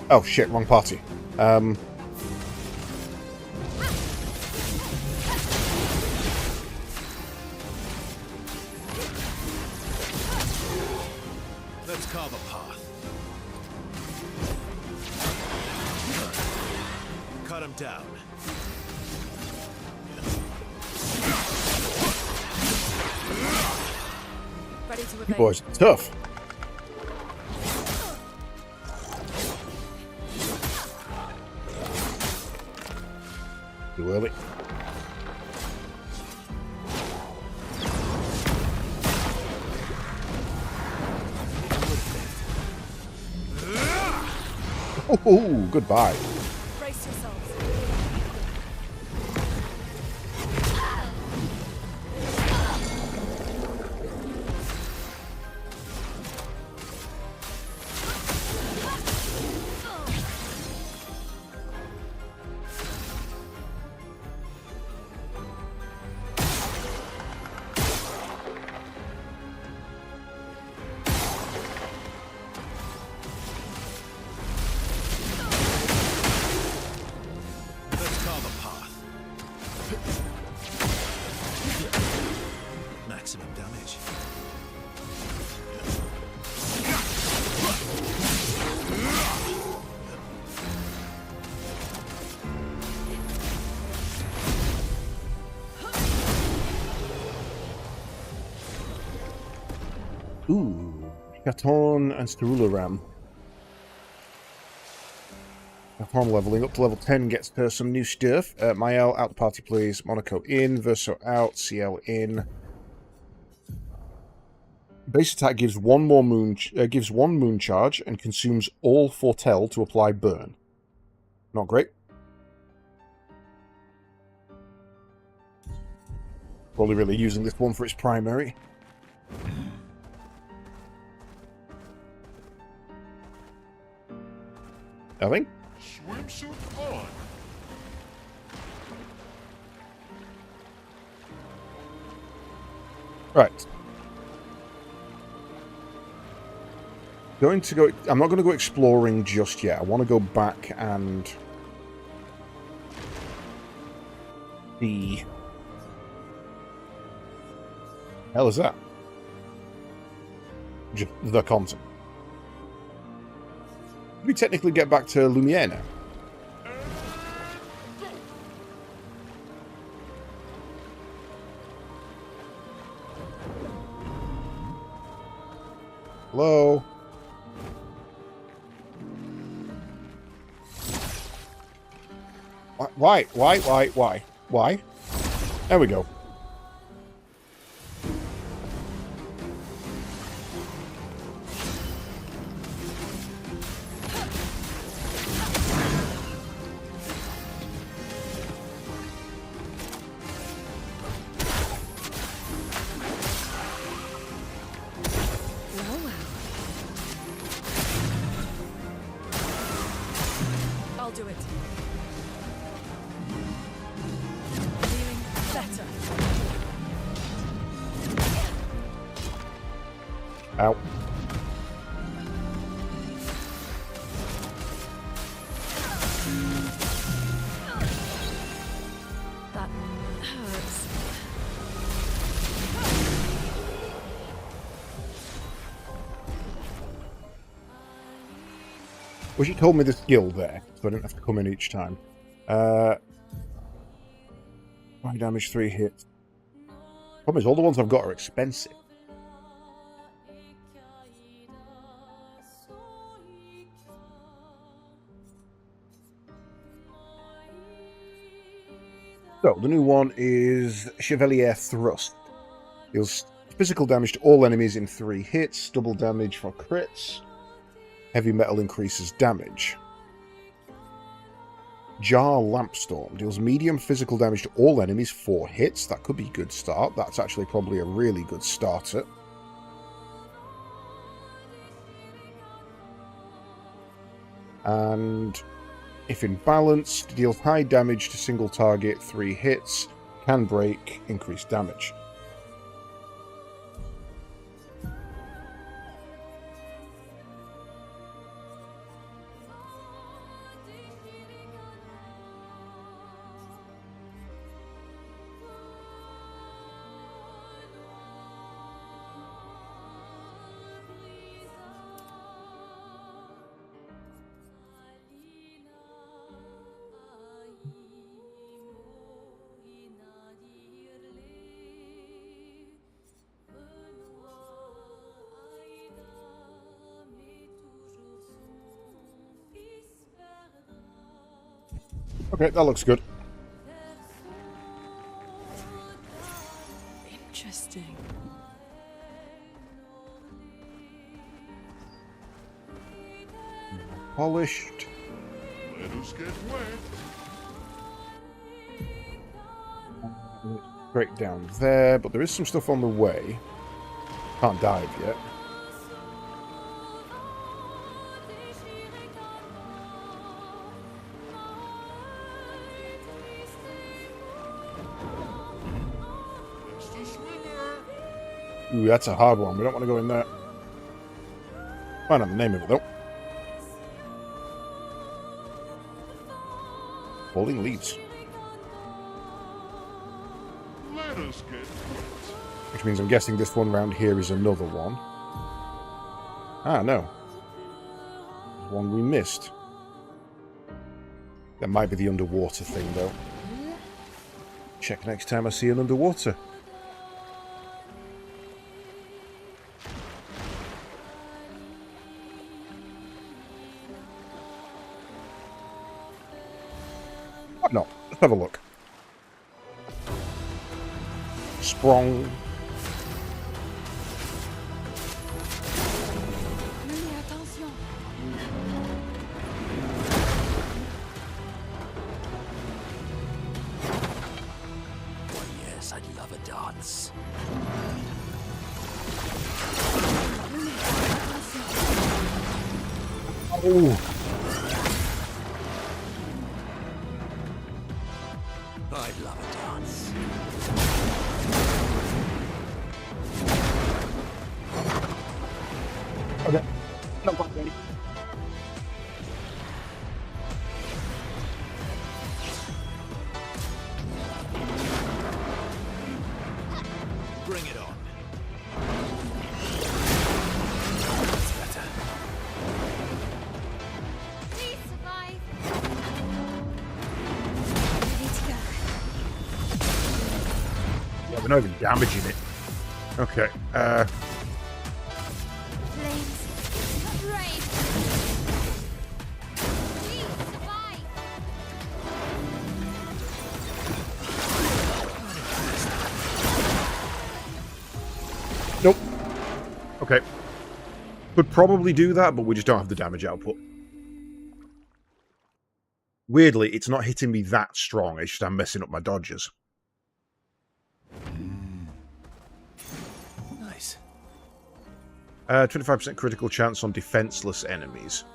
Speaker 1: Oh shit, wrong party.
Speaker 2: Let's carve a path. Cut him down.
Speaker 3: Ready to
Speaker 1: You
Speaker 3: evade.
Speaker 1: boys are tough. Too early. Oh, goodbye.
Speaker 3: Brace yourselves.
Speaker 2: Let's carve a path. Maximum damage.
Speaker 1: Ooh. Katon and Sterularam. Katon leveling up to level 10 gets her some new stuff. Mael out the party please. Monaco in. Verso out. CL in. Base attack gives one moon charge and consumes all Foretell to apply burn. Not great. Probably really using this one for its primary. Nothing?
Speaker 8: Swimsuit on.
Speaker 1: Right. I'm not going to go exploring just yet. I want to go back and the hell is that? Just the content. We technically get back to Lumiere now. Hello? Why? Why? There we go.
Speaker 3: I'll do it. Feeling better.
Speaker 1: Ow.
Speaker 3: That hurts.
Speaker 1: Well, she told me the skill there, so I didn't have to come in each time. 5 damage, 3 hits. Problem is, all the ones I've got are expensive. So, the new one is Chevalier Thrust. Deals physical damage to all enemies in 3 hits, double damage for crits. Heavy metal increases damage. Jar Lampstorm deals medium physical damage to all enemies, 4 hits. That could be a good start. That's actually probably a really good starter. And if in balance, deals high damage to single target, 3 hits. Can break, increased damage. Okay, that looks good.
Speaker 3: Interesting.
Speaker 1: Polished.
Speaker 8: Let us get wet.
Speaker 1: Straight down there, but there is some stuff on the way. Can't dive yet.
Speaker 8: That's the swimmer.
Speaker 1: Ooh, that's a hard one. We don't want to go in there. Find out the name of it, though. Falling leaves.
Speaker 8: Let us get wet.
Speaker 1: Which means I'm guessing this one round here is another one. Ah, no. There's one we missed. That might be the underwater thing, though. Check next time I see an underwater. Why not? Let's have a look. Sprung.
Speaker 5: Lumiere, attention.
Speaker 7: Why, yes, I'd love a dance.
Speaker 1: Oh,
Speaker 7: I'd love a dance.
Speaker 1: okay. Not quite ready.
Speaker 2: Bring it on.
Speaker 6: Please survive. Ready to go.
Speaker 1: Yeah, we're not even damaging it. Okay,
Speaker 6: Flames. Rain. Please survive.
Speaker 1: nope. Okay. Could probably do that, but we just don't have the damage output. Weirdly, it's not hitting me that strong, it's just I'm messing up my dodges.
Speaker 2: Nice.
Speaker 1: 25% critical chance on defenseless enemies.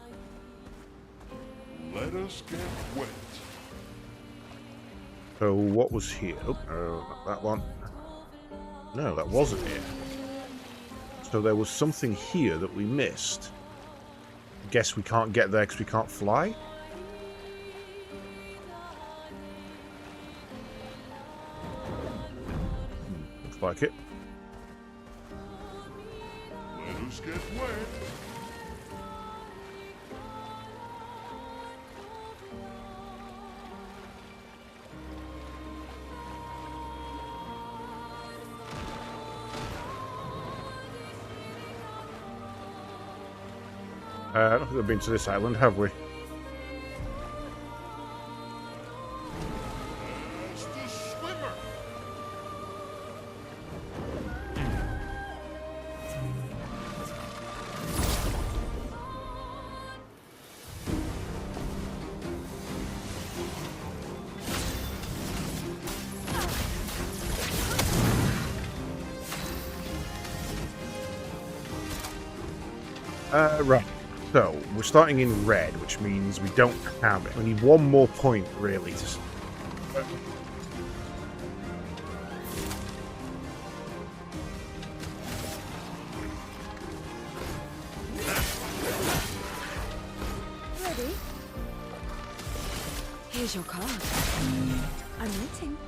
Speaker 8: Let us get wet.
Speaker 1: So what was here? Oh, no, not that one. No, that wasn't here. So there was something here that we missed. Guess we can't get there because we can't fly? Looks like it.
Speaker 8: Let us get wet.
Speaker 1: I don't think we've been to this island, have we?
Speaker 8: That's the swimmer.
Speaker 1: Right. So, we're starting in red, which means we don't have it. We need one more point, really, to...
Speaker 5: Ready? Here's your card. I'm waiting.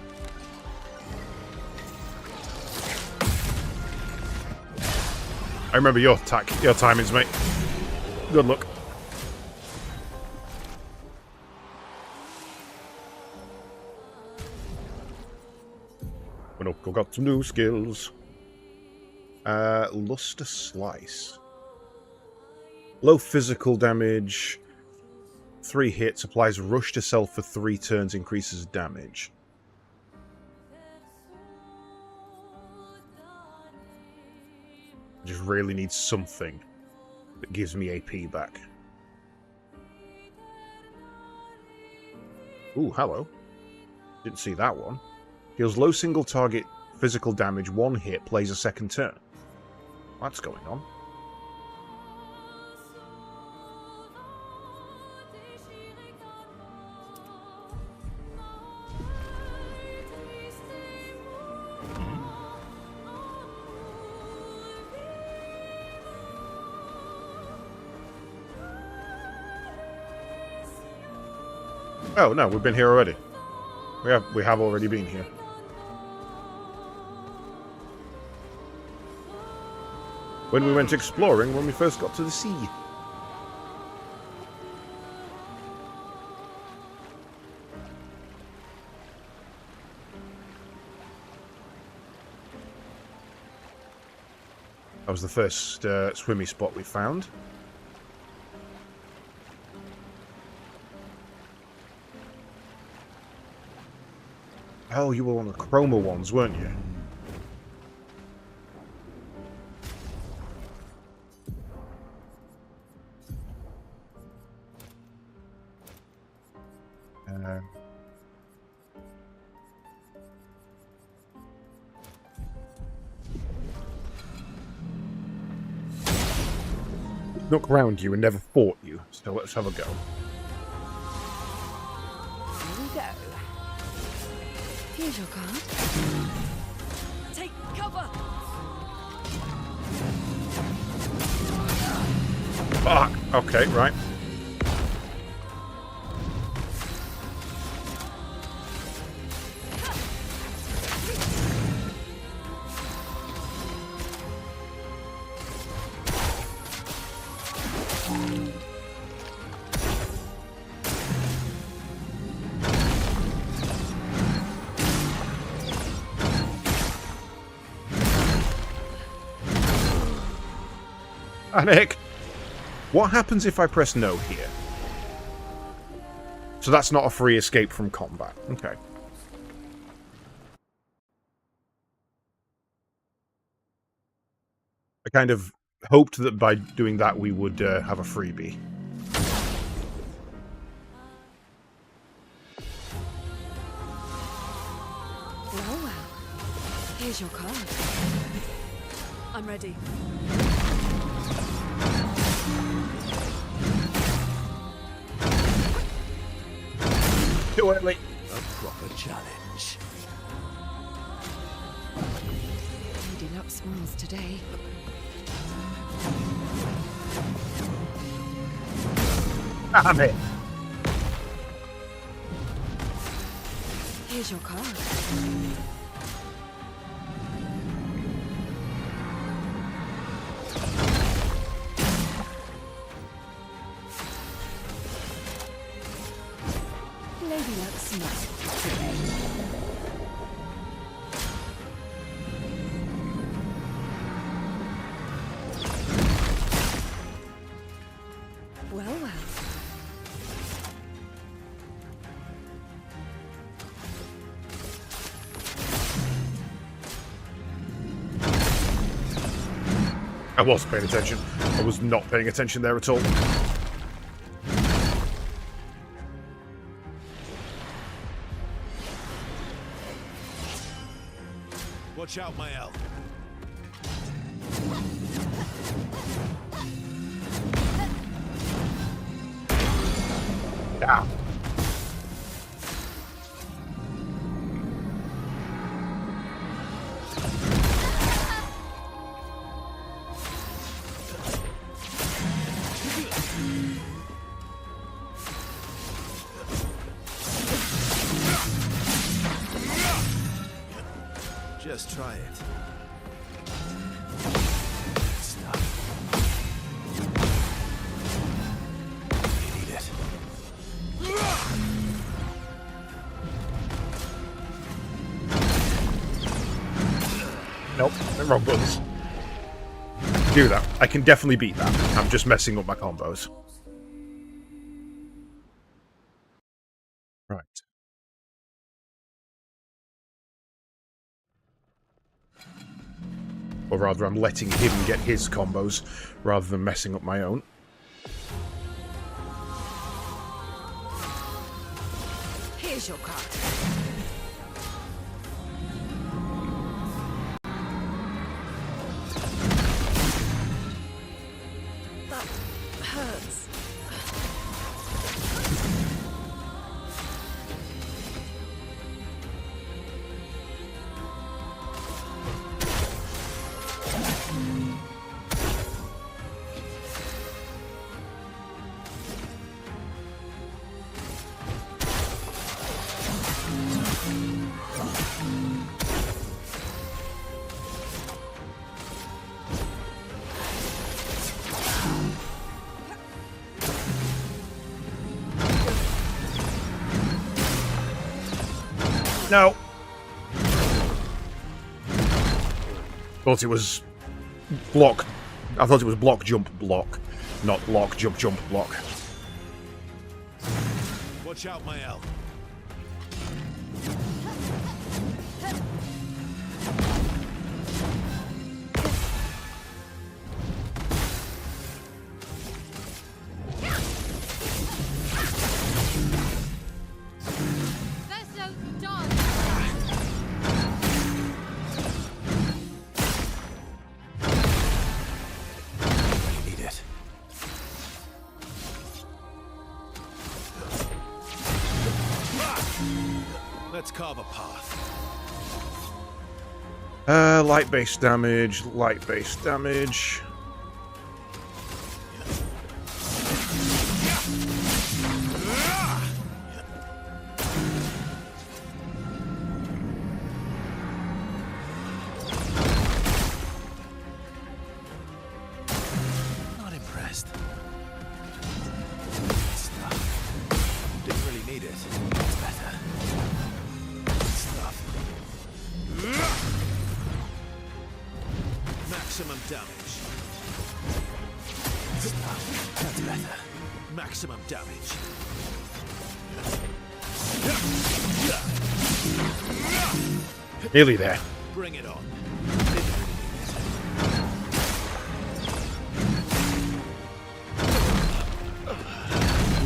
Speaker 1: I remember your timings, mate. Good luck. When Uncle got some new skills. Luster Slice. Low physical damage. 3 hits, applies rush to self for 3 turns, increases damage. Just really need something that gives me AP back. Ooh, hello. Didn't see that one. Deals low single target physical damage, 1 hit, plays a second turn. What's going on? Oh no, we've been here already. We have already been here. When we went exploring when we first got to the sea. That was the first swimmy spot we found. Oh, you were on the chroma ones, weren't you? Snuck round you and never fought you, so let's have a go.
Speaker 5: Here we go. Here's your card.
Speaker 3: Take cover!
Speaker 1: Fuck! Okay, right. Panic! What happens if I press no here? So that's not a free escape from combat. Okay. I kind of hoped that by doing that we would have a freebie.
Speaker 5: Well, well. Here's your card.
Speaker 3: I'm ready.
Speaker 1: Too early.
Speaker 7: A proper challenge.
Speaker 5: Lady Luck smiles today.
Speaker 1: Damn it.
Speaker 5: Here's your card. Lady Luck smiles today. Well, well.
Speaker 1: I was paying attention. I was not paying attention there at all.
Speaker 2: Watch out, my elf.
Speaker 1: Damn.
Speaker 2: Just try it. Stop. You need it.
Speaker 1: Nope, wrong buttons. Do that. I can definitely beat that. I'm just messing up my combos. Right. Or rather, I'm letting him get his combos, rather than messing up my own.
Speaker 5: Here's your card. That hurts.
Speaker 1: No. Thought it was block. I thought it was block, jump, block. Not block, jump, jump, block.
Speaker 2: Watch out, my elf. Let's carve a path.
Speaker 1: Light base damage, light base damage.
Speaker 2: Not impressed. Stuff. Didn't really need it. It's better. Stuff. Maximum damage. Stuff. That's better. Maximum damage.
Speaker 1: Nearly there.
Speaker 2: Bring it on.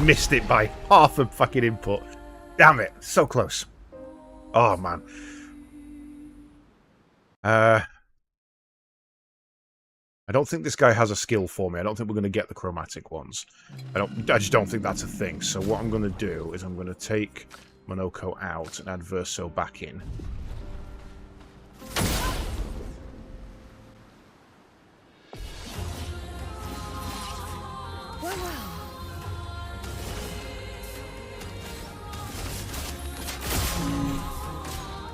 Speaker 1: Missed it by half a fucking input. Damn it. So close. Oh, man. I don't think this guy has a skill for me. I don't think we're going to get the chromatic ones. I just don't think that's a thing. So what I'm going to do is I'm going to take Monoko out and add Verso back in.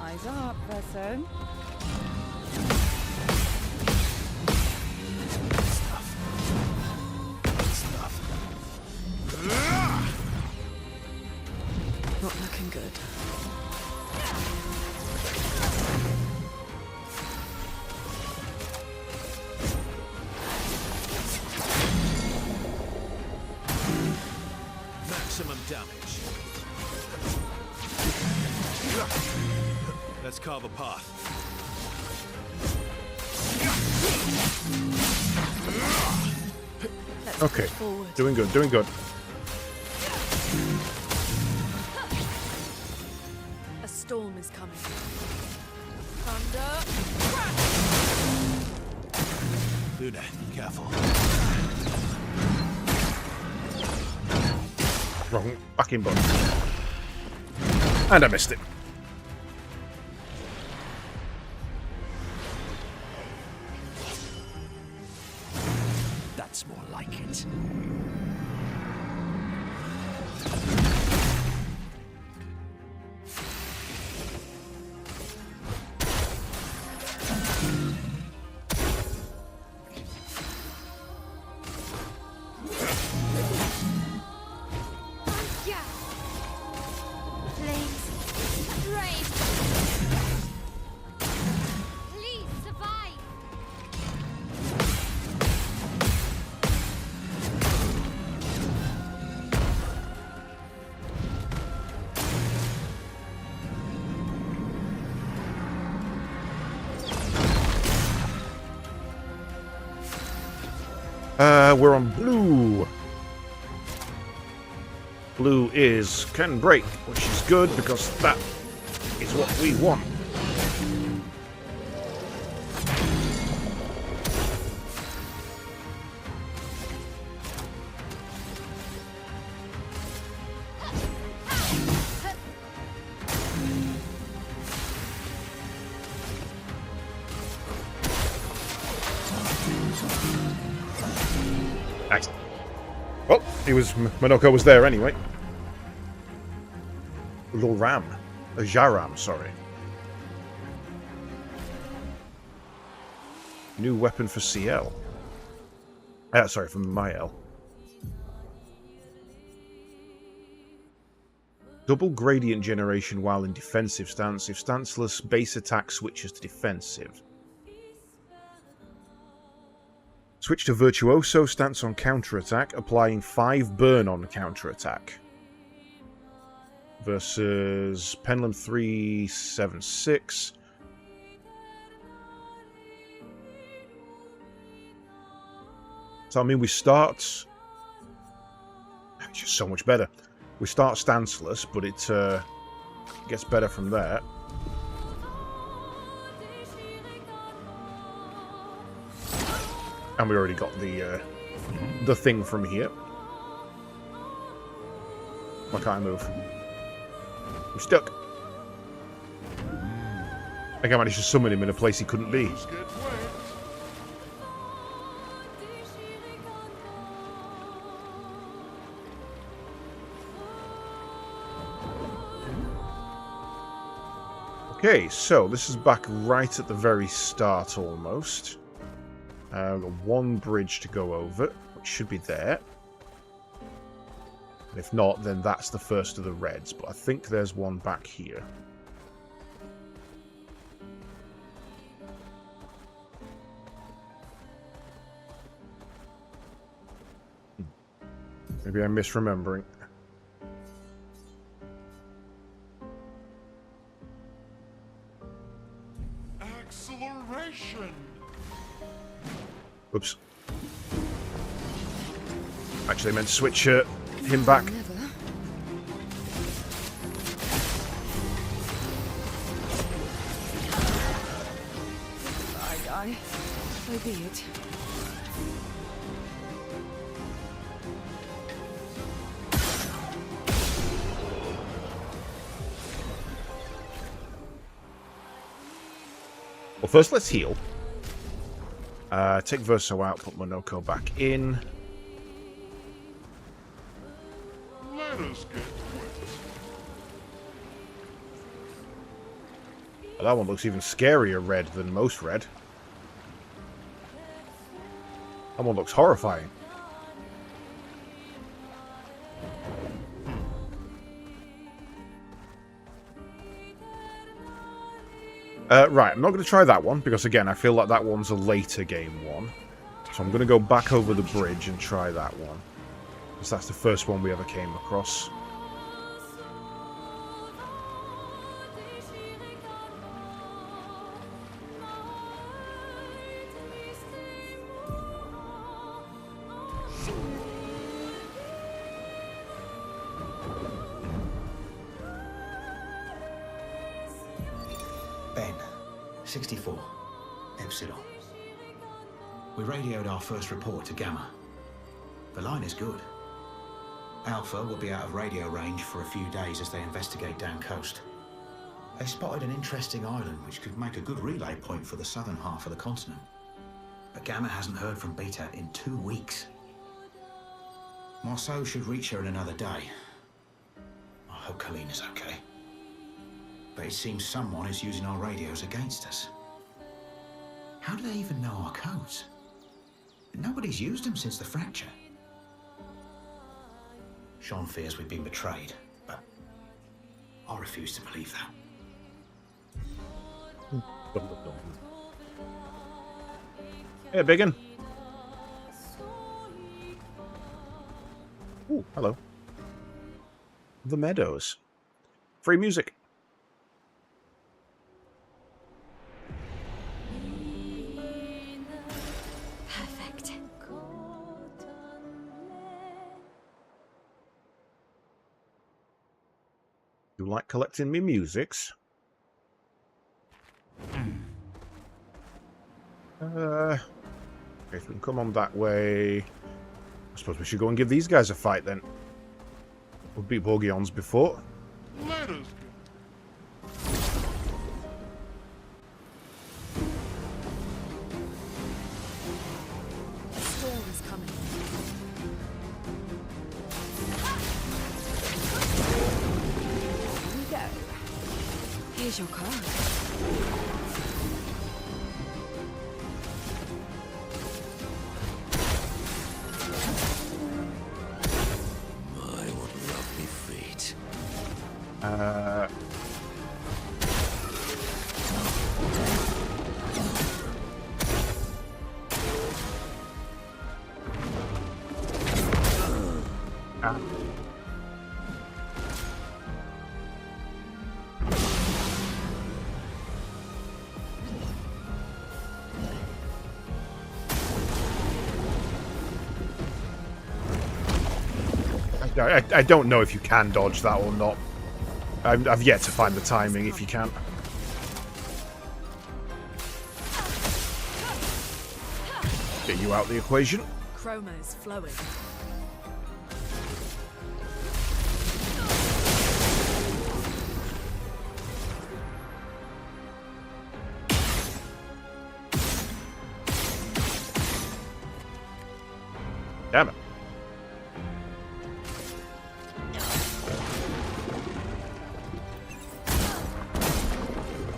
Speaker 5: Eyes up, person. Not looking good.
Speaker 2: Maximum damage. Let's carve a path.
Speaker 1: Okay. Doing good, doing good.
Speaker 3: A storm is coming. Thunder.
Speaker 2: Luna, careful.
Speaker 1: Wrong fucking button. And I missed it.
Speaker 7: That's more like it.
Speaker 1: We're on blue. Blue can break, which is good because that is what we want. Excellent. Well, Monoko was there anyway. Jaram, sorry. New weapon for CL. Sorry, from Mael. Double gradient generation while in defensive stance. If stanceless, base attack switches to defensive. Switch to Virtuoso, stance on counter-attack, applying 5 burn on counter-attack. Versus Penland 376. So I mean we start... It's just so much better. We start stanceless, but it gets better from there. And we already got the thing from here. Why can't I move? I'm stuck. I think I managed to summon him in a place he couldn't be. Okay, so this is back right at the very start almost. We've got one bridge to go over, which should be there. And if not, then that's the first of the reds, but I think there's one back here. Maybe I'm misremembering.
Speaker 8: Acceleration!
Speaker 1: Oops. Actually, I meant to switch him back.
Speaker 5: I die. So be it.
Speaker 1: Well, first let's heal. Take Verso out, put Monoko back in.
Speaker 8: Let us get
Speaker 1: Well, that one looks even scarier red than most red. That one looks horrifying. Right, I'm not going to try that one, because again, I feel like that one's a later game one. So I'm going to go back over the bridge and try that one. Because that's the first one we ever came across.
Speaker 9: Ben, 64, Epsilon. We radioed our first report to Gamma. The line is good. Alpha will be out of radio range for a few days as they investigate down coast. They spotted an interesting island which could make a good relay point for the southern half of the continent. But Gamma hasn't heard from Beta in 2 weeks. Marceau should reach her in another day. I hope Kalina's okay. But it seems someone is using our radios against us. How do they even know our codes? Nobody's used them since the fracture. Sean fears we've been betrayed, but I refuse to believe that.
Speaker 1: Hey, biggin. Ooh, hello. The Meadows. Free music.
Speaker 6: Perfect.
Speaker 1: You like collecting me musics? If we can come on that way... I suppose we should go and give these guys a fight then. We've beat Bogions before.
Speaker 8: Let us
Speaker 3: A storm is coming.
Speaker 5: Here we go. Here's your card.
Speaker 7: My, what lovely feet.
Speaker 1: I don't know if you can dodge that or not. I've yet to find the timing if you can. Get you out the equation.
Speaker 3: Chroma is flowing.
Speaker 1: Damn it.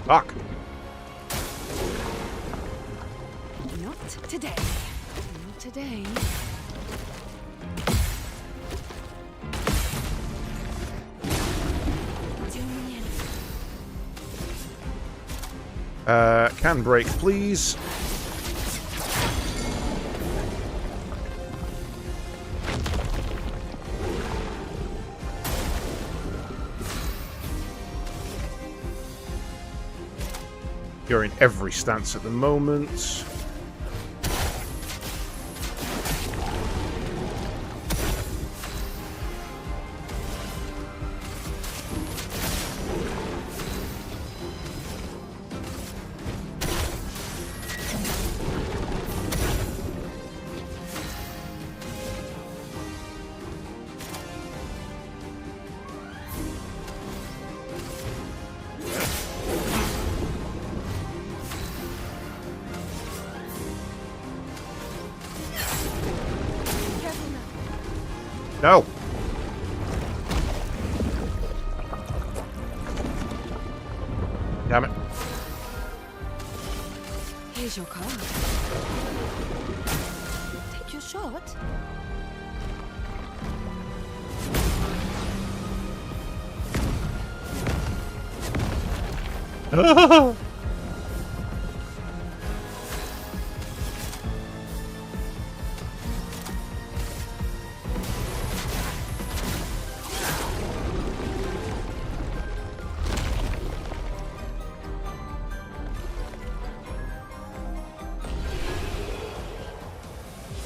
Speaker 1: Fuck.
Speaker 5: Not today. Not today.
Speaker 1: Can break, please. You're in every stance at the moment. No. Damn it.
Speaker 5: Here's your card. Take your shot.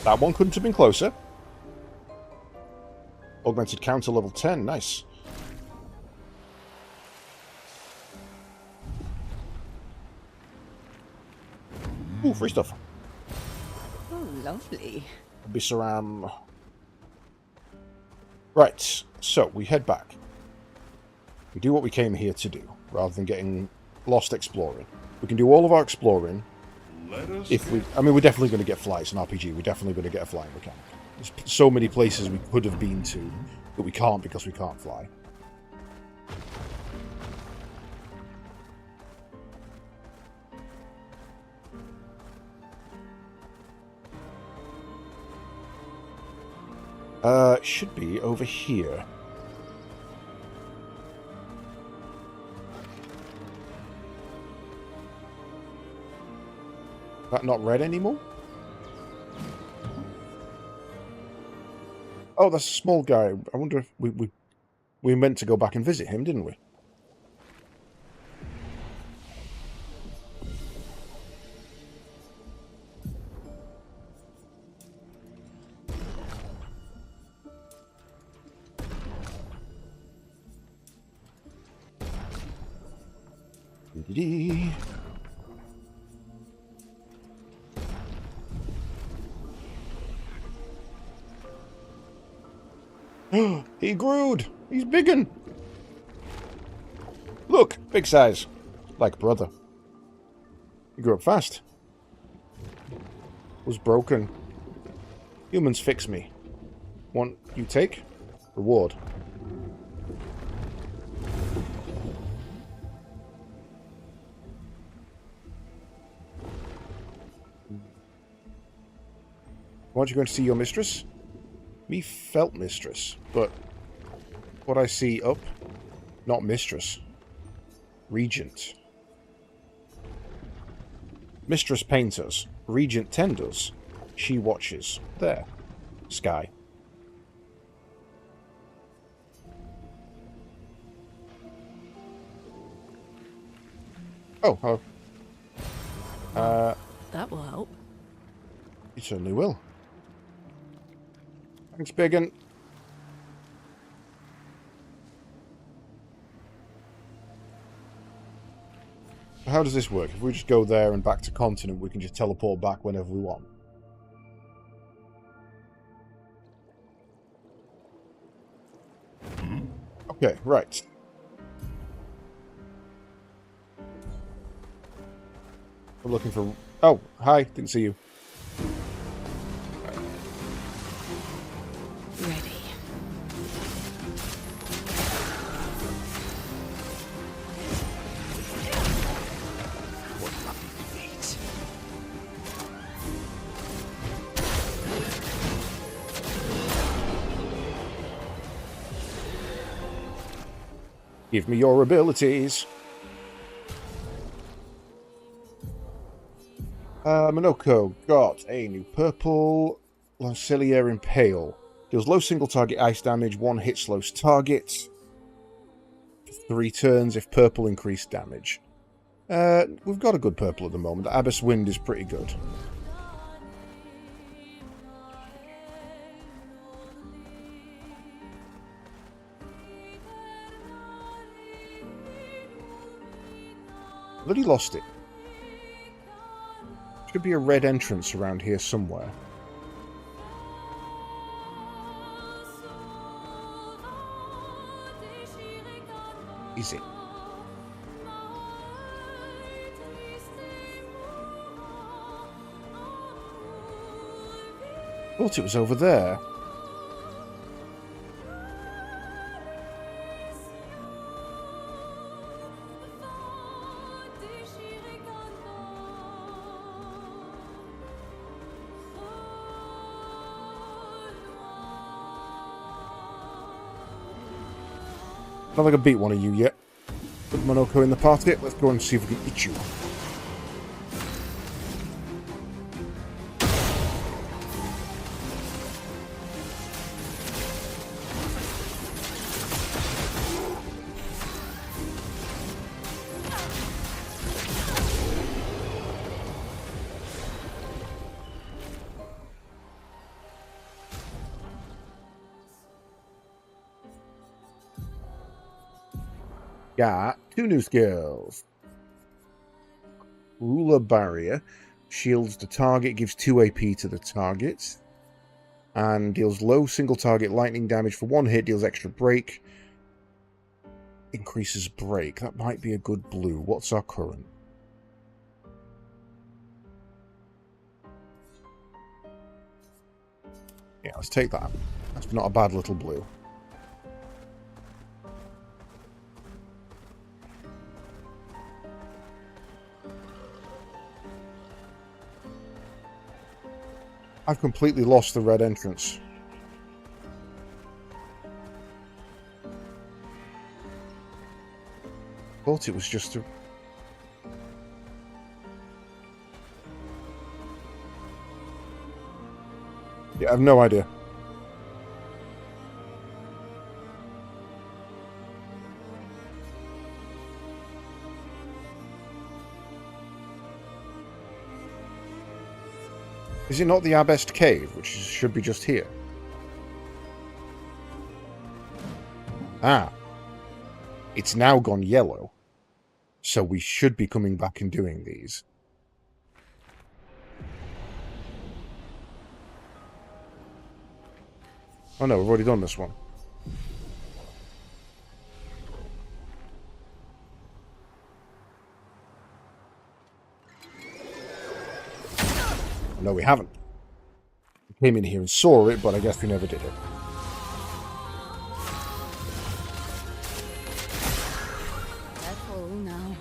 Speaker 1: That one couldn't have been closer. Augmented counter level 10, nice. Ooh, free stuff.
Speaker 5: Oh, lovely.
Speaker 1: Bissaram. Right, so we head back. We do what we came here to do, rather than getting lost exploring. We can do all of our exploring. If we, I mean, we're definitely going to get flights in RPG. We're definitely going to get a flying mechanic. There's so many places we could have been to, but we can't because we can't fly. Should be over here. That not red anymore? Oh, that's a small guy. I wonder if we meant to go back and visit him, didn't we? Dee-dee-dee. He grewed! He's biggin'! Look! Big size. Like brother. He grew up fast. Was broken. Humans fix me. Want you take? Reward. Aren't you going to see your mistress? Me felt mistress, but what I see up, not mistress. Regent. Mistress painters. Regent tenders. She watches. There. Sky. Oh, hello.
Speaker 3: That will help.
Speaker 1: You certainly will. Thanks, Biggin. How does this work? If we just go there and back to continent, we can just teleport back whenever we want. Okay, right. We're looking for... Oh, hi. Didn't see you.
Speaker 3: Ready.
Speaker 7: What lucky defeat.
Speaker 1: Give me your abilities. Minoko got a new purple Lancelier Impale. Deals low single target ice damage, 1 hit slows target. 3 turns if purple increased damage. We've got a good purple at the moment. Abyss Wind is pretty good. Bloody lost it. Should be a red entrance around here somewhere. Is it? Thought it was over there. I don't think I beat one of you yet. Put Monoko in the party. Let's go and see if we can eat you. Got 2 new skills. Ruler Barrier. Shields the target, gives 2 AP to the target. And deals low single target lightning damage for 1 hit, deals extra break. Increases break. That might be a good blue. What's our current? Yeah, let's take that. That's not a bad little blue. I've completely lost the red entrance. Thought it was just a... Yeah, I have no idea. Is it not the Abyss Cave, which should be just here? Ah. It's now gone yellow. So we should be coming back and doing these. Oh no, we've already done this one. No, we haven't. We came in here and saw it, but I guess we never did it.
Speaker 5: Careful now.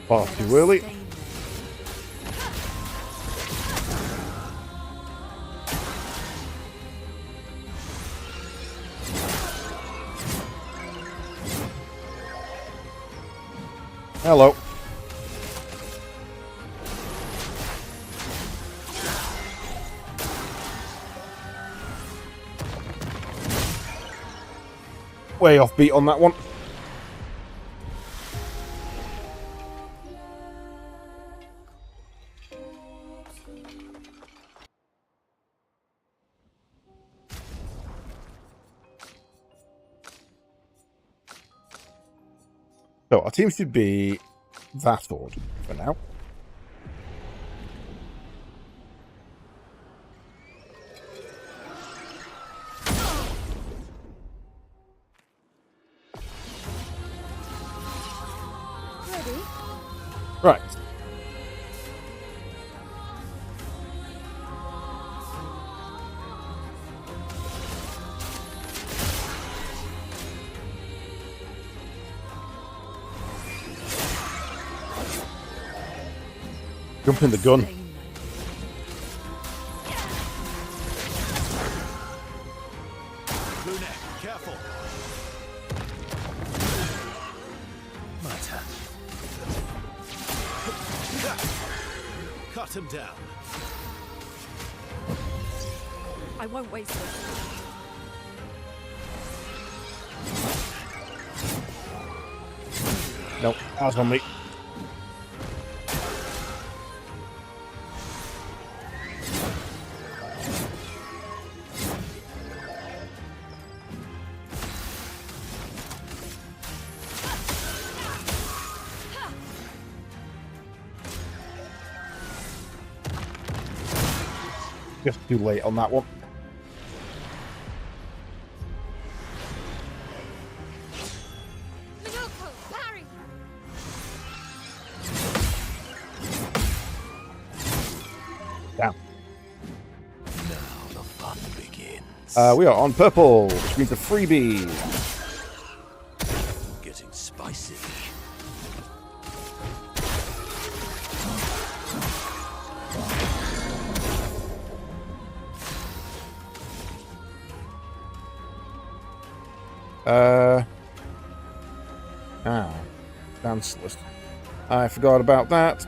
Speaker 1: Far too early. Hello. Way off beat on that one. So our team should be that order for now.
Speaker 5: Ready?
Speaker 1: Right. Jump in the gun.
Speaker 2: Lumiere, careful. My turn. Cut him down.
Speaker 3: I won't waste it.
Speaker 1: Nope, that was on me. Just too late on that one. Down.
Speaker 7: Now the fun begins.
Speaker 1: We are on purple, which means a freebie.
Speaker 7: Getting spicy. Dance list. I forgot about that.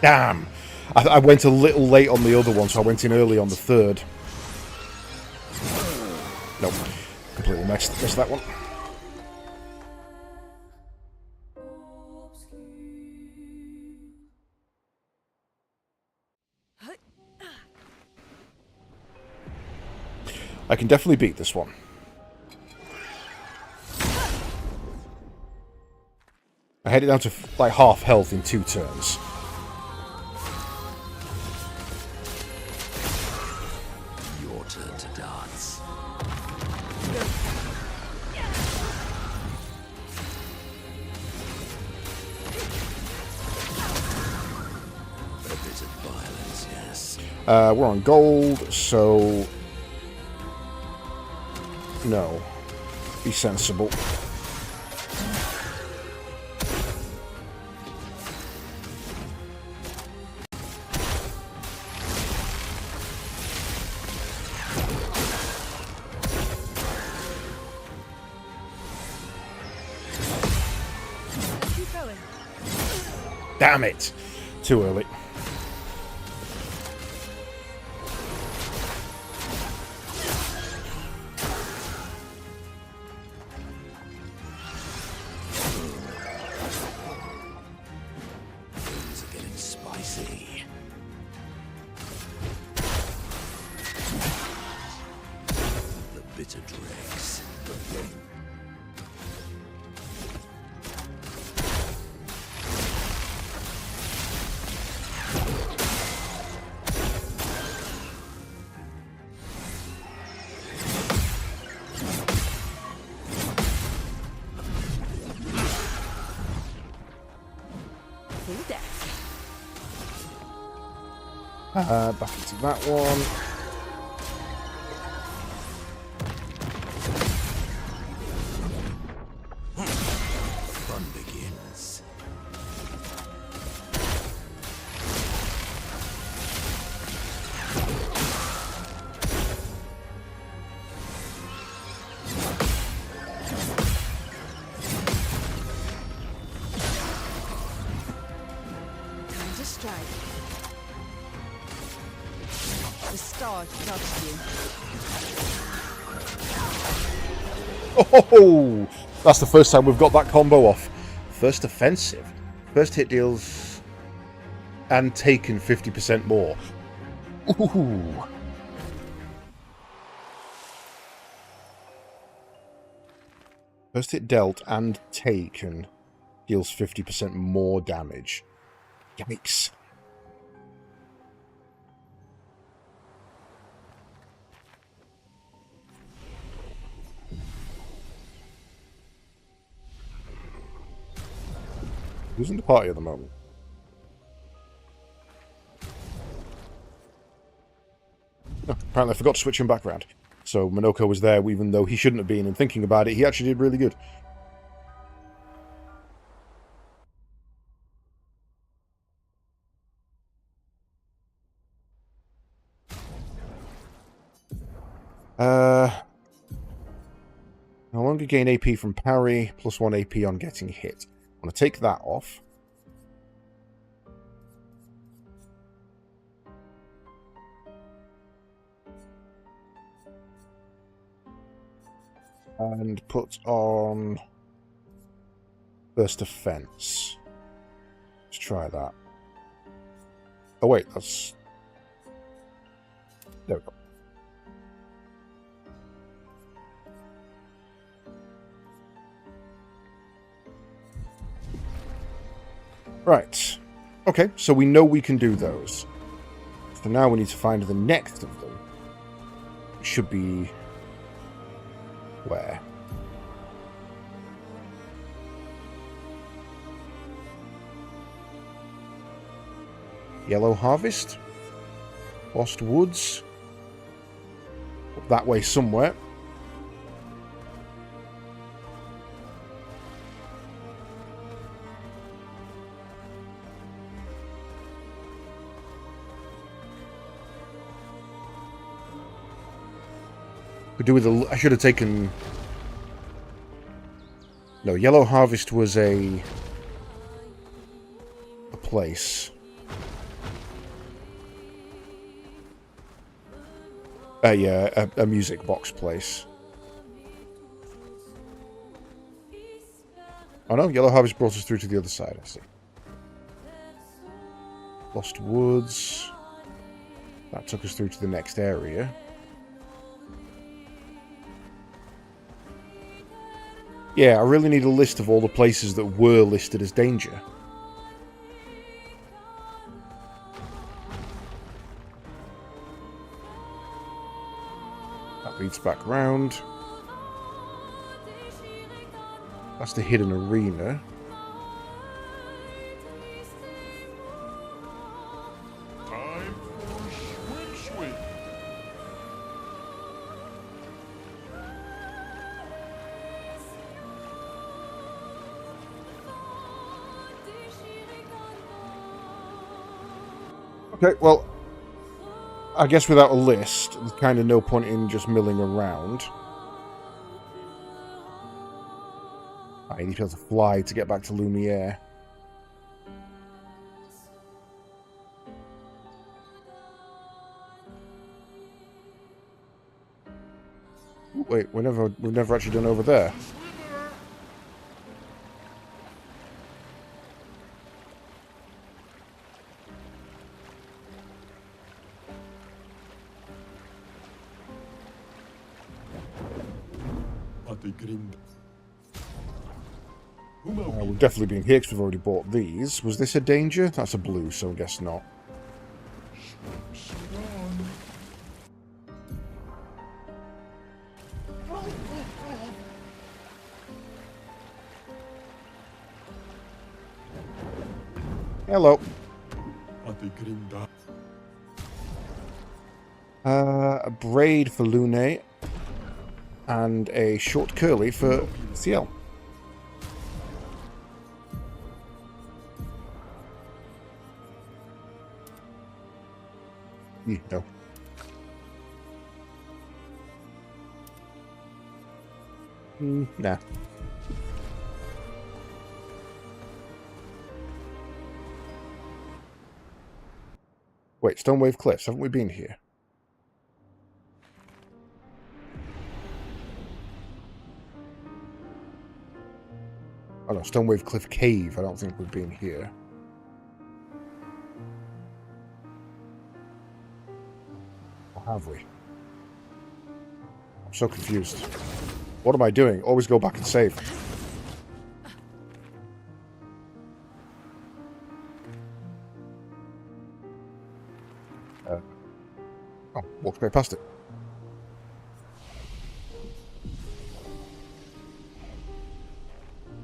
Speaker 7: Damn! I went a little late on the other one, so I went in early on the third. Nope. Completely missed that one. I can definitely beat this one. I had it down to like half health in 2 turns. Your turn to dance. A bit of violence, yes.
Speaker 1: We're on gold, so no. Be sensible. Damn it! Too early.
Speaker 7: Things are getting spicy. The bitter dregs.
Speaker 5: Full death.
Speaker 1: Back into that one.
Speaker 7: Fun begins.
Speaker 5: Time to strike. The stars judged you.
Speaker 1: Oh, that's the first time we've got that combo off. First offensive. First hit deals and taken 50% more. Ooh. First hit dealt and taken deals 50% more damage. Yikes. Who's in the party at the moment? Oh, apparently I forgot to switch him back around. So Minoko was there even though he shouldn't have been, and thinking about it, he actually did really good. No longer gain AP from parry, plus 1 AP on getting hit. I'm going to take that off. And put on Burst Defense. Let's try that. Oh wait, that's... There we go. Right. Okay, so we know we can do those. So now we need to find the next of them. It should be... where? Yellow Harvest? Lost Woods? Up that way somewhere. Could do with a... I should have taken... No, Yellow Harvest was a place. A music box place. Oh no, Yellow Harvest brought us through to the other side, I see. Lost Woods. That took us through to the next area. Yeah, I really need a list of all the places that were listed as danger. That leads back round. That's the hidden arena.
Speaker 8: Time for swing.
Speaker 1: Okay, well, I guess without a list, there's kind of no point in just milling around. I need to be able to fly to get back to Lumiere. Wait, we've never actually done over there. We've definitely been here because we've already bought these. Was this a danger? That's a blue, so I guess not. Hello. A braid for Lune and a short curly for Ciel. No. Nah. Wait, Stonewave Cliffs, haven't we been here? Oh no, Stonewave Cliff Cave, I don't think we've been here. Or have we? I'm so confused. What am I doing? Always go back and save. Oh, walked right past it.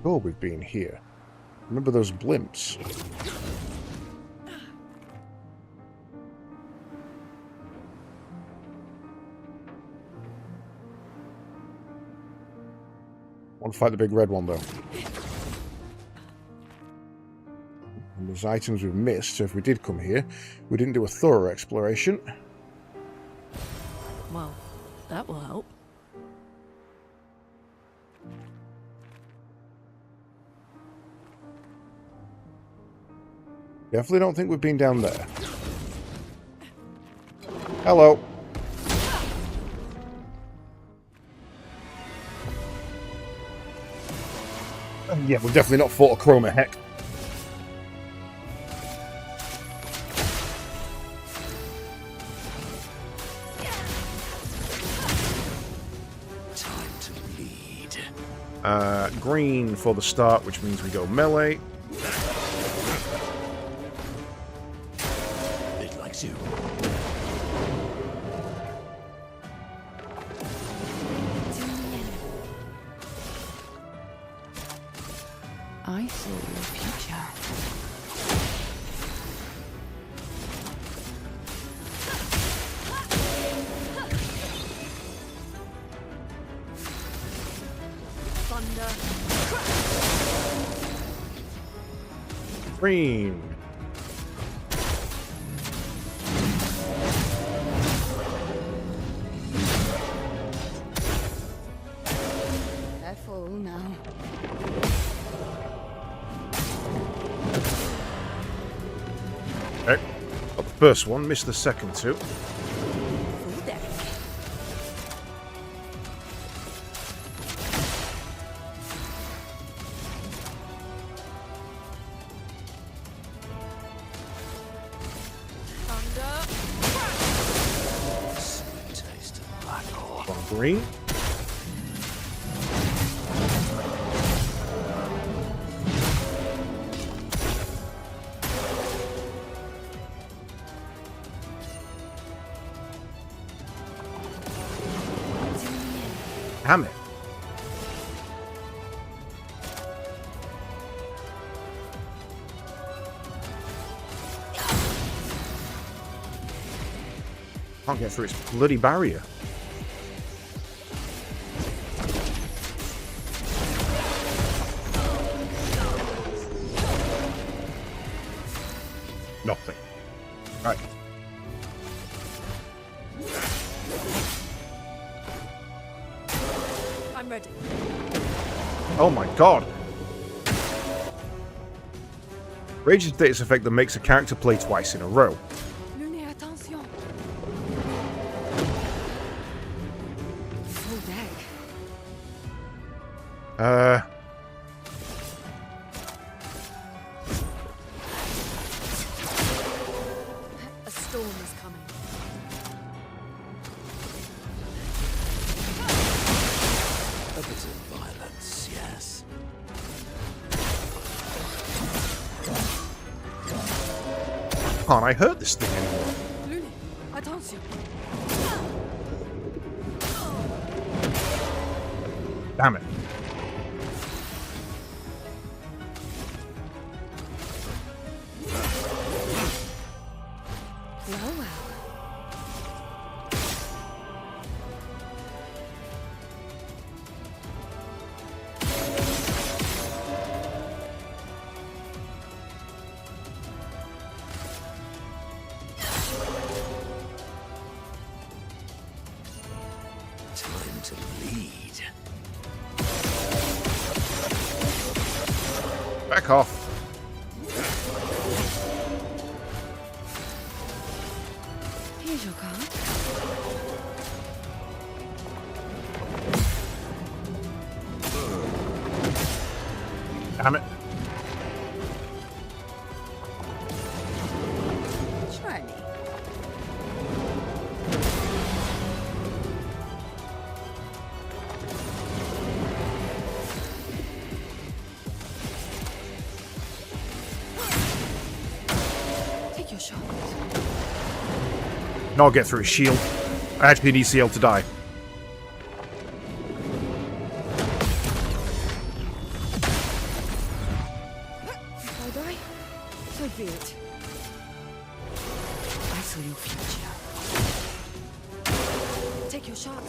Speaker 1: Oh, we've been here. Remember those blimps? Want to fight the big red one, though. And there's items we've missed, so if we did come here, we didn't do a thorough exploration.
Speaker 3: Well, that will help.
Speaker 1: Definitely don't think we've been down there. Hello. Yeah, we've definitely not fought a Chroma Heck.
Speaker 7: Time to bleed.
Speaker 1: Green for the start, which means we go melee.
Speaker 7: It likes you.
Speaker 5: I saw your future.
Speaker 1: Green.
Speaker 5: Careful now.
Speaker 1: Okay. Got the first one, missed the second two.
Speaker 7: Sweet taste of battle.
Speaker 1: One green. Damn it. Can't get through its bloody barrier. Nothing. Right.
Speaker 3: I'm ready.
Speaker 1: Oh my god. Rage is a status effect that makes a character play twice in a row.
Speaker 5: Lumiere, attention. Full deck.
Speaker 3: A storm is coming.
Speaker 7: A bit of violence, yes.
Speaker 1: Can't I hurt this thing anymore?
Speaker 3: Luli, attention.
Speaker 1: Damn it.
Speaker 5: Well, well.
Speaker 7: Time to bleed.
Speaker 1: Back off.
Speaker 5: Here's your card.
Speaker 1: Damn it.
Speaker 5: Try me. Take your shot.
Speaker 1: No, I'll get through his shield. I actually need CL to die.
Speaker 3: If I die, so be it.
Speaker 5: I saw your future.
Speaker 3: Take your shot.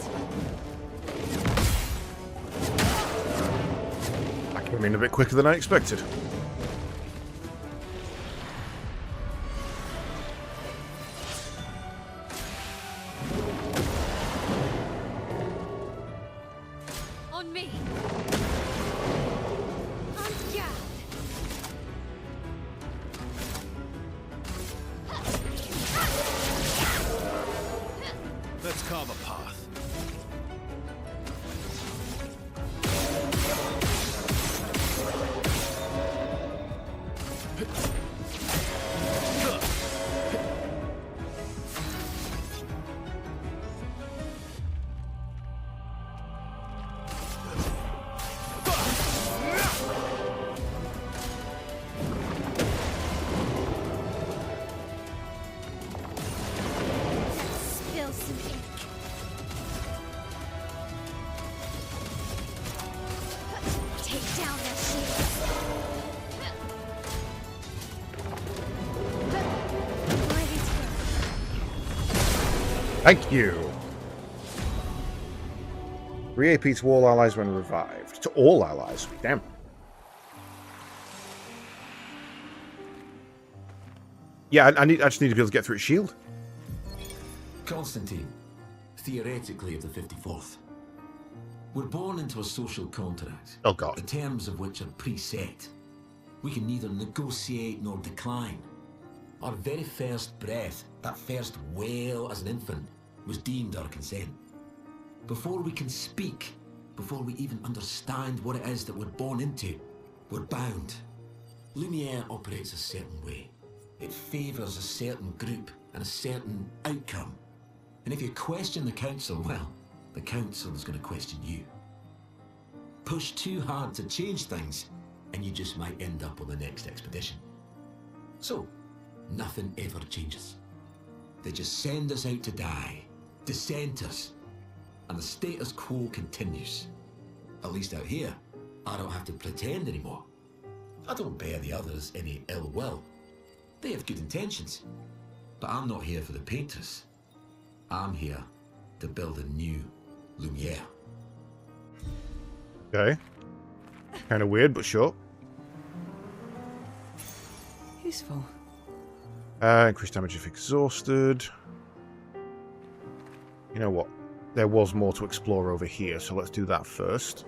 Speaker 1: That came in a bit quicker than I expected.
Speaker 6: On me. On guard.
Speaker 2: Let's carve a path.
Speaker 6: Spill some ink. Take down their shields. Ready to go.
Speaker 1: Thank you. 3 AP to all allies when revived. To all allies. Damn. Yeah, I just need to be able to get through his shield.
Speaker 12: Constantine, theoretically of the 54th. We're born into a social contract.
Speaker 1: Oh, God.
Speaker 12: The terms of which are preset. We can neither negotiate nor decline. Our very first breath, that first wail as an infant, was deemed our consent. Before we can speak, before we even understand what it is that we're born into, we're bound. Lumiere operates a certain way. It favours a certain group and a certain outcome. And if you question the council, well, the council is going to question you. Push too hard to change things, and you just might end up on the next expedition. So, nothing ever changes. They just send us out to die, dissent us, and the status quo continues. At least out here, I don't have to pretend anymore. I don't bear the others any ill will. They have good intentions, but I'm not here for the painters. I'm here to build a new Lumiere.
Speaker 1: Okay. Kind of weird, but sure.
Speaker 5: Useful.
Speaker 1: Increased damage if exhausted. You know what? There was more to explore over here, so let's do that first.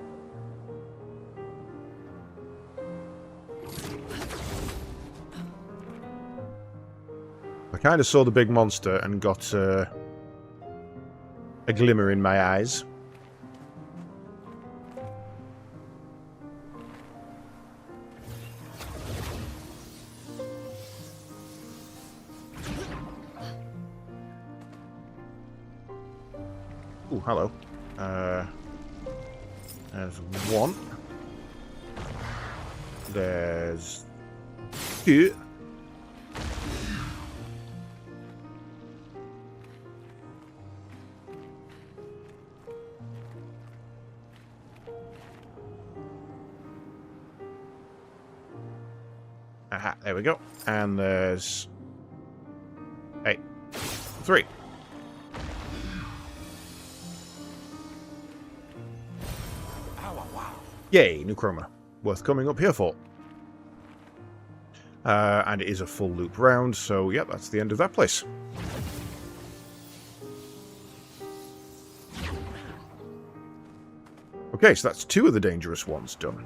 Speaker 1: I kind of saw the big monster and got a glimmer in my eyes. Oh, hello. There's one. There's two. Aha, there we go. And there's... Hey. 3. Yay, new chroma. Worth coming up here for. And it is a full loop round, so yeah, that's the end of that place. Okay, so that's 2 of the dangerous ones done.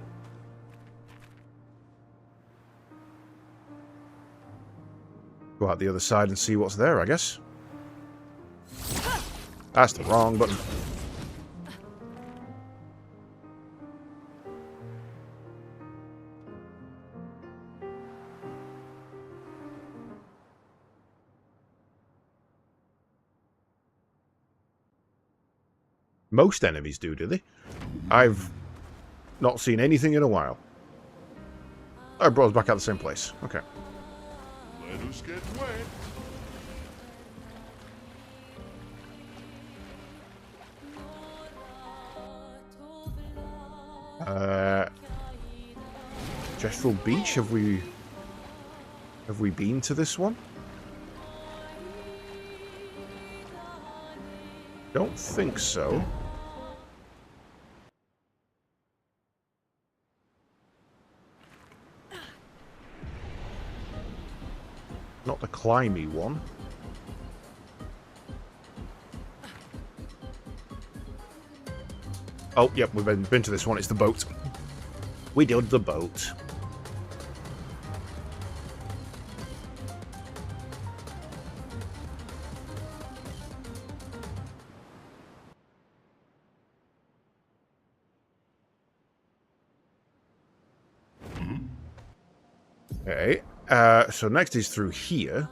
Speaker 1: Go out the other side and see what's there, I guess. That's the wrong button. Most enemies do they? I've not seen anything in a while. Oh, it brought us back out the same place. Okay.
Speaker 8: Let us get wet.
Speaker 1: Jestrel Beach, have we been to this one? Don't think so. Not the climby one. Oh, yep, we've been to this one. It's the boat. We did the boat. Okay, so next is through here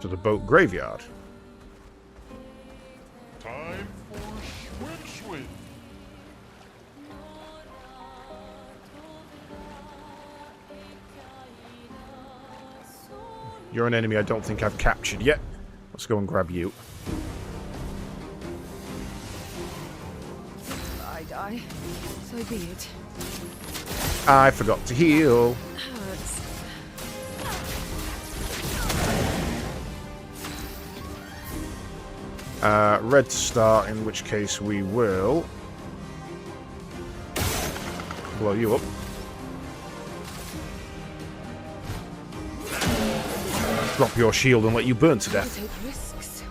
Speaker 1: to the boat graveyard.
Speaker 8: Time for swim.
Speaker 1: You're an enemy I don't think I've captured yet. Let's go and grab you.
Speaker 5: I die. So be it.
Speaker 1: I forgot to heal.
Speaker 5: Hurts.
Speaker 1: Red star, in which case we will blow you up. Drop your shield and let you burn to death.
Speaker 5: Take risks.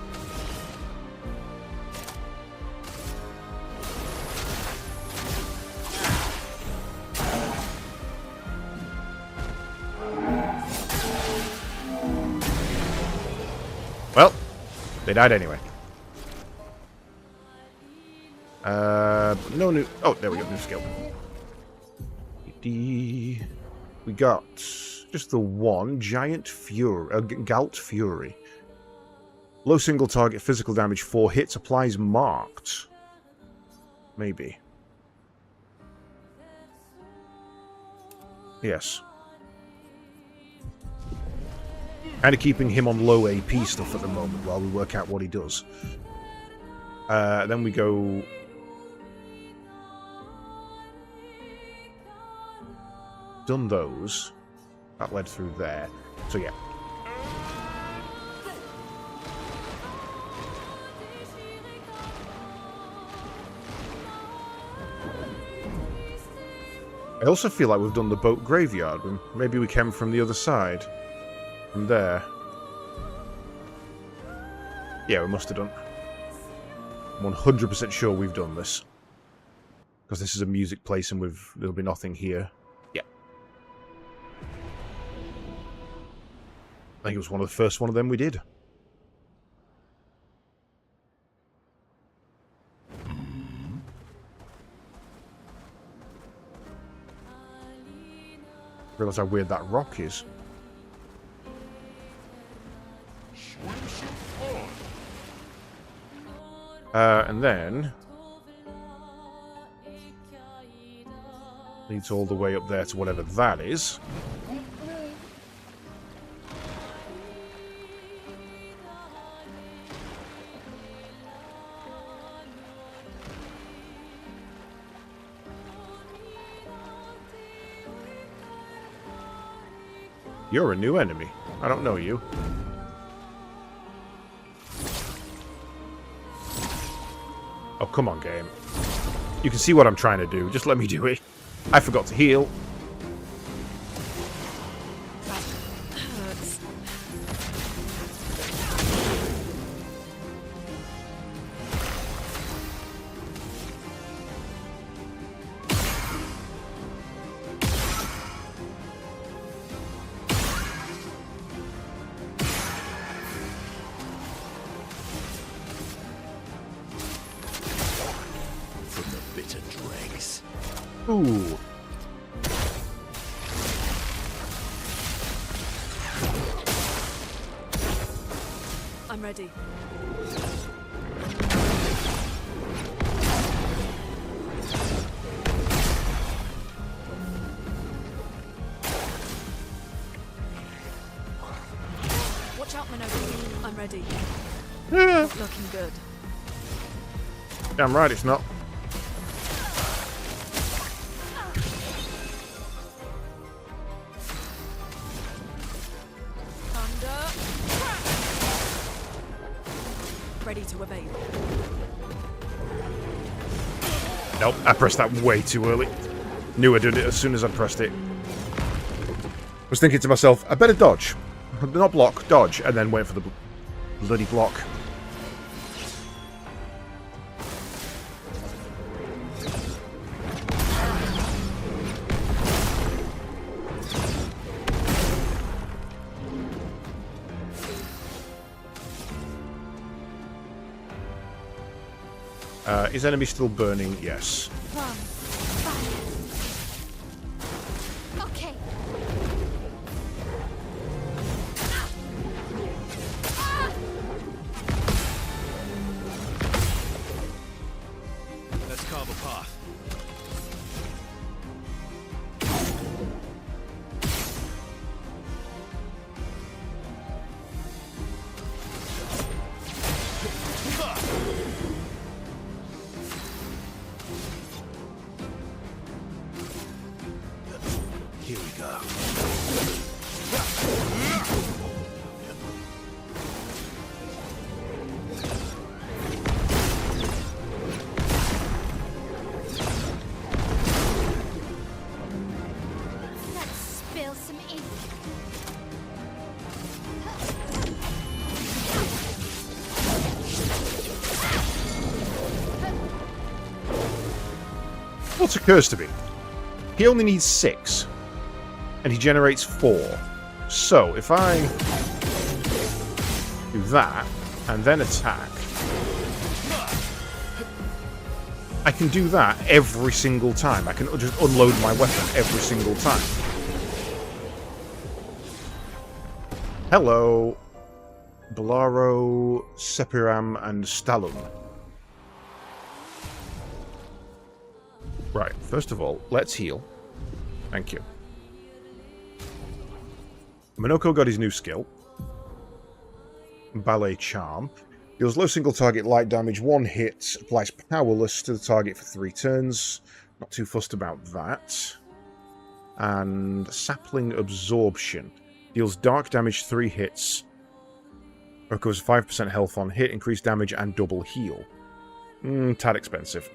Speaker 1: Well, they died anyway. No new... Oh, there we go, new skill. We got just the one Giant Fury, Galt Fury. Low single target physical damage, 4 hits, applies marked. Maybe. Yes. Kind of keeping him on low AP stuff at the moment while we work out what he does. Then we go... Done those. That led through there. So yeah. I also feel like we've done the boat graveyard. Maybe we came from the other side. From there. Yeah, we must have done. I'm 100% sure we've done this. Because this is a music place and there'll be nothing here. Yeah. I think it was one of the first one of them we did. Realize how weird that rock is. And then leads all the way up there to whatever that is. You're a new enemy. I don't know you. Oh, come on, game. You can see what I'm trying to do. Just let me do it. I forgot to heal.
Speaker 3: Hurts.
Speaker 7: From the bitter dregs.
Speaker 1: Ooh.
Speaker 3: I'm ready. Watch out, Minotaur. I'm ready. Not looking good.
Speaker 1: Damn right it's not.
Speaker 3: Thunder. Ready to evade.
Speaker 1: Nope, I pressed that way too early. Knew I did it as soon as I pressed it. Was thinking to myself, I better dodge. Not block, dodge, and then wait for the bloody block. Is enemy still burning? Yes.
Speaker 6: Wrong. Fire. Okay.
Speaker 2: Let's carve a path. Here we go.
Speaker 6: Let's spill some ink.
Speaker 1: What occurs to me? He only needs 6. And he generates 4. So, if I do that, and then attack, I can do that every single time. I can just unload my weapon every single time. Hello, Bolaro, Sepiram, and Stalum. Right, first of all, let's heal. Thank you. Minoko got his new skill. Ballet Charm. Deals low single target light damage, 1 hit, applies powerless to the target for 3 turns. Not too fussed about that. And Sapling Absorption. Deals dark damage 3 hits. Recovers 5% health on hit, increased damage, and double heal. Tad expensive.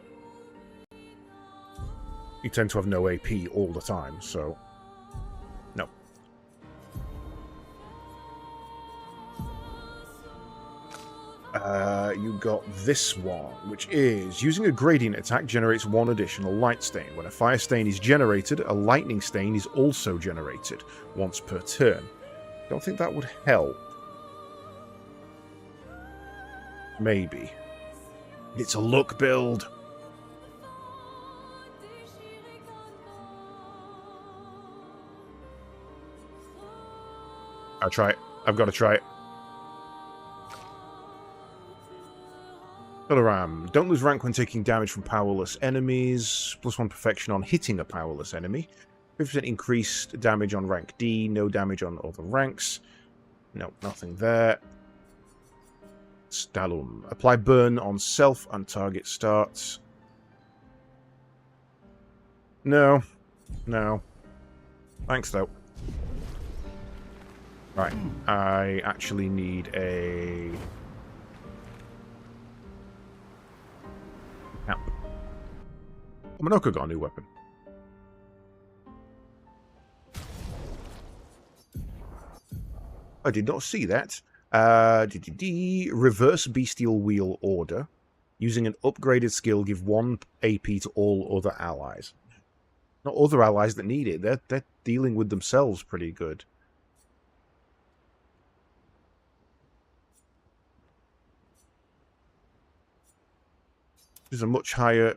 Speaker 1: You tend to have no AP all the time, so... no. You got this one, which is using a gradient attack generates 1 additional light stain. When a fire stain is generated, a lightning stain is also generated once per turn. Don't think that would help. Maybe. It's a luck build. I'll try it. I've got to try it. Dolaram. Don't lose rank when taking damage from powerless enemies. +1 perfection on hitting a powerless enemy. 50% increased damage on rank D. No damage on other ranks. No, nothing there. Stalum. Apply burn on self and target starts. No. No. Thanks, though. Right. I actually need a... Camp. Monoka got a new weapon. I did not see that. Reverse Bestial Wheel Order. Using an upgraded skill, give 1 AP to all other allies. Not other allies that need it. They're dealing with themselves pretty good. There's a much higher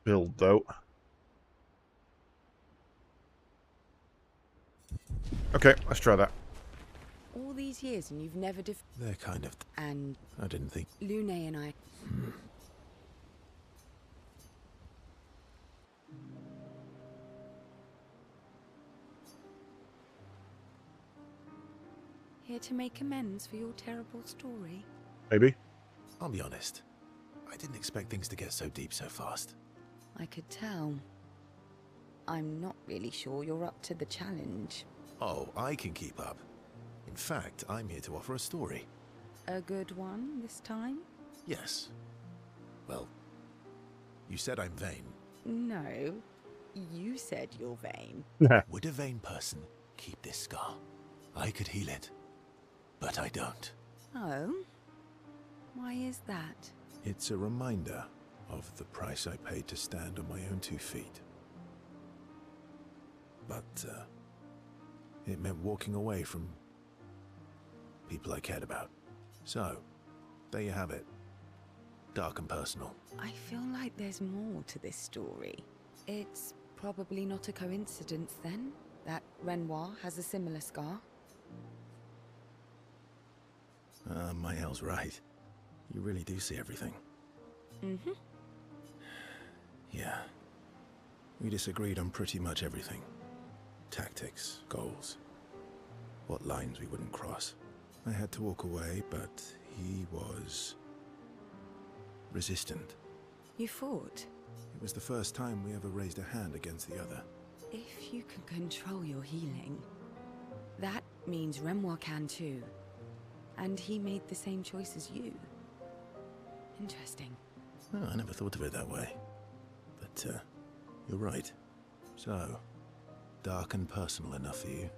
Speaker 1: build, though. Okay, let's try that.
Speaker 5: All these years and you've never
Speaker 2: They're kind of...
Speaker 5: And
Speaker 2: I didn't think...
Speaker 5: Lune and I... Here to make amends for your terrible story?
Speaker 1: Maybe.
Speaker 2: I'll be honest. I didn't expect things to get so deep so fast.
Speaker 5: I could tell. I'm not really sure you're up to the challenge.
Speaker 2: Oh, I can keep up. In fact, I'm here to offer a story.
Speaker 5: A good one this time?
Speaker 2: Yes. Well, you said I'm vain.
Speaker 5: No, you said you're vain.
Speaker 2: Would a vain person keep this scar? I could heal it, but I don't.
Speaker 5: Oh? Why is that?
Speaker 2: It's a reminder of the price I paid to stand on my own 2 feet. But, it meant walking away from people I cared about. So, there you have it. Dark and personal.
Speaker 5: I feel like there's more to this story. It's probably not a coincidence, then, that Renoir has a similar scar.
Speaker 2: Mael's right. You really do see everything.
Speaker 5: Mm-hmm.
Speaker 2: Yeah. We disagreed on pretty much everything. Tactics, goals, what lines we wouldn't cross. I had to walk away, but he was... resistant.
Speaker 5: You fought?
Speaker 2: It was the first time we ever raised a hand against the other.
Speaker 5: If you can control your healing, that means Renoir can too. And he made the same choice as you. Interesting.
Speaker 2: Oh, I never thought of it that way. But, you're right. So, dark and personal enough for you?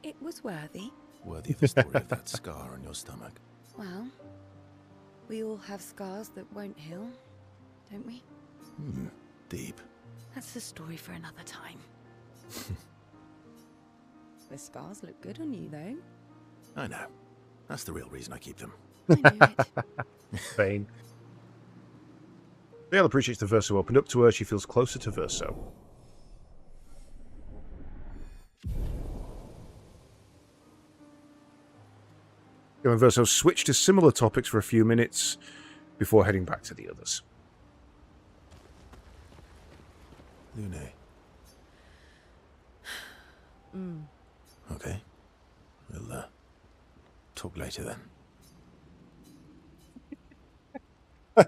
Speaker 5: It was worthy.
Speaker 2: Worthy of the story of that scar on your stomach.
Speaker 5: Well, we all have scars that won't heal, don't we?
Speaker 2: Deep.
Speaker 5: That's a story for another time. The scars look good on you, though.
Speaker 2: I know. That's the real reason I keep them.
Speaker 5: I knew it.
Speaker 1: Vain. Vale appreciates the Verso opened up to her. She feels closer to Verso. Gil and Verso switch to similar topics for a few minutes before heading back to the others.
Speaker 2: Lune. Okay. We'll, talk later then.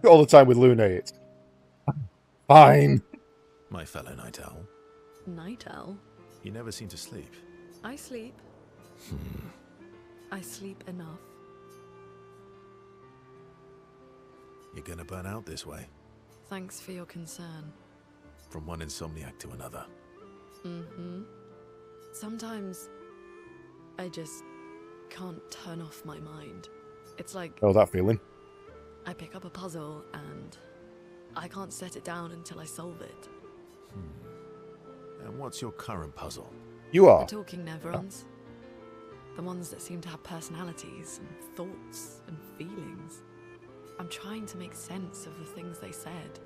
Speaker 1: All the time with Lune, it's fine.
Speaker 2: My fellow night owl.
Speaker 3: Night owl?
Speaker 2: You never seem to sleep.
Speaker 3: I sleep. I sleep enough.
Speaker 2: You're gonna burn out this way.
Speaker 3: Thanks for your concern.
Speaker 2: From one insomniac to another.
Speaker 3: Sometimes I just can't turn off my mind. It's like
Speaker 1: Oh, that feeling.
Speaker 3: I pick up a puzzle and I can't set it down until I solve it.
Speaker 2: And what's your current puzzle?
Speaker 1: You
Speaker 3: The
Speaker 1: are.
Speaker 3: talking neurons. The ones that seem to have personalities and thoughts and feelings. I'm trying to make sense of the things they said.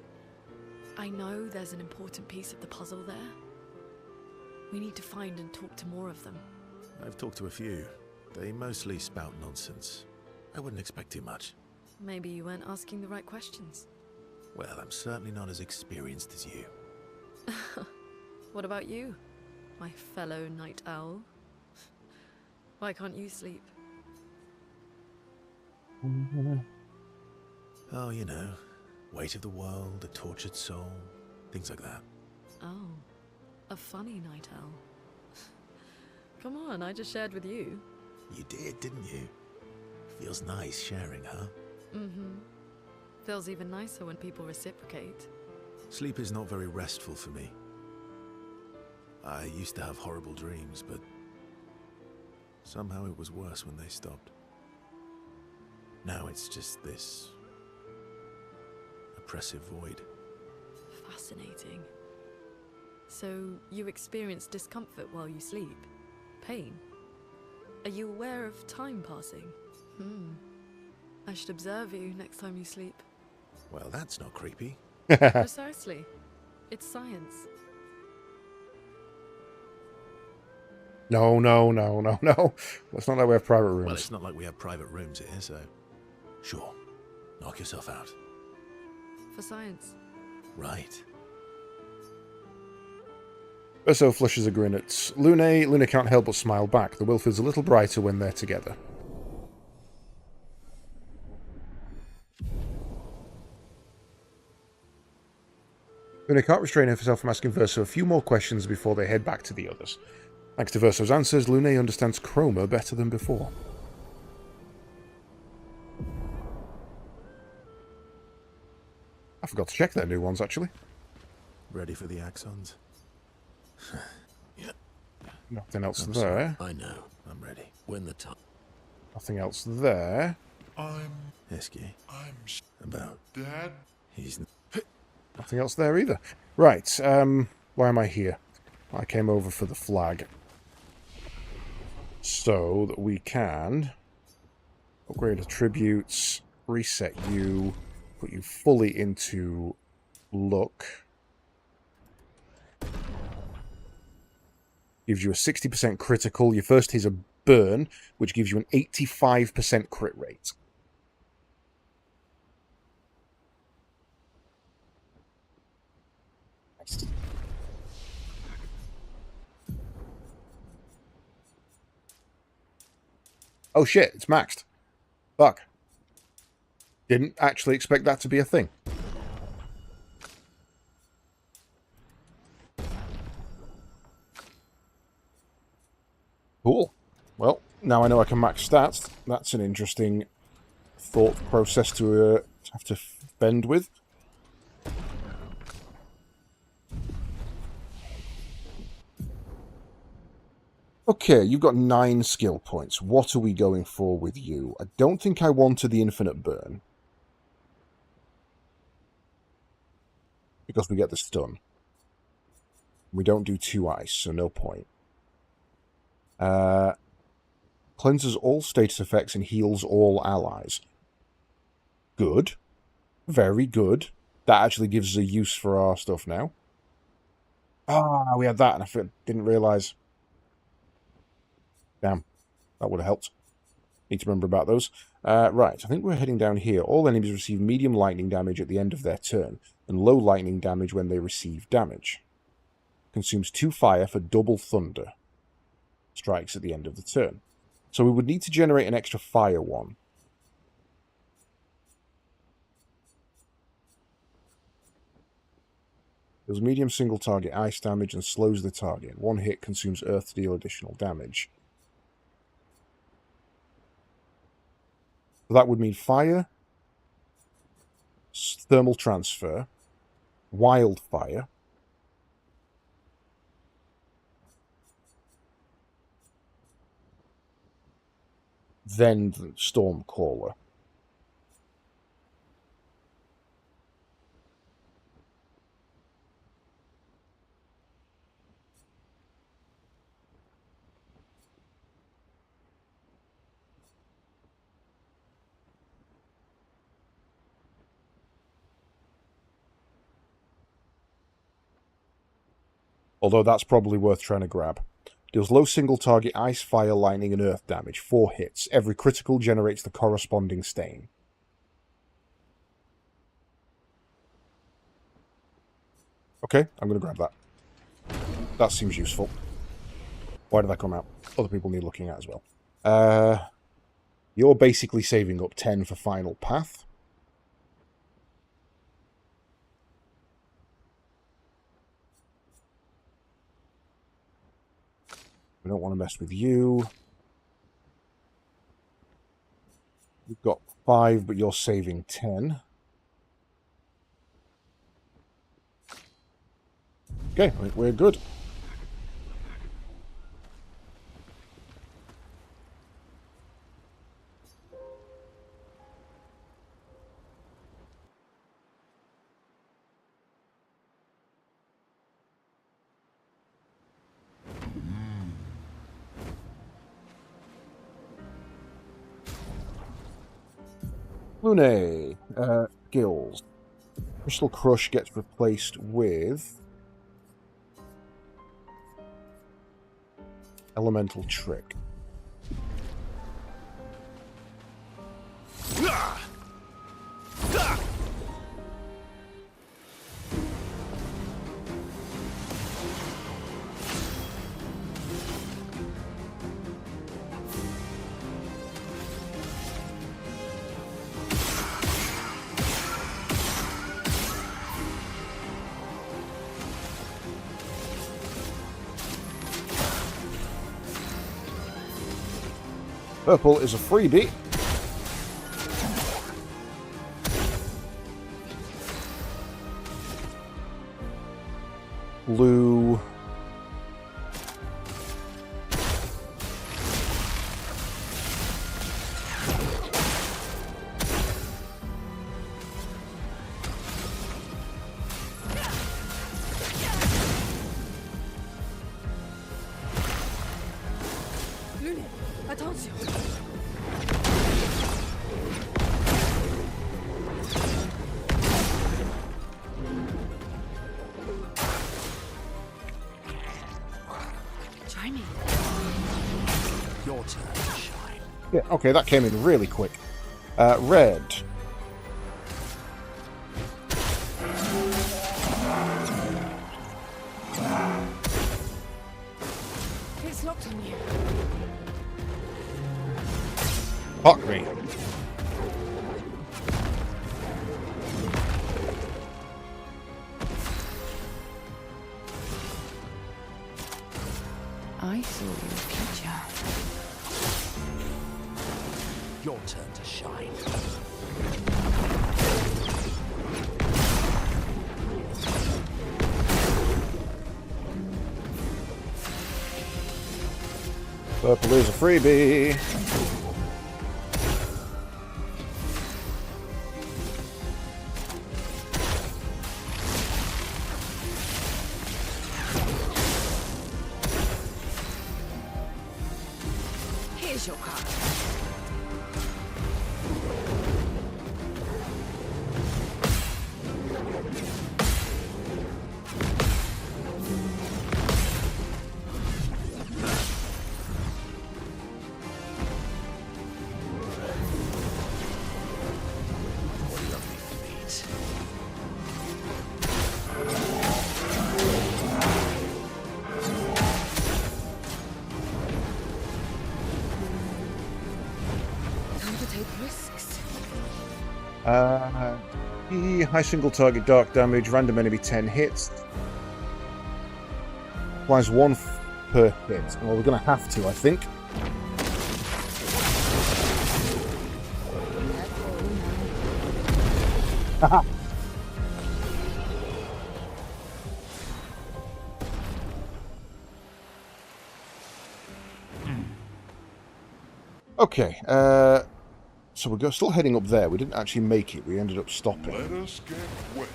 Speaker 3: I know there's an important piece of the puzzle there. We need to find and talk to more of them.
Speaker 2: I've talked to a few. They mostly spout nonsense. I wouldn't expect too much.
Speaker 3: Maybe you weren't asking the right questions.
Speaker 2: Well, I'm certainly not as experienced as you.
Speaker 3: What about you, my fellow night owl? Why can't you sleep?
Speaker 2: Oh, you know, weight of the world, a tortured soul, things like that.
Speaker 3: Oh, a funny night owl. Come on, I just shared with you.
Speaker 2: You did, didn't you? Feels nice sharing, huh?
Speaker 3: Mm-hmm. Feels even nicer when people reciprocate.
Speaker 2: Sleep is not very restful for me. I used to have horrible dreams, but somehow it was worse when they stopped. Now it's just this oppressive void.
Speaker 3: Fascinating. So, you experience discomfort while you sleep? Pain? Are you aware of time passing? I should observe you next time you sleep.
Speaker 2: Well, that's not creepy.
Speaker 3: Precisely. It's science.
Speaker 1: No. That's not like we have private rooms.
Speaker 2: Well, it's not like we have private rooms here, so... Sure. Knock yourself out.
Speaker 3: For science.
Speaker 2: Right.
Speaker 1: Urso flushes a grin at Luna. Luna can't help but smile back. The world feels a little brighter when they're together. Luna can't restrain herself from asking Verso a few more questions before they head back to the others. Thanks to Verso's answers, Luna understands Chroma better than before. I forgot to check their new ones, actually.
Speaker 2: Ready for the axons?
Speaker 7: Yeah.
Speaker 1: Nothing else
Speaker 2: I'm
Speaker 1: there.
Speaker 2: sorry.
Speaker 7: I know.
Speaker 2: I'm ready.
Speaker 7: When the time...
Speaker 1: Nothing else there.
Speaker 8: I'm
Speaker 2: Esky. About.
Speaker 8: Dad?
Speaker 2: He's...
Speaker 1: Nothing else there either. Right, why am I here? I came over for the flag. So that we can upgrade attributes, reset you, put you fully into look. Gives you a 60% critical. Your first is a burn, which gives you an 85% crit rate. Oh shit, it's maxed. Fuck. Didn't actually expect that to be a thing. Cool. Well, now I know I can max stats. That's an interesting thought process to have to bend with. Okay, you've got 9 skill points. What are we going for with you? I don't think I wanted the infinite burn. Because we get the stun. We don't do 2 ice, so no point. Cleanses all status effects and heals all allies. Good. Very good. That actually gives us a use for our stuff now. Ah, we had that and I didn't realise. Damn. That would have helped. Need to remember about those. Right, I think we're heading down here. All enemies receive medium lightning damage at the end of their turn, and low lightning damage when they receive damage. Consumes 2 fire for double thunder. Strikes at the end of the turn. So we would need to generate an extra fire one. Does medium single target ice damage and slows the target. 1 hit consumes earth to deal additional damage. So that would mean fire, thermal transfer, wildfire, then the Stormcaller. Although that's probably worth trying to grab. Deals low single target ice, fire, lightning, and earth damage. 4 hits. Every critical generates the corresponding stain. Okay, I'm going to grab that. That seems useful. Why did that come out? Other people need looking at as well. You're basically saving up 10 for final path. We don't want to mess with you. You've got 5, but you're saving 10. Okay, I think we're good. Lune, skills. Crystal Crush gets replaced with Elemental Trick. Purple is a freebie. Blue.
Speaker 3: Lumiere, attention. Try me.
Speaker 7: Your turn to shine.
Speaker 1: Yeah, okay, that came in really quick. Red.
Speaker 3: It's locked on you.
Speaker 1: Fuck me.
Speaker 5: I saw your future.
Speaker 7: Your turn to shine.
Speaker 1: Purple is a freebie.
Speaker 5: Here's your card.
Speaker 7: Lovely fleet.
Speaker 5: Time to take risks.
Speaker 1: High single target dark damage, random enemy 10 hits. Applies 1 per hit. Well, we're going to have to, I think. Haha. Okay, so we're still heading up there. We didn't actually make it. We ended up stopping.
Speaker 8: Let us get wet.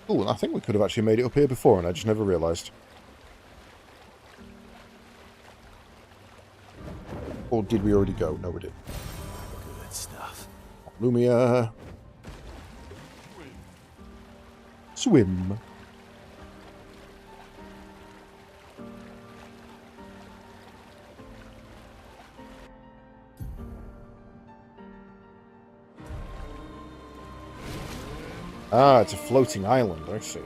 Speaker 1: Oh, I think we could have actually made it up here before, and I just never realised. Or did we already go? No, we didn't.
Speaker 2: Good stuff.
Speaker 1: Lumiere. Swim. Ah, it's a floating island, I see.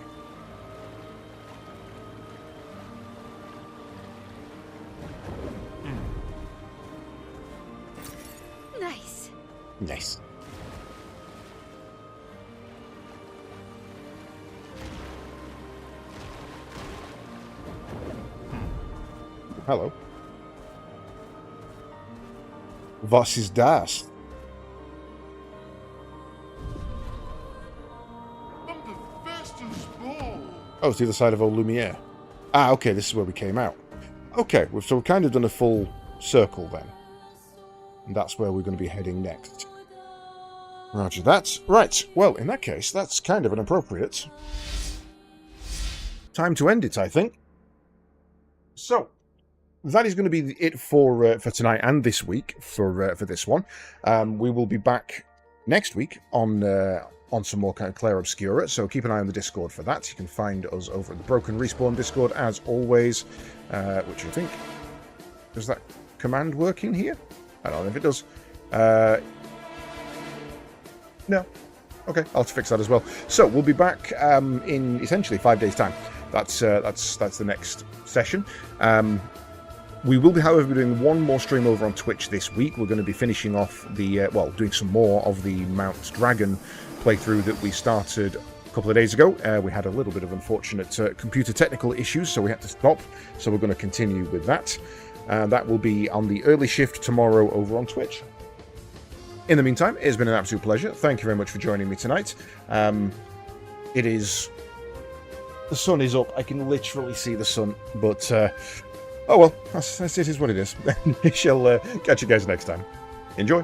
Speaker 6: Nice.
Speaker 1: Nice. Hello. Was ist das?
Speaker 8: I'm the fastest ball.
Speaker 1: Oh, it's the other side of old Lumiere. Ah, okay, this is where we came out. Okay, so we've kind of done a full circle then. And that's where we're going to be heading next. Roger that. Right, well, in that case, that's kind of an appropriate time to end it, I think. So, that is going to be it for tonight and this week for this one. We will be back next week on some more kind of Clair Obscura, so keep an eye on the Discord for that. You can find us over at the Broken Respawn Discord, as always, which I think... Does that command work in here? I don't know if it does. No. Okay, I'll have to fix that as well. So, we'll be back in essentially 5 days' time. That's the next session. We will be, however, doing one more stream over on Twitch this week. We're going to be finishing off the, doing some more of the Mount Dragon playthrough that we started a couple of days ago. We had a little bit of unfortunate computer technical issues, so we had to stop. So we're going to continue with that. That will be on the early shift tomorrow over on Twitch. In the meantime, it has been an absolute pleasure. Thank you very much for joining me tonight. It is... The sun is up. I can literally see the sun, but... oh well, it is what it is. I shall catch you guys next time. Enjoy.